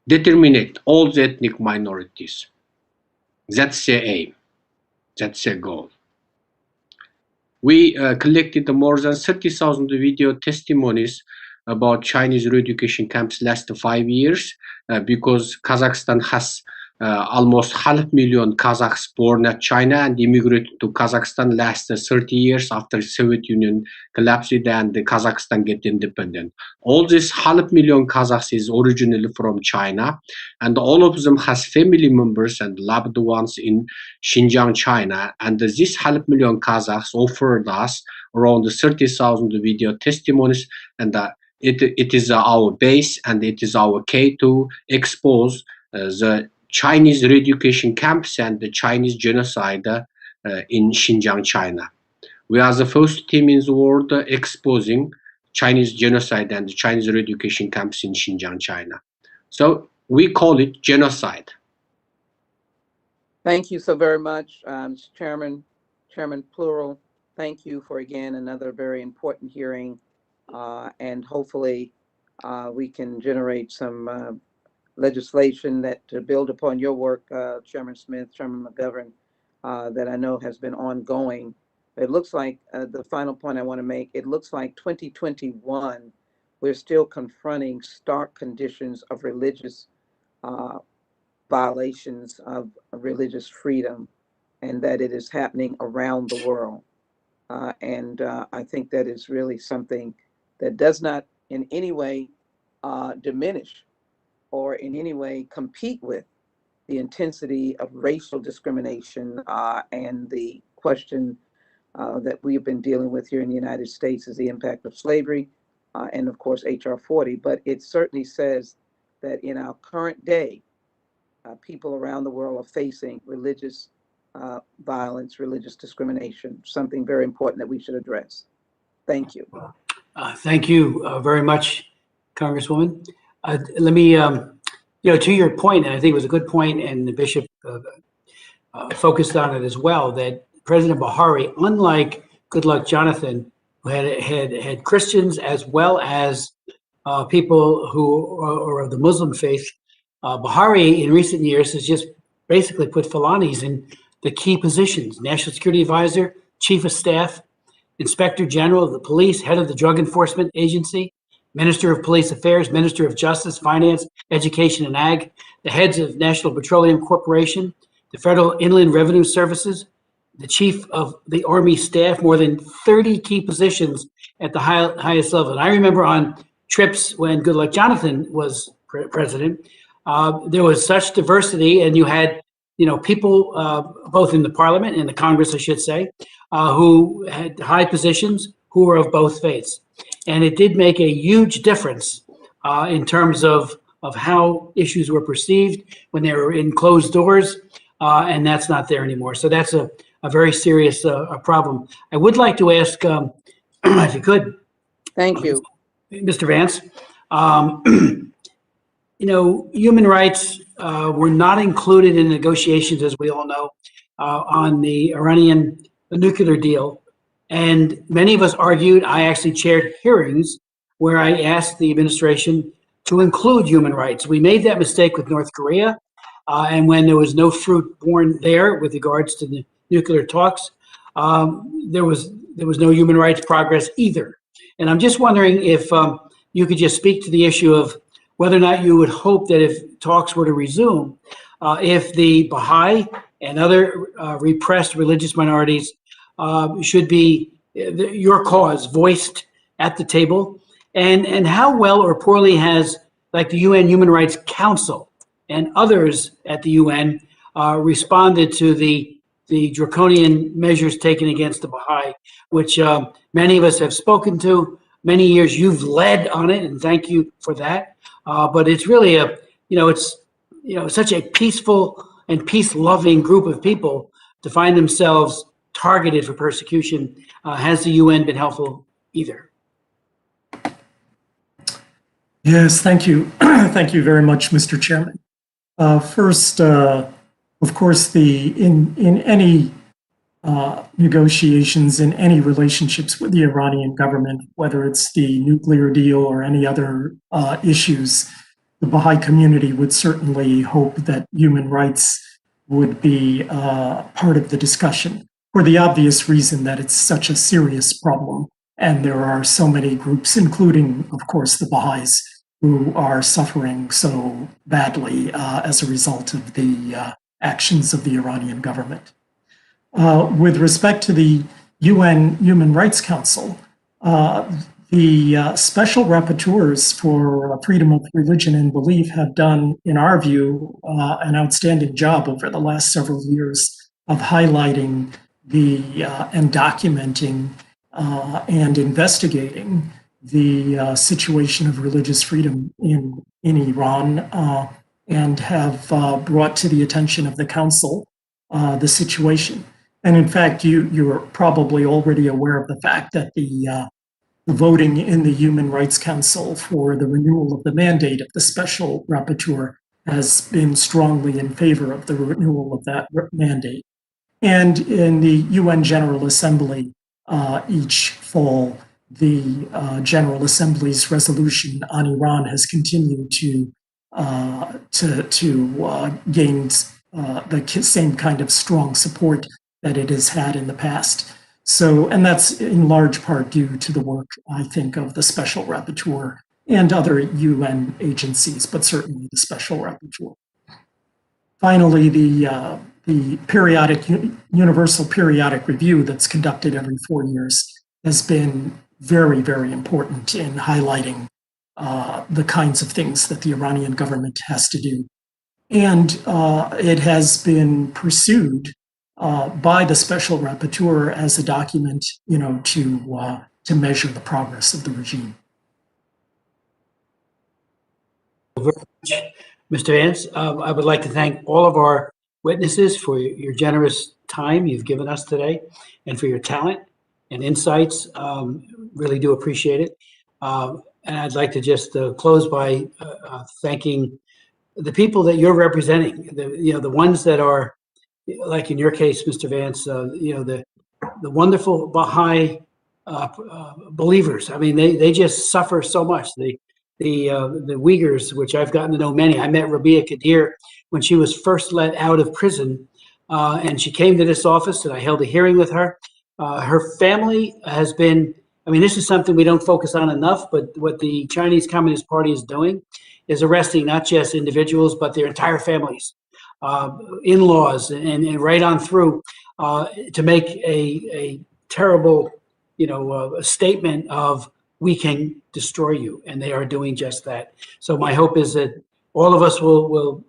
determine all the ethnic minorities. That's their aim. That's their goal. We collected more than 30,000 video testimonies about Chinese re-education camps last 5 years, because Kazakhstan has almost 500,000 Kazakhs born at China and immigrated to Kazakhstan last 30 years after Soviet Union collapsed and the Kazakhstan get independent. All this 500,000 Kazakhs is originally from China, and all of them has family members and loved ones in Xinjiang, China. And this 500,000 Kazakhs offered us around 30,000 video testimonies, and it is our base and it is our key to expose the Chinese re-education camps and the Chinese genocide in Xinjiang, China. We are the first team in the world exposing Chinese genocide and the Chinese re-education camps in Xinjiang, China. So we call it genocide. Thank you so very much, Chairman Plural. Thank you for, again, another very important hearing. And hopefully we can generate some legislation that to build upon your work, Chairman Smith, Chairman McGovern, that I know has been ongoing. It looks like the final point I want to make, it looks like 2021, we're still confronting stark conditions of religious violations of religious freedom, and that it is happening around the world. And I think that is really something that does not in any way diminish or in any way compete with the intensity of racial discrimination and the question that we have been dealing with here in the United States is the impact of slavery and of course HR 40. But it certainly says that in our current day, people around the world are facing religious violence, religious discrimination, something very important that we should address. Thank you. Thank you very much, Congresswoman. Let me, to your point, and I think it was a good point, and the Bishop focused on it as well, that President Buhari, unlike Goodluck Jonathan, who had Christians as well as people who are of the Muslim faith, Buhari in recent years has just basically put Fulanis in the key positions: National Security Advisor, Chief of Staff, Inspector General of the Police, Head of the Drug Enforcement Agency, Minister of Police Affairs, Minister of Justice, Finance, Education, and Ag, the heads of National Petroleum Corporation, the Federal Inland Revenue Services, the chief of the Army staff, more than 30 key positions at the highest level. And I remember on trips when Goodluck Jonathan was president, there was such diversity, and you had, people both in the parliament and the Congress, I should say, who had high positions who were of both faiths. And it did make a huge difference in terms of how issues were perceived when they were in closed doors, and that's not there anymore. So that's a very serious problem. I would like to ask, if you could. Thank you. Mr. Vance, human rights were not included in negotiations, as we all know, on the Iranian nuclear deal. And many of us argued, I actually chaired hearings where I asked the administration to include human rights. We made that mistake with North Korea. And when there was no fruit born there with regards to the nuclear talks, there was no human rights progress either. And I'm just wondering if you could just speak to the issue of whether or not you would hope that if talks were to resume, if the Baha'i and other repressed religious minorities should be your cause voiced at the table, and how well or poorly has, like, the UN Human Rights Council and others at the UN responded to the draconian measures taken against the Baha'i, which many of us have spoken to. Many years you've led on it, and thank you for that. But it's really such a peaceful and peace-loving group of people to find themselves targeted for persecution. Has the UN been helpful either? Yes, thank you. Thank you very much, Mr. Chairman. First, of course, in any negotiations, in any relationships with the Iranian government, whether it's the nuclear deal or any other issues, the Baha'i community would certainly hope that human rights would be part of the discussion, for the obvious reason that it's such a serious problem. And there are so many groups, including, of course, the Baha'is, who are suffering so badly as a result of the actions of the Iranian government. With respect to the UN Human Rights Council, the special rapporteurs for freedom of religion and belief have done, in our view, an outstanding job over the last several years of highlighting and documenting and investigating the situation of religious freedom in Iran, and have brought to the attention of the Council the situation. And in fact, you're probably already aware of the fact that the voting in the Human Rights Council for the renewal of the mandate of the special rapporteur has been strongly in favor of the renewal of that mandate. And in the UN General Assembly each fall, the General Assembly's resolution on Iran has continued to gain the same kind of strong support that it has had in the past. So, and that's in large part due to the work, I think, of the Special Rapporteur and other UN agencies, but certainly the Special Rapporteur. Finally, the Universal Periodic Review that's conducted every 4 years has been very, very important in highlighting the kinds of things that the Iranian government has to do. And it has been pursued by the Special Rapporteur as a document, to measure the progress of the regime. Mr. Vance, I would like to thank all of our witnesses for your generous time you've given us today, and for your talent and insights. Really do appreciate it. And I'd like to just close by thanking the people that you're representing, the ones that are, like in your case, Mr. Vance, the wonderful Baha'i believers. I mean, they just suffer so much. The Uyghurs, which I've gotten to know many. I met Rabia Kadir when she was first let out of prison, and she came to this office, and I held a hearing with her. Her family has been, this is something we don't focus on enough, but what the Chinese Communist Party is doing is arresting not just individuals, but their entire families, in-laws, and right on through. to make a terrible, statement of we can destroy you, and they are doing just that. So my hope is that all of us will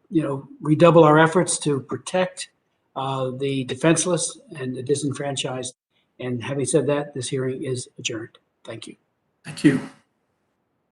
redouble our efforts to protect the defenseless and the disenfranchised. And having said that, this hearing is adjourned. Thank you. Thank you.